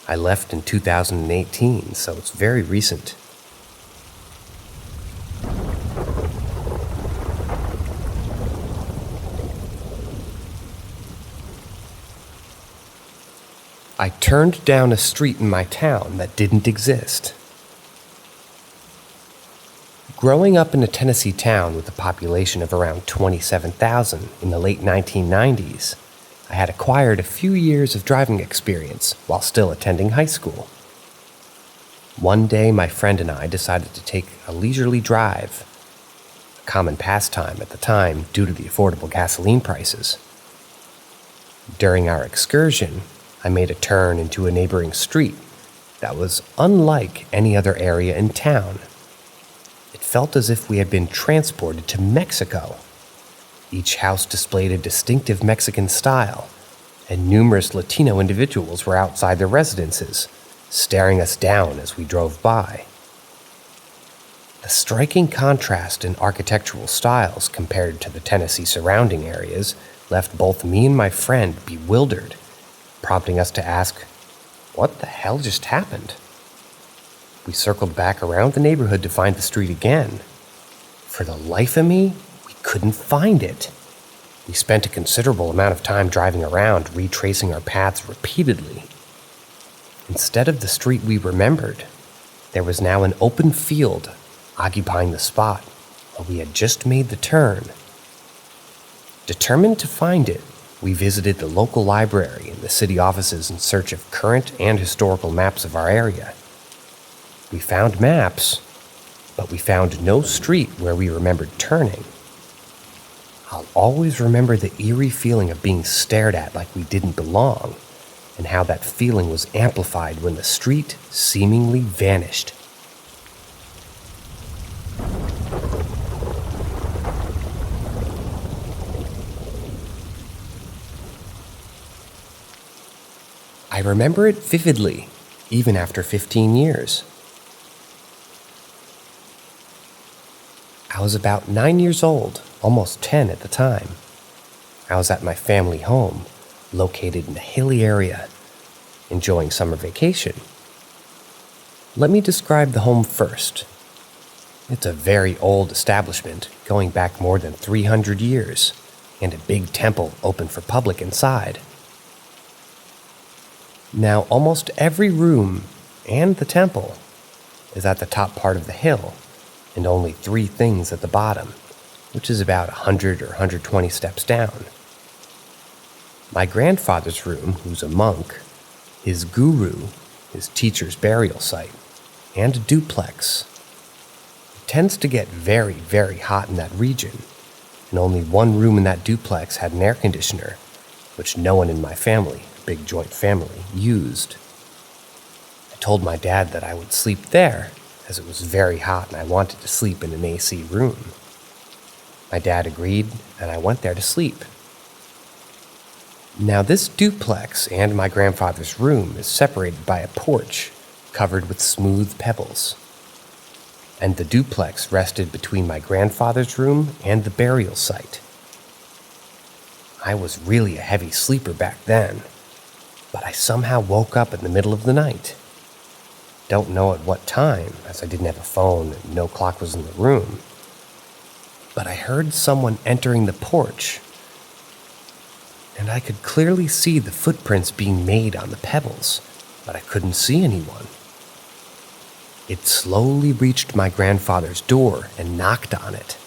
I left in 2018, so it's very recent. I turned down a street in my town that didn't exist. Growing up in a Tennessee town with a population of around 27,000 in the late 1990s, I had acquired a few years of driving experience while still attending high school. One day, my friend and I decided to take a leisurely drive, a common pastime at the time due to the affordable gasoline prices. During our excursion, I made a turn into a neighboring street that was unlike any other area in town. It felt as if we had been transported to Mexico. Each house displayed a distinctive Mexican style, and numerous Latino individuals were outside their residences, staring us down as we drove by. The striking contrast in architectural styles compared to the Tennessee surrounding areas left both me and my friend bewildered, prompting us to ask, what the hell just happened? We circled back around the neighborhood to find the street again. For the life of me, we couldn't find it. We spent a considerable amount of time driving around, retracing our paths repeatedly. Instead of the street we remembered, there was now an open field occupying the spot where we had just made the turn. Determined to find it, we visited the local library and the city offices in search of current and historical maps of our area. We found maps, but we found no street where we remembered turning. I'll always remember the eerie feeling of being stared at like we didn't belong, and how that feeling was amplified when the street seemingly vanished. I remember it vividly, even after 15 years. I was about 9 years old, almost 10 at the time. I was at my family home, located in a hilly area, enjoying summer vacation. Let me describe the home first. It's a very old establishment, going back more than 300 years, and a big temple open for public inside. Now, almost every room and the temple is at the top part of the hill, and only 3 things at the bottom, which is about 100 or 120 steps down. My grandfather's room, who's a monk, his guru, his teacher's burial site, and a duplex. It tends to get very, very hot in that region, and only one room in that duplex had an air conditioner, which no one in my family, big joint family, used. I told my dad that I would sleep there, as it was very hot and I wanted to sleep in an AC room. My dad agreed, and I went there to sleep. Now, this duplex and my grandfather's room is separated by a porch covered with smooth pebbles. And the duplex rested between my grandfather's room and the burial site. I was really a heavy sleeper back then, but I somehow woke up in the middle of the night. Don't know at what time, as I didn't have a phone and no clock was in the room. But I heard someone entering the porch, and I could clearly see the footprints being made on the pebbles, but I couldn't see anyone. It slowly reached my grandfather's door and knocked on it.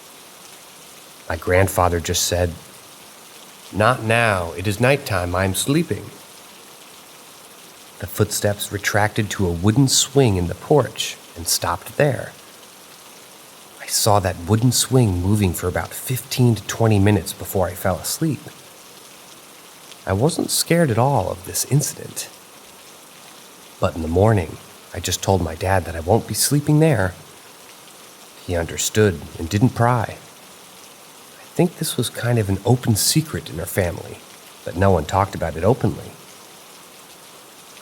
My grandfather just said, "Not now, it is nighttime, I'm sleeping." The footsteps retracted to a wooden swing in the porch and stopped there. I saw that wooden swing moving for about 15 to 20 minutes before I fell asleep. I wasn't scared at all of this incident. But in the morning, I just told my dad that I won't be sleeping there. He understood and didn't pry. I think this was kind of an open secret in our family, but no one talked about it openly.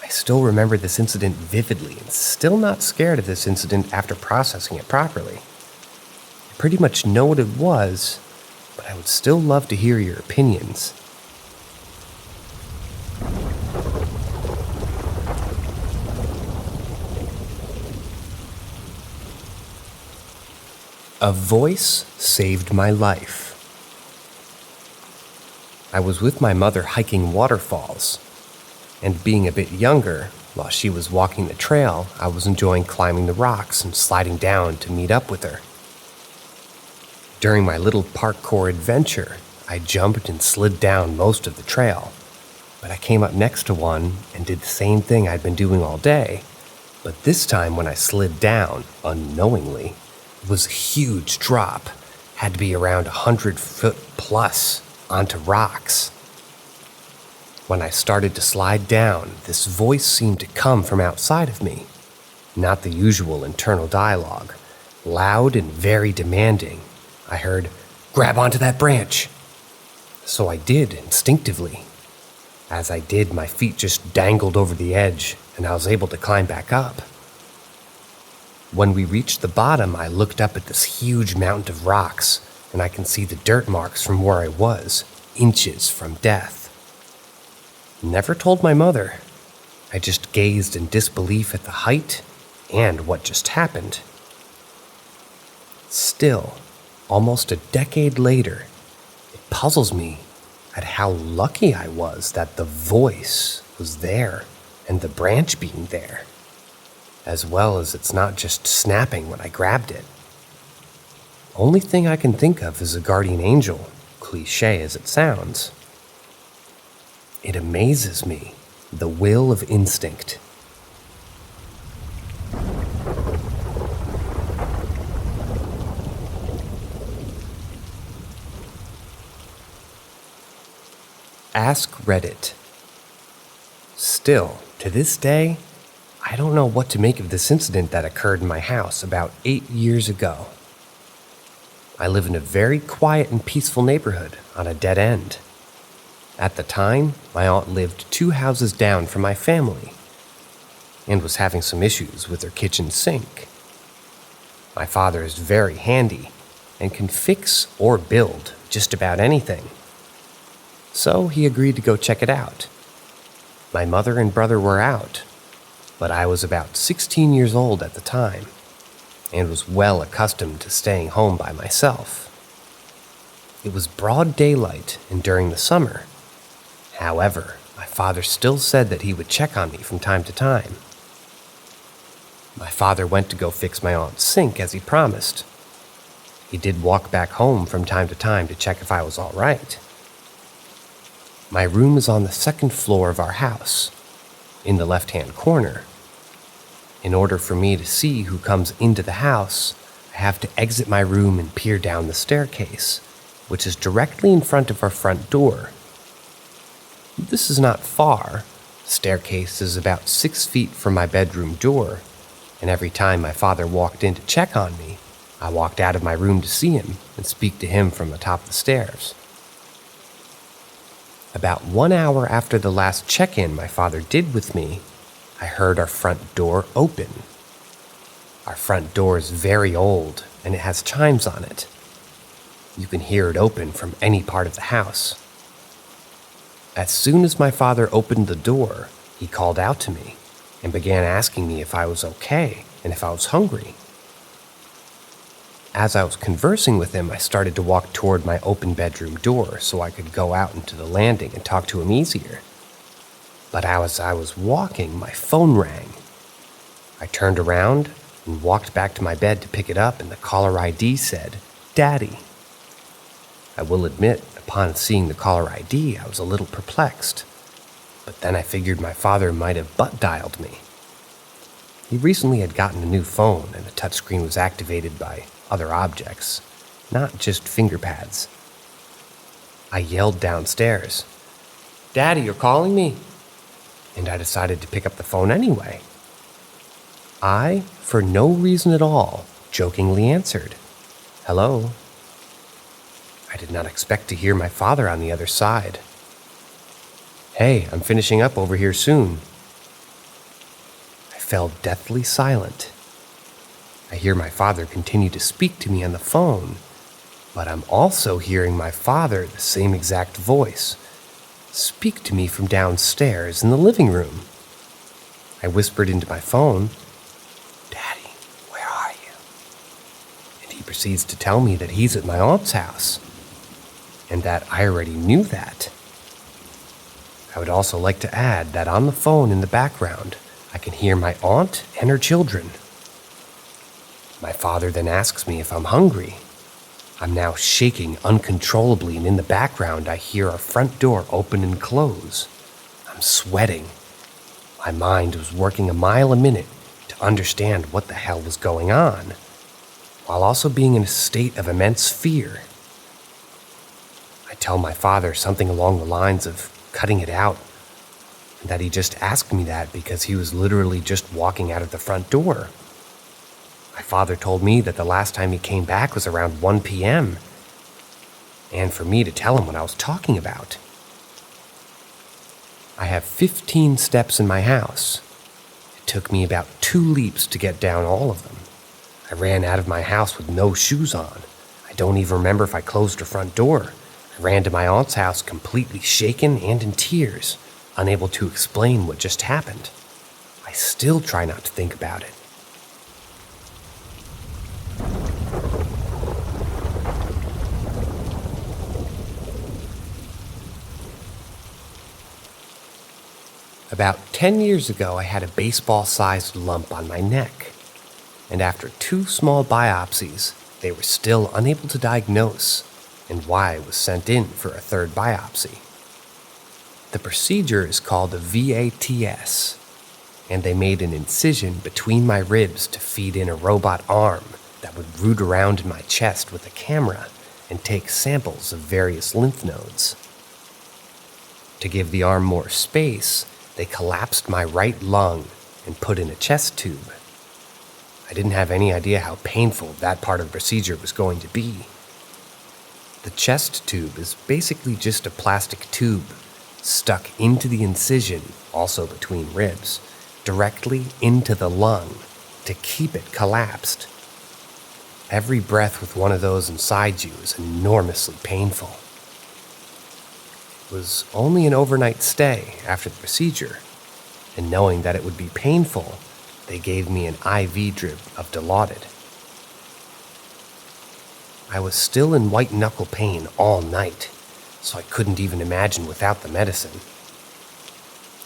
I still remember this incident vividly and still not scared of this incident after processing it properly. I pretty much know what it was, but I would still love to hear your opinions. A voice saved my life. I was with my mother hiking waterfalls, and being a bit younger, while she was walking the trail, I was enjoying climbing the rocks and sliding down to meet up with her. During my little parkour adventure, I jumped and slid down most of the trail, but I came up next to one and did the same thing I'd been doing all day, but this time when I slid down, unknowingly, it was a huge drop, had to be around 100 foot plus onto rocks. When I started to slide down, this voice seemed to come from outside of me. Not the usual internal dialogue. Loud and very demanding. I heard, "Grab onto that branch." So I did instinctively. As I did, my feet just dangled over the edge, and I was able to climb back up. When we reached the bottom, I looked up at this huge mountain of rocks, and I can see the dirt marks from where I was, inches from death. Never told my mother. I just gazed in disbelief at the height and what just happened. Still, almost a decade later, it puzzles me at how lucky I was that the voice was there and the branch being there, as well as it's not just snapping when I grabbed it. Only thing I can think of is a guardian angel, cliche as it sounds. It amazes me, the will of instinct. Ask Reddit. Still, to this day, I don't know what to make of this incident that occurred in my house about 8 years ago. I live in a very quiet and peaceful neighborhood on a dead end. At the time, my aunt lived 2 houses down from my family and was having some issues with her kitchen sink. My father is very handy and can fix or build just about anything. So he agreed to go check it out. My mother and brother were out, but I was about 16 years old at the time and was well accustomed to staying home by myself. It was broad daylight and during the summer. However, my father still said that he would check on me from time to time. My father went to go fix my aunt's sink as he promised. He did walk back home from time to time to check if I was all right. My room is on the 2nd floor of our house, in the left-hand corner. In order for me to see who comes into the house, I have to exit my room and peer down the staircase, which is directly in front of our front door. This is not far. The staircase is about 6 feet from my bedroom door, and every time my father walked in to check on me, I walked out of my room to see him and speak to him from atop the stairs. About 1 hour after the last check-in my father did with me, I heard our front door open. Our front door is very old, and it has chimes on it. You can hear it open from any part of the house. As soon as my father opened the door, he called out to me and began asking me if I was okay and if I was hungry. As I was conversing with him, I started to walk toward my open bedroom door so I could go out into the landing and talk to him easier. But as I was walking, my phone rang. I turned around and walked back to my bed to pick it up, and the caller ID said, "Daddy." I will admit, upon seeing the caller ID, I was a little perplexed. But then I figured my father might have butt-dialed me. He recently had gotten a new phone, and the touchscreen was activated by other objects, not just finger pads. I yelled downstairs, "Daddy, you're calling me?" And I decided to pick up the phone anyway. I, for no reason at all, jokingly answered, "Hello." I did not expect to hear my father on the other side. "Hey, I'm finishing up over here soon." I fell deathly silent. I hear my father continue to speak to me on the phone, but I'm also hearing my father, the same exact voice, speak to me from downstairs in the living room. I whispered into my phone, "Daddy, where are you?" And he proceeds to tell me that he's at my aunt's house, and that I already knew that. I would also like to add that on the phone in the background, I can hear my aunt and her children. My father then asks me if I'm hungry. I'm now shaking uncontrollably, and in the background I hear our front door open and close. I'm sweating. My mind was working a mile a minute to understand what the hell was going on, while also being in a state of immense fear. I tell my father something along the lines of cutting it out, and that he just asked me that because he was literally just walking out of the front door. My father told me that the last time he came back was around 1 p.m., and for me to tell him what I was talking about. I have 15 steps in my house. It took me about 2 leaps to get down all of them. I ran out of my house with no shoes on. I don't even remember if I closed her front door. I ran to my aunt's house completely shaken and in tears, unable to explain what just happened. I still try not to think about it. About 10 years ago, I had a baseball-sized lump on my neck, and after 2 small biopsies, they were still unable to diagnose, and why I was sent in for a 3rd biopsy. The procedure is called a VATS, and they made an incision between my ribs to feed in a robot arm that would root around in my chest with a camera and take samples of various lymph nodes. To give the arm more space, they collapsed my right lung and put in a chest tube. I didn't have any idea how painful that part of the procedure was going to be. The chest tube is basically just a plastic tube stuck into the incision, also between ribs, directly into the lung to keep it collapsed. Every breath with one of those inside you is enormously painful. It was only an overnight stay after the procedure, and knowing that it would be painful, they gave me an IV drip of Dollhouse. I was still in white-knuckle pain all night, so I couldn't even imagine without the medicine.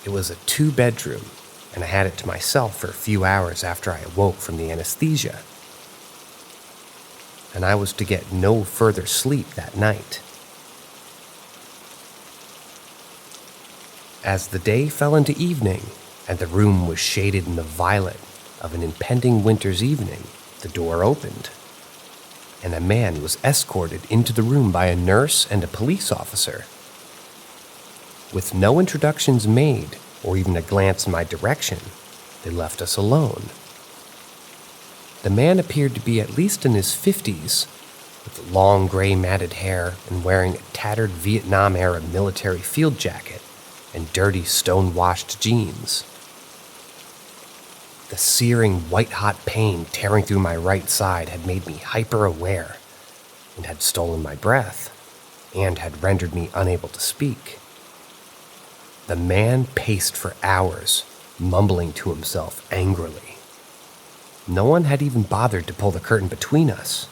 It was a 2-bedroom, and I had it to myself for a few hours after I awoke from the anesthesia. And I was to get no further sleep that night. As the day fell into evening, and the room was shaded in the violet of an impending winter's evening, the door opened, and a man was escorted into the room by a nurse and a police officer. With no introductions made, or even a glance in my direction, they left us alone. The man appeared to be at least in his 50s, with long gray matted hair and wearing a tattered Vietnam-era military field jacket and dirty stone-washed jeans. The searing white-hot pain tearing through my right side had made me hyper-aware and had stolen my breath and had rendered me unable to speak. The man paced for hours, mumbling to himself angrily. No one had even bothered to pull the curtain between us.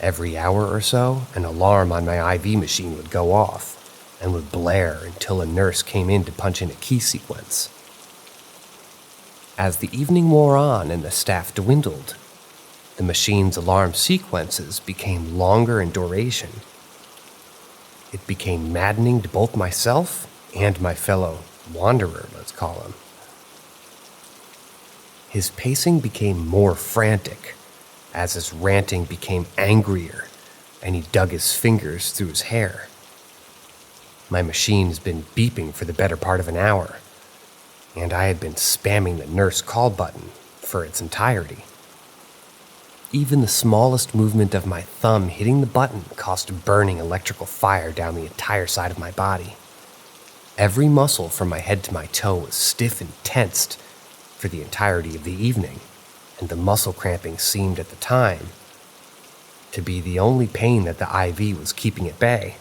Every hour or so, an alarm on my IV machine would go off and would blare until a nurse came in to punch in a key sequence. As the evening wore on and the staff dwindled, the machine's alarm sequences became longer in duration. It became maddening to both myself and my fellow wanderer, let's call him. His pacing became more frantic as his ranting became angrier and he dug his fingers through his hair. My machine has been beeping for the better part of an hour, and I had been spamming the nurse call button for its entirety. Even the smallest movement of my thumb hitting the button caused burning electrical fire down the entire side of my body. Every muscle from my head to my toe was stiff and tensed for the entirety of the evening, and the muscle cramping seemed at the time to be the only pain that the IV was keeping at bay.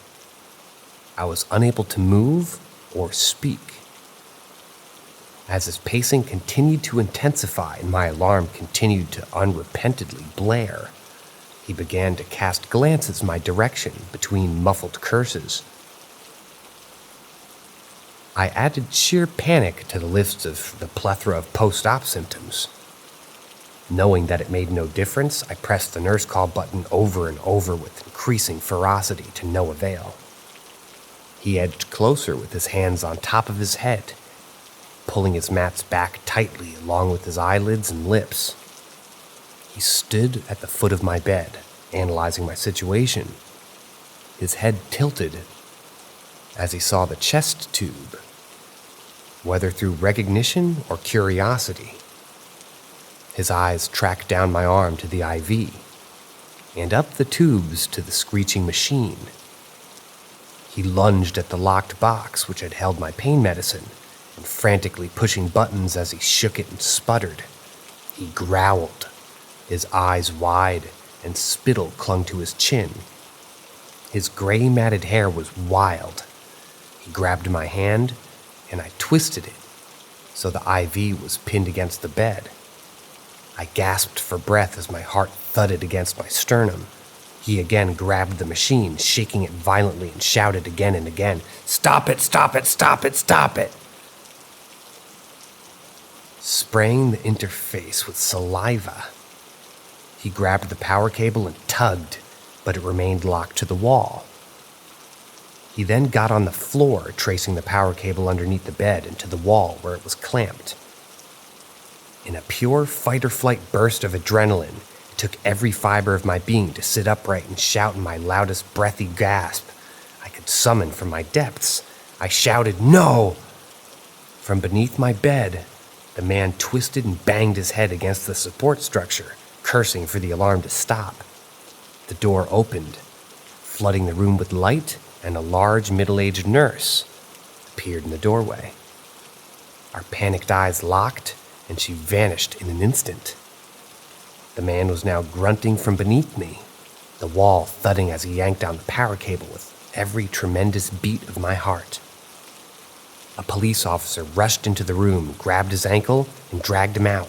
I was unable to move or speak. As his pacing continued to intensify and my alarm continued to unrepentantly blare, he began to cast glances my direction between muffled curses. I added sheer panic to the list of the plethora of post-op symptoms. Knowing that it made no difference, I pressed the nurse call button over and over with increasing ferocity to no avail. He edged closer with his hands on top of his head, pulling his mats back tightly along with his eyelids and lips. He stood at the foot of my bed, analyzing my situation, his head tilted as he saw the chest tube. Whether through recognition or curiosity, his eyes tracked down my arm to the IV and up the tubes to the screeching machine. He lunged at the locked box which had held my pain medicine, and frantically pushing buttons as he shook it and sputtered. He growled, his eyes wide, and spittle clung to his chin. His gray matted hair was wild. He grabbed my hand, and I twisted it, so the IV was pinned against the bed. I gasped for breath as my heart thudded against my sternum. He again grabbed the machine, shaking it violently, and shouted again and again, "Stop it, stop it, stop it, stop it!" Spraying the interface with saliva. He grabbed the power cable and tugged, but it remained locked to the wall. He then got on the floor, tracing the power cable underneath the bed and to the wall where it was clamped. In a pure fight-or-flight burst of adrenaline, it took every fiber of my being to sit upright and shout in my loudest breathy gasp I could summon from my depths. I shouted, "No!" From beneath my bed, the man twisted and banged his head against the support structure, cursing for the alarm to stop. The door opened, flooding the room with light, and a large middle-aged nurse appeared in the doorway. Our panicked eyes locked, and she vanished in an instant. The man was now grunting from beneath me, the wall thudding as he yanked down the power cable with every tremendous beat of my heart. A police officer rushed into the room, grabbed his ankle, and dragged him out,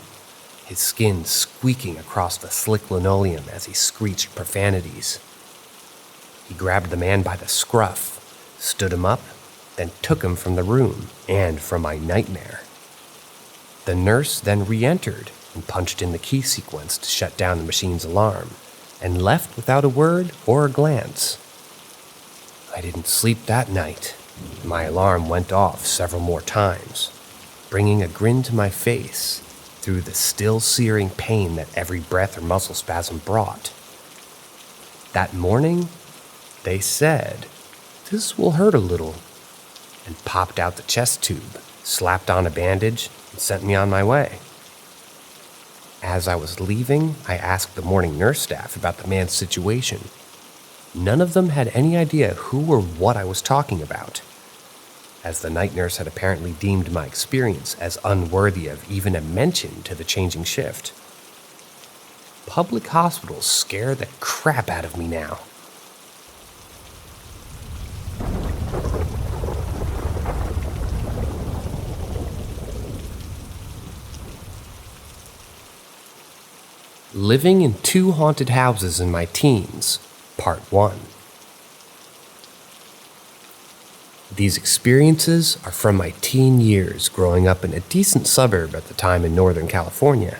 his skin squeaking across the slick linoleum as he screeched profanities. He grabbed the man by the scruff, stood him up, then took him from the room and from my nightmare. The nurse then re-entered and punched in the key sequence to shut down the machine's alarm, and left without a word or a glance. I didn't sleep that night. My alarm went off several more times, bringing a grin to my face through the still searing pain that every breath or muscle spasm brought. That morning, they said, "This will hurt a little," and popped out the chest tube, slapped on a bandage, and sent me on my way. As I was leaving, I asked the morning nurse staff about the man's situation. None of them had any idea who or what I was talking about, as the night nurse had apparently deemed my experience as unworthy of even a mention to the changing shift. Public hospitals scare the crap out of me now. Living in 2 haunted houses in my teens, Part 1. These experiences are from my teen years growing up in a decent suburb at the time in Northern California.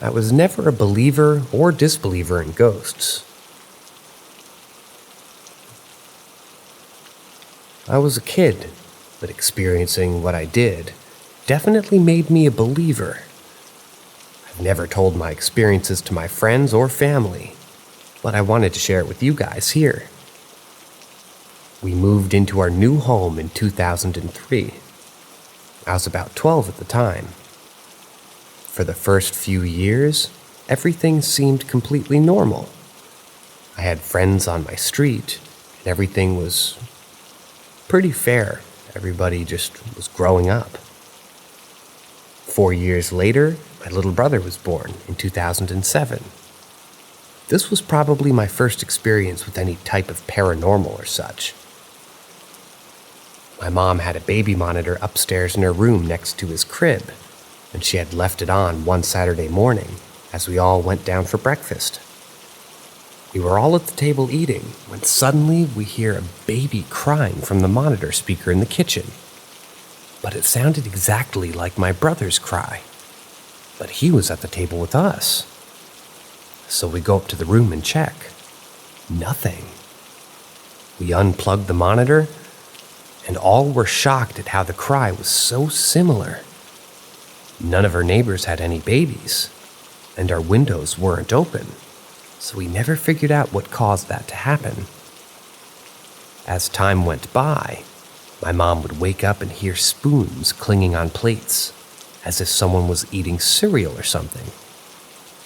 I was never a believer or disbeliever in ghosts. I was a kid, but experiencing what I did definitely made me a believer. I've never told my experiences to my friends or family, but I wanted to share it with you guys here. We moved into our new home in 2003. I was about 12 at the time. For the first few years, everything seemed completely normal. I had friends on my street, and everything was pretty fair. Everybody just was growing up. 4 years later, my little brother was born in 2007. This was probably my first experience with any type of paranormal or such. My mom had a baby monitor upstairs in her room next to his crib, and she had left it on one Saturday morning as we all went down for breakfast. We were all at the table eating when suddenly we hear a baby crying from the monitor speaker in the kitchen. But it sounded exactly like my brother's cry. But he was at the table with us. So we go up to the room and check. Nothing. We unplugged the monitor, and all were shocked at how the cry was so similar. None of our neighbors had any babies, and our windows weren't open, so we never figured out what caused that to happen. As time went by, my mom would wake up and hear spoons clinging on plates, as if someone was eating cereal or something.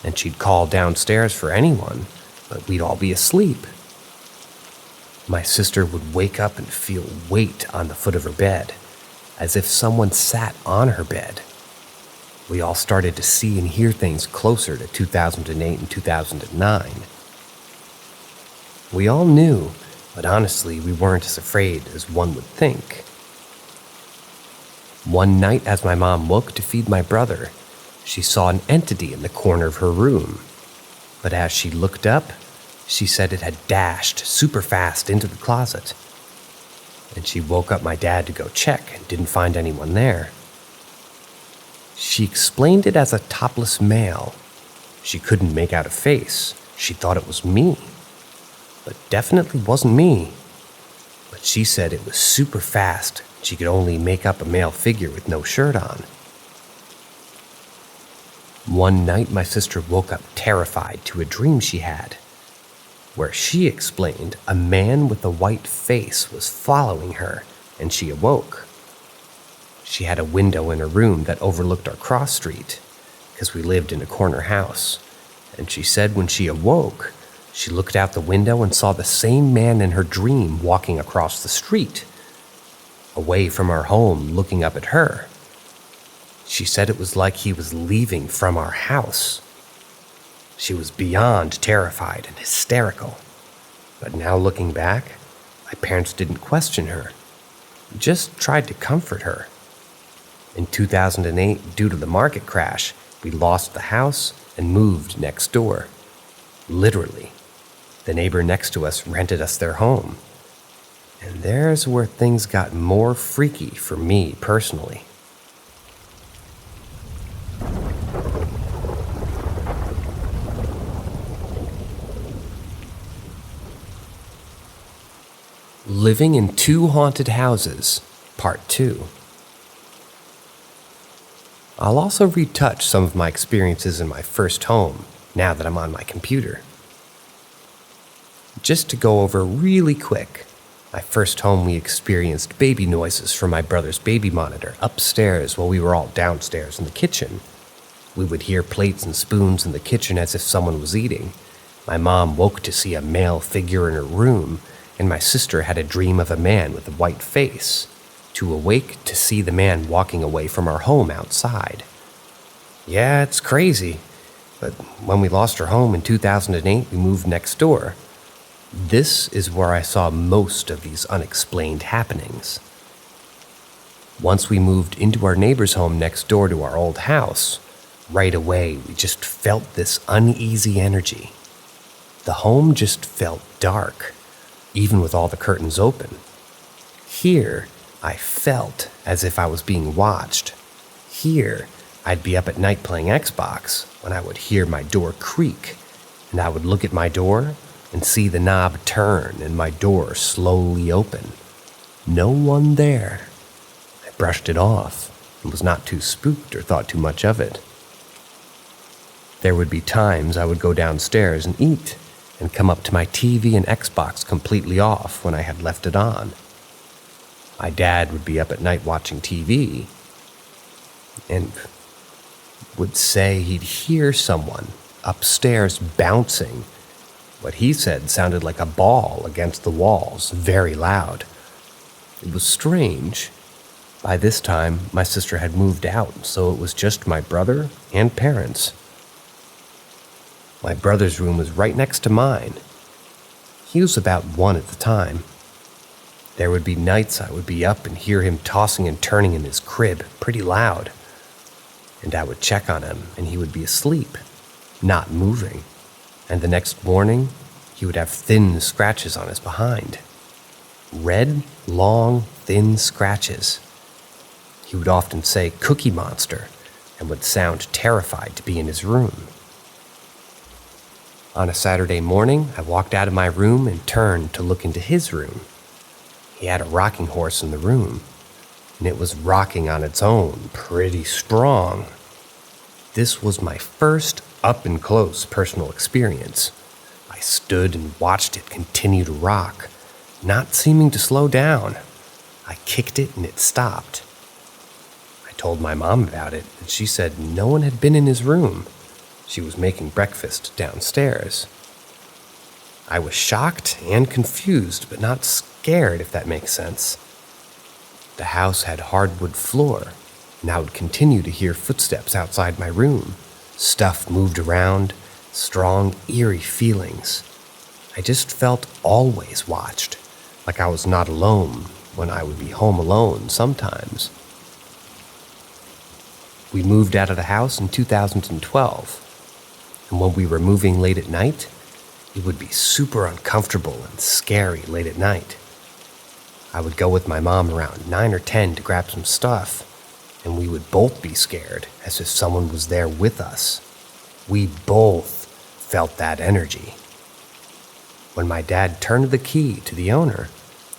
And she'd call downstairs for anyone, but we'd all be asleep. My sister would wake up and feel weight on the foot of her bed, as if someone sat on her bed. We all started to see and hear things closer to 2008 and 2009. We all knew, but honestly, we weren't as afraid as one would think. One night, as my mom woke to feed my brother, she saw an entity in the corner of her room. But as she looked up, she said it had dashed super fast into the closet. And she woke up my dad to go check and didn't find anyone there. She explained it as a topless male. She couldn't make out a face. She thought it was me. But definitely wasn't me. But she said it was super fast. She could only make up a male figure with no shirt on. One night, my sister woke up terrified to a dream she had, where she explained a man with a white face was following her, and she awoke. She had a window in her room that overlooked our cross street, because we lived in a corner house, and she said when she awoke, she looked out the window and saw the same man in her dream walking across the street, away from our home, looking up at her. She said it was like he was leaving from our house. She was beyond terrified and hysterical. But now looking back, my parents didn't question her, just tried to comfort her. In 2008, due to the market crash, we lost the house and moved next door. Literally. The neighbor next to us rented us their home. And there's where things got more freaky for me personally. Living in Two Haunted Houses, Part 2. I'll also retouch some of my experiences in my first home, now that I'm on my computer. Just to go over really quick, my first home we experienced baby noises from my brother's baby monitor upstairs while we were all downstairs in the kitchen. We would hear plates and spoons in the kitchen as if someone was eating. My mom woke to see a male figure in her room, and my sister had a dream of a man with a white face, to awake to see the man walking away from our home outside. Yeah, it's crazy, but when we lost our home in 2008, we moved next door. This is where I saw most of these unexplained happenings. Once we moved into our neighbor's home next door to our old house, right away we just felt this uneasy energy. The home just felt dark, even with all the curtains open. Here, I felt as if I was being watched. Here, I'd be up at night playing Xbox when I would hear my door creak, and I would look at my door and see the knob turn and my door slowly open. No one there. I brushed it off and was not too spooked or thought too much of it. There would be times I would go downstairs and eat, and come up to my TV and Xbox completely off when I had left it on. My dad would be up at night watching TV and would say he'd hear someone upstairs bouncing. What he said sounded like a ball against the walls, very loud. It was strange. By this time, my sister had moved out, so it was just my brother and parents. My brother's room was right next to mine. He was about 1 at the time. There would be nights I would be up and hear him tossing and turning in his crib pretty loud. And I would check on him and he would be asleep, not moving. And the next morning, he would have thin scratches on his behind. Red, long, thin scratches. He would often say "Cookie Monster" and would sound terrified to be in his room. On a Saturday morning, I walked out of my room and turned to look into his room. He had a rocking horse in the room, and it was rocking on its own pretty strong. This was my first up-and-close personal experience. I stood and watched it continue to rock, not seeming to slow down. I kicked it and it stopped. I told my mom about it, and she said no one had been in his room. She was making breakfast downstairs. I was shocked and confused, but not scared, if that makes sense. The house had hardwood floor, and I would continue to hear footsteps outside my room. Stuff moved around, strong, eerie feelings. I just felt always watched, like I was not alone when I would be home alone sometimes. We moved out of the house in 2012, and when we were moving late at night, it would be super uncomfortable and scary late at night. I would go with my mom around 9 or 10 to grab some stuff, and we would both be scared as if someone was there with us. We both felt that energy. When my dad turned the key to the owner,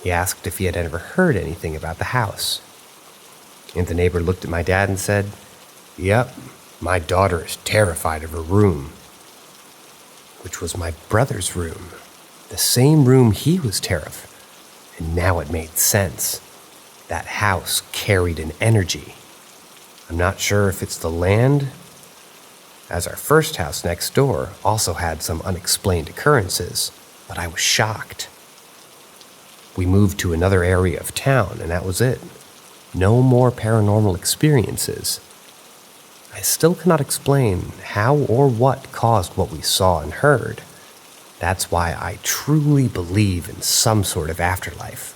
he asked if he had ever heard anything about the house. And the neighbor looked at my dad and said, "Yep, my daughter is terrified of her room," which was my brother's room, the same room he was terrified. And now it made sense. That house carried an energy. I'm not sure if it's the land, as our first house next door also had some unexplained occurrences, but I was shocked. We moved to another area of town, and that was it. No more paranormal experiences. I still cannot explain how or what caused what we saw and heard. That's why I truly believe in some sort of afterlife,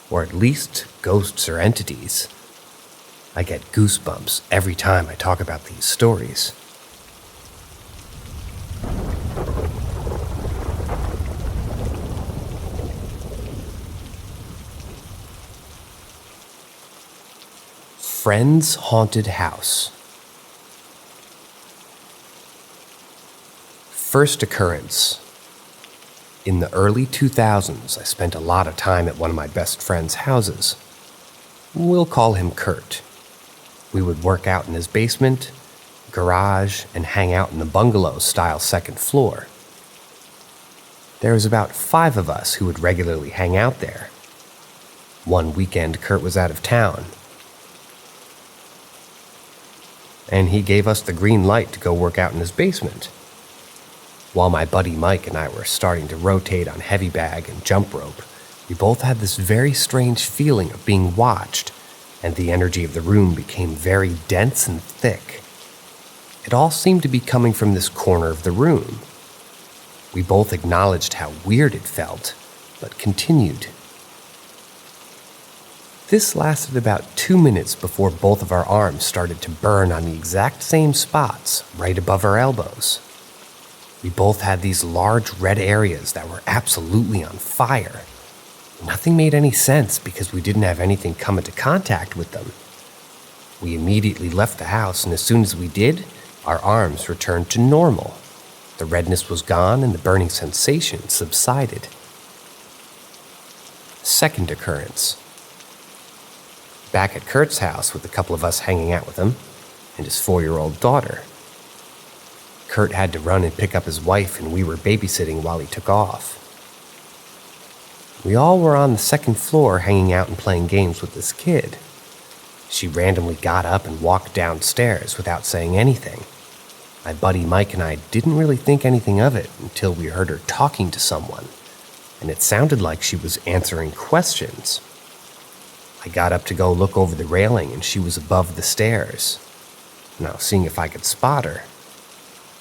or at least ghosts or entities. I get goosebumps every time I talk about these stories. Friend's haunted house. First occurrence. In the early 2000s, I spent a lot of time at one of my best friend's houses. We'll call him Kurt. We would work out in his basement, garage, and hang out in the bungalow-style second floor. There was about 5 of us who would regularly hang out there. One weekend, Kurt was out of town, and he gave us the green light to go work out in his basement. While my buddy Mike and I were starting to rotate on heavy bag and jump rope, we both had this very strange feeling of being watched, and the energy of the room became very dense and thick. It all seemed to be coming from this corner of the room. We both acknowledged how weird it felt, but continued. This lasted about 2 minutes before both of our arms started to burn on the exact same spots, right above our elbows. We both had these large red areas that were absolutely on fire. Nothing made any sense because we didn't have anything come into contact with them. We immediately left the house, and as soon as we did, our arms returned to normal. The redness was gone and the burning sensation subsided. Second occurrence. Back at Kurt's house with a couple of us hanging out with him and his 4-year-old daughter. Kurt had to run and pick up his wife, and we were babysitting while he took off. We all were on the second floor hanging out and playing games with this kid. She randomly got up and walked downstairs without saying anything. My buddy Mike and I didn't really think anything of it until we heard her talking to someone, and it sounded like she was answering questions. I got up to go look over the railing, and she was above the stairs. And I was seeing if I could spot her.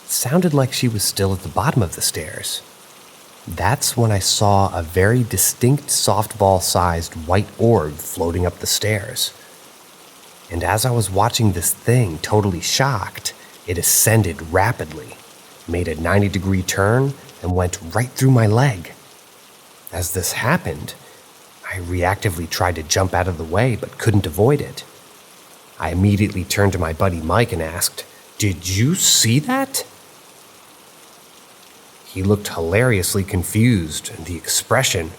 It sounded like she was still at the bottom of the stairs. That's when I saw a very distinct softball-sized white orb floating up the stairs. And as I was watching this thing, totally shocked, it ascended rapidly, made a 90-degree turn, and went right through my leg. As this happened, I reactively tried to jump out of the way but couldn't avoid it. I immediately turned to my buddy Mike and asked, "Did you see that?" He looked hilariously confused, and the expression,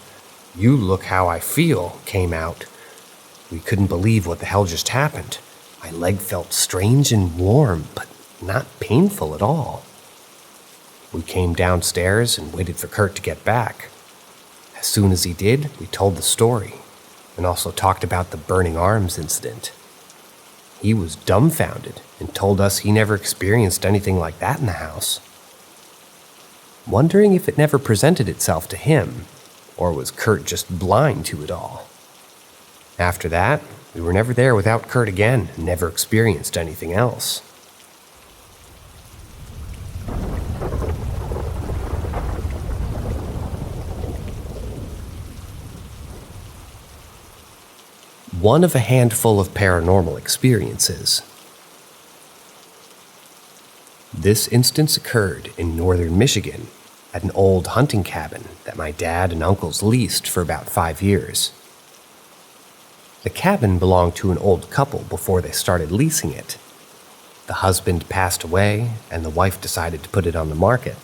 "You look how I feel," came out. We couldn't believe what the hell just happened. My leg felt strange and warm, but not painful at all. We came downstairs and waited for Kurt to get back. As soon as he did, we told the story, and also talked about the burning arms incident. He was dumbfounded and told us he never experienced anything like that in the house. wondering if it never presented itself to him, or was Kurt just blind to it all. After that, we were never there without Kurt again and never experienced anything else. One of a handful of paranormal experiences. This instance occurred in northern Michigan at an old hunting cabin that my dad and uncles leased for about 5 years. The cabin belonged to an old couple before they started leasing it. The husband passed away and the wife decided to put it on the market.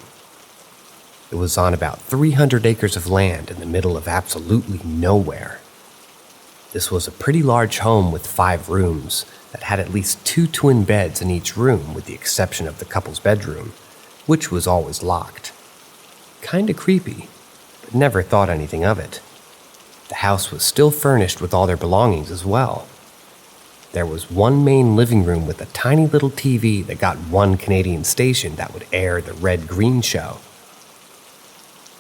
It was on about 300 acres of land in the middle of absolutely nowhere. This was a pretty large home with 5 rooms that had at least 2 twin beds in each room with the exception of the couple's bedroom, which was always locked. Kinda creepy, but never thought anything of it. The house was still furnished with all their belongings as well. There was one main living room with a tiny little TV that got one Canadian station that would air the red-green show.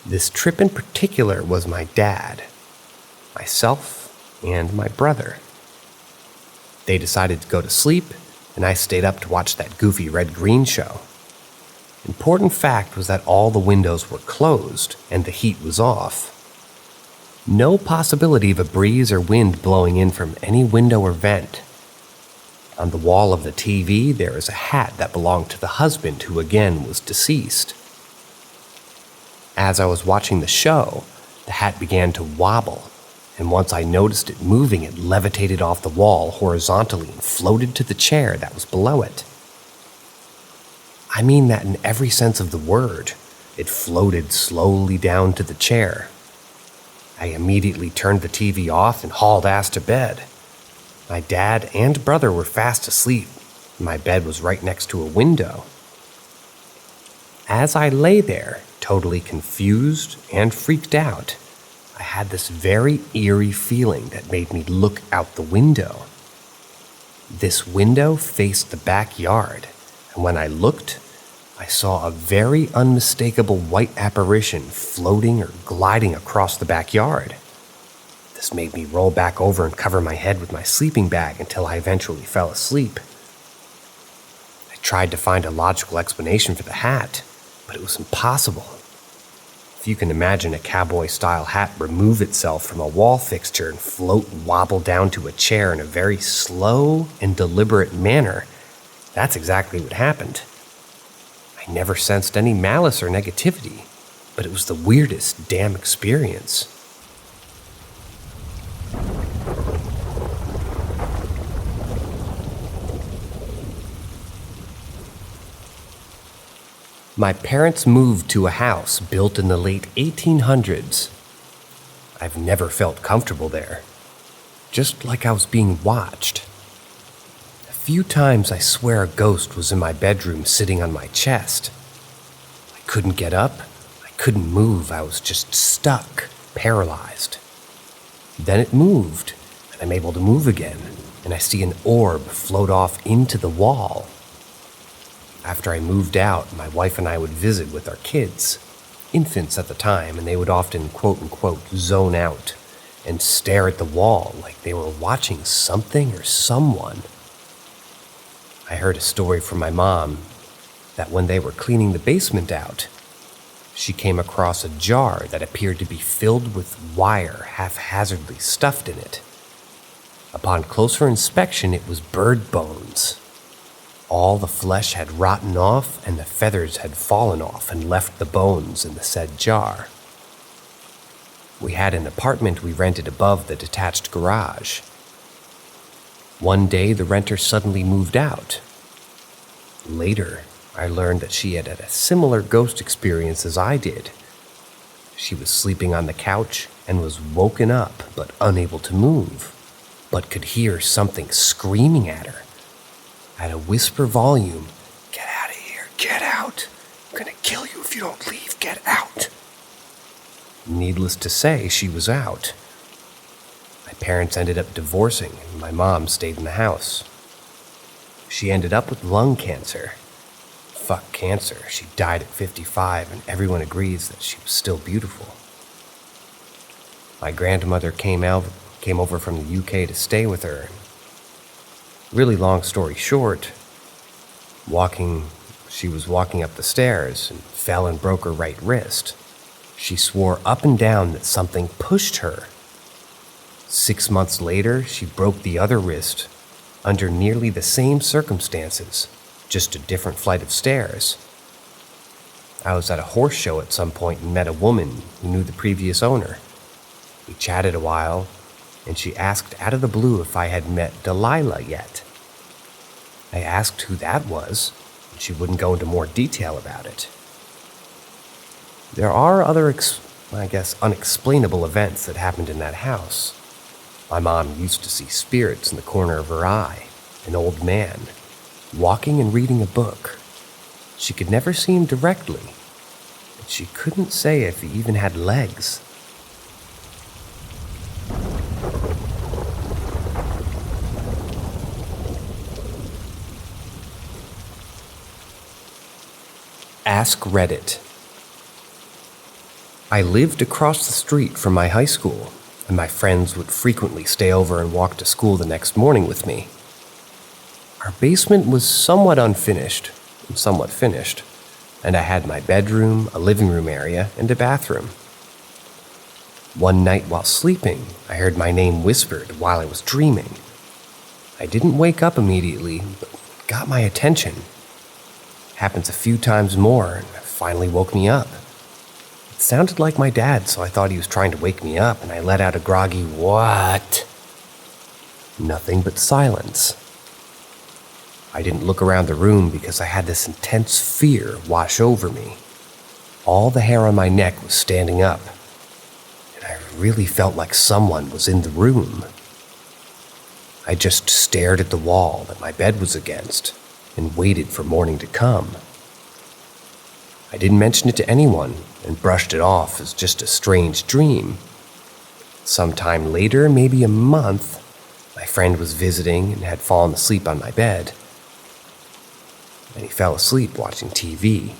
This trip in particular was my dad, myself, and my brother. They decided to go to sleep, and I stayed up to watch that goofy red-green show. Important fact was that all the windows were closed and the heat was off. No possibility of a breeze or wind blowing in from any window or vent. On the wall of the TV, there is a hat that belonged to the husband who again was deceased. As I was watching the show, the hat began to wobble, and once I noticed it moving, it levitated off the wall horizontally and floated to the chair that was below it. I mean that in every sense of the word. It floated slowly down to the chair. I immediately turned the TV off and hauled ass to bed. My dad and brother were fast asleep, and my bed was right next to a window. As I lay there, totally confused and freaked out, I had this very eerie feeling that made me look out the window. This window faced the backyard, and when I looked, I saw a very unmistakable white apparition floating or gliding across the backyard. This made me roll back over and cover my head with my sleeping bag until I eventually fell asleep. I tried to find a logical explanation for the hat, but it was impossible. If you can imagine a cowboy-style hat remove itself from a wall fixture and float and wobble down to a chair in a very slow and deliberate manner, that's exactly what happened. I never sensed any malice or negativity, but it was the weirdest damn experience. My parents moved to a house built in the late 1800s. I've never felt comfortable there, just like I was being watched. A few times I swear a ghost was in my bedroom sitting on my chest. I couldn't get up, I couldn't move, I was just stuck, paralyzed. Then it moved, and I'm able to move again, and I see an orb float off into the wall. After I moved out, my wife and I would visit with our kids, infants at the time, and they would often quote-unquote zone out and stare at the wall like they were watching something or someone. I heard a story from my mom that when they were cleaning the basement out, she came across a jar that appeared to be filled with wire haphazardly stuffed in it. Upon closer inspection, it was bird bones. All the flesh had rotten off and the feathers had fallen off and left the bones in the said jar. We had an apartment we rented above the detached garage. One day, the renter suddenly moved out. Later, I learned that she had a similar ghost experience as I did. She was sleeping on the couch and was woken up but unable to move, but could hear something screaming at her. At a whisper volume, "Get out of here, get out. I'm gonna kill you if you don't leave, get out." Needless to say, she was out. My parents ended up divorcing, and my mom stayed in the house. She ended up with lung cancer. fuck cancer. She died at 55, and everyone agrees that she was still beautiful. My grandmother came over from the UK to stay with her. Really long story short, she was walking up the stairs and fell and broke her right wrist. She swore up and down that something pushed her. 6 months later, she broke the other wrist under nearly the same circumstances, just a different flight of stairs. I was at a horse show at some point and met a woman who knew the previous owner. We chatted a while, and she asked out of the blue if I had met Delilah yet. I asked who that was, and she wouldn't go into more detail about it. There are other, unexplainable events that happened in that house. My mom used to see spirits in the corner of her eye, an old man, walking and reading a book. She could never see him directly, but she couldn't say if he even had legs. Ask Reddit. I lived across the street from my high school, and my friends would frequently stay over and walk to school the next morning with me. Our basement was somewhat unfinished and somewhat finished, and I had my bedroom, a living room area, and a bathroom. One night while sleeping, I heard my name whispered while I was dreaming. I didn't wake up immediately, but it got my attention. Happens a few times more, and finally woke me up. It sounded like my dad, so I thought he was trying to wake me up, and I let out a groggy, "What?" Nothing but silence. I didn't look around the room because I had this intense fear wash over me. All the hair on my neck was standing up, and I really felt like someone was in the room. I just stared at the wall that my bed was against and waited for morning to come. I didn't mention it to anyone and brushed it off as just a strange dream. Sometime later, maybe a month, my friend was visiting and had fallen asleep on my bed. And he fell asleep watching TV.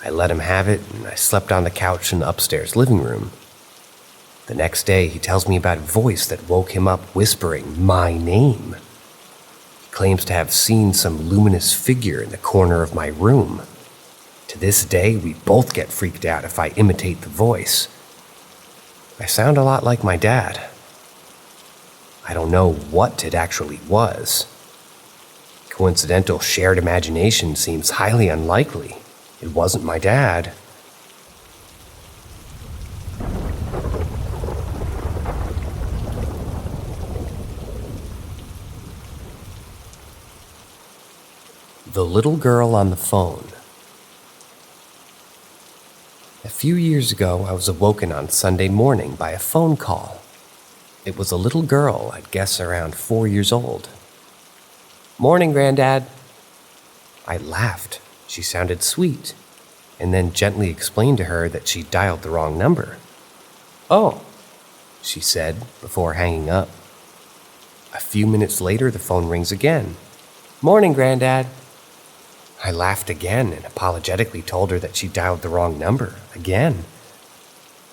I let him have it, and I slept on the couch in the upstairs living room. The next day, he tells me about a voice that woke him up whispering my name. He claims to have seen some luminous figure in the corner of my room. To this day, we both get freaked out if I imitate the voice. I sound a lot like my dad. I don't know what it actually was. Coincidental shared imagination seems highly unlikely. It wasn't my dad. The Little Girl on the Phone. A few years ago, I was awoken on Sunday morning by a phone call. It was a little girl, I'd guess around 4 years old. "Morning, Granddad." I laughed. She sounded sweet, and then gently explained to her that she dialed the wrong number. "Oh," she said before hanging up. A few minutes later, the phone rings again. "Morning, Granddad." I laughed again and apologetically told her that she dialed the wrong number again.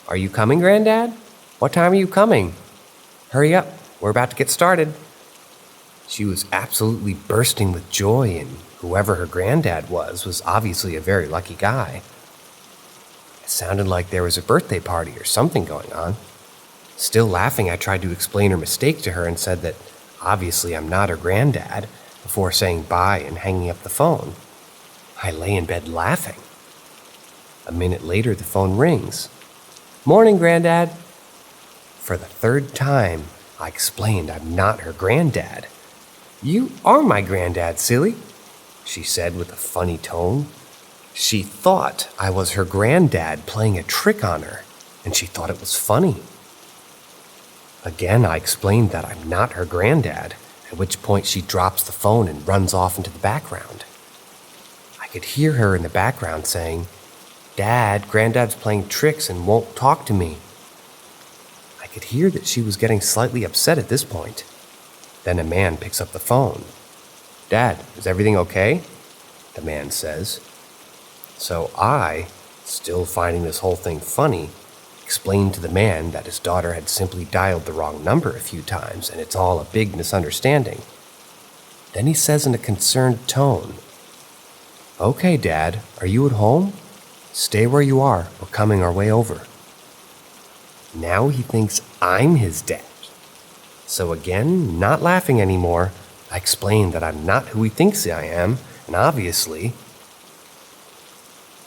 "Are you coming, Granddad? What time are you coming? Hurry up, we're about to get started." She was absolutely bursting with joy, and whoever her granddad was obviously a very lucky guy. It sounded like there was a birthday party or something going on. Still laughing, I tried to explain her mistake to her and said that obviously I'm not her granddad, before saying bye and hanging up the phone. I lay in bed laughing. A minute later, the phone rings. "Morning, Granddad." For the third time, I explained I'm not her granddad. "You are my granddad, silly," she said with a funny tone. She thought I was her granddad playing a trick on her, and she thought it was funny. Again, I explained that I'm not her granddad, at which point she drops the phone and runs off into the background. I could hear her in the background saying, "Dad, Granddad's playing tricks and won't talk to me." I could hear that she was getting slightly upset at this point. Then a man picks up the phone. "Dad, is everything okay?" the man says. So I, still finding this whole thing funny, explained to the man that his daughter had simply dialed the wrong number a few times and it's all a big misunderstanding. Then he says in a concerned tone, "Okay, Dad, are you at home? Stay where you are, we're coming our way over." Now he thinks I'm his dad. So again, not laughing anymore, I explain that I'm not who he thinks I am,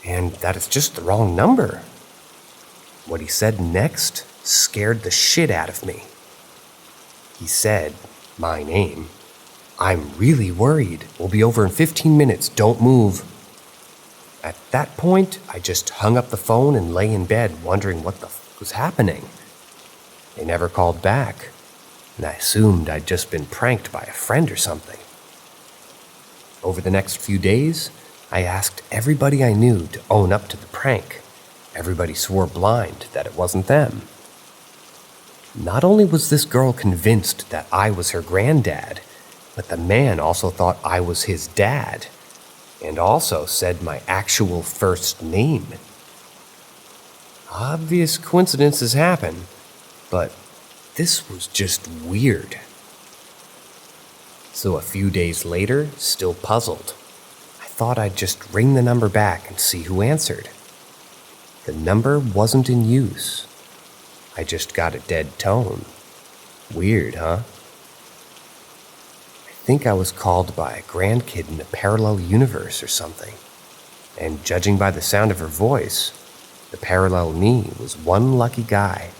and that it's just the wrong number. What he said next scared the shit out of me. He said, my name, "I'm really worried. We'll be over in 15 minutes. Don't move." At that point, I just hung up the phone and lay in bed wondering what the f was happening. They never called back, and I assumed I'd just been pranked by a friend or something. Over the next few days, I asked everybody I knew to own up to the prank. Everybody swore blind that it wasn't them. Not only was this girl convinced that I was her granddad, but the man also thought I was his dad, and also said my actual first name. Obvious coincidences happen, but this was just weird. So a few days later, still puzzled, I thought I'd just ring the number back and see who answered. The number wasn't in use. I just got a dead tone. Weird, huh? I think I was called by a grandkid in a parallel universe or something. And judging by the sound of her voice, the parallel me was one lucky guy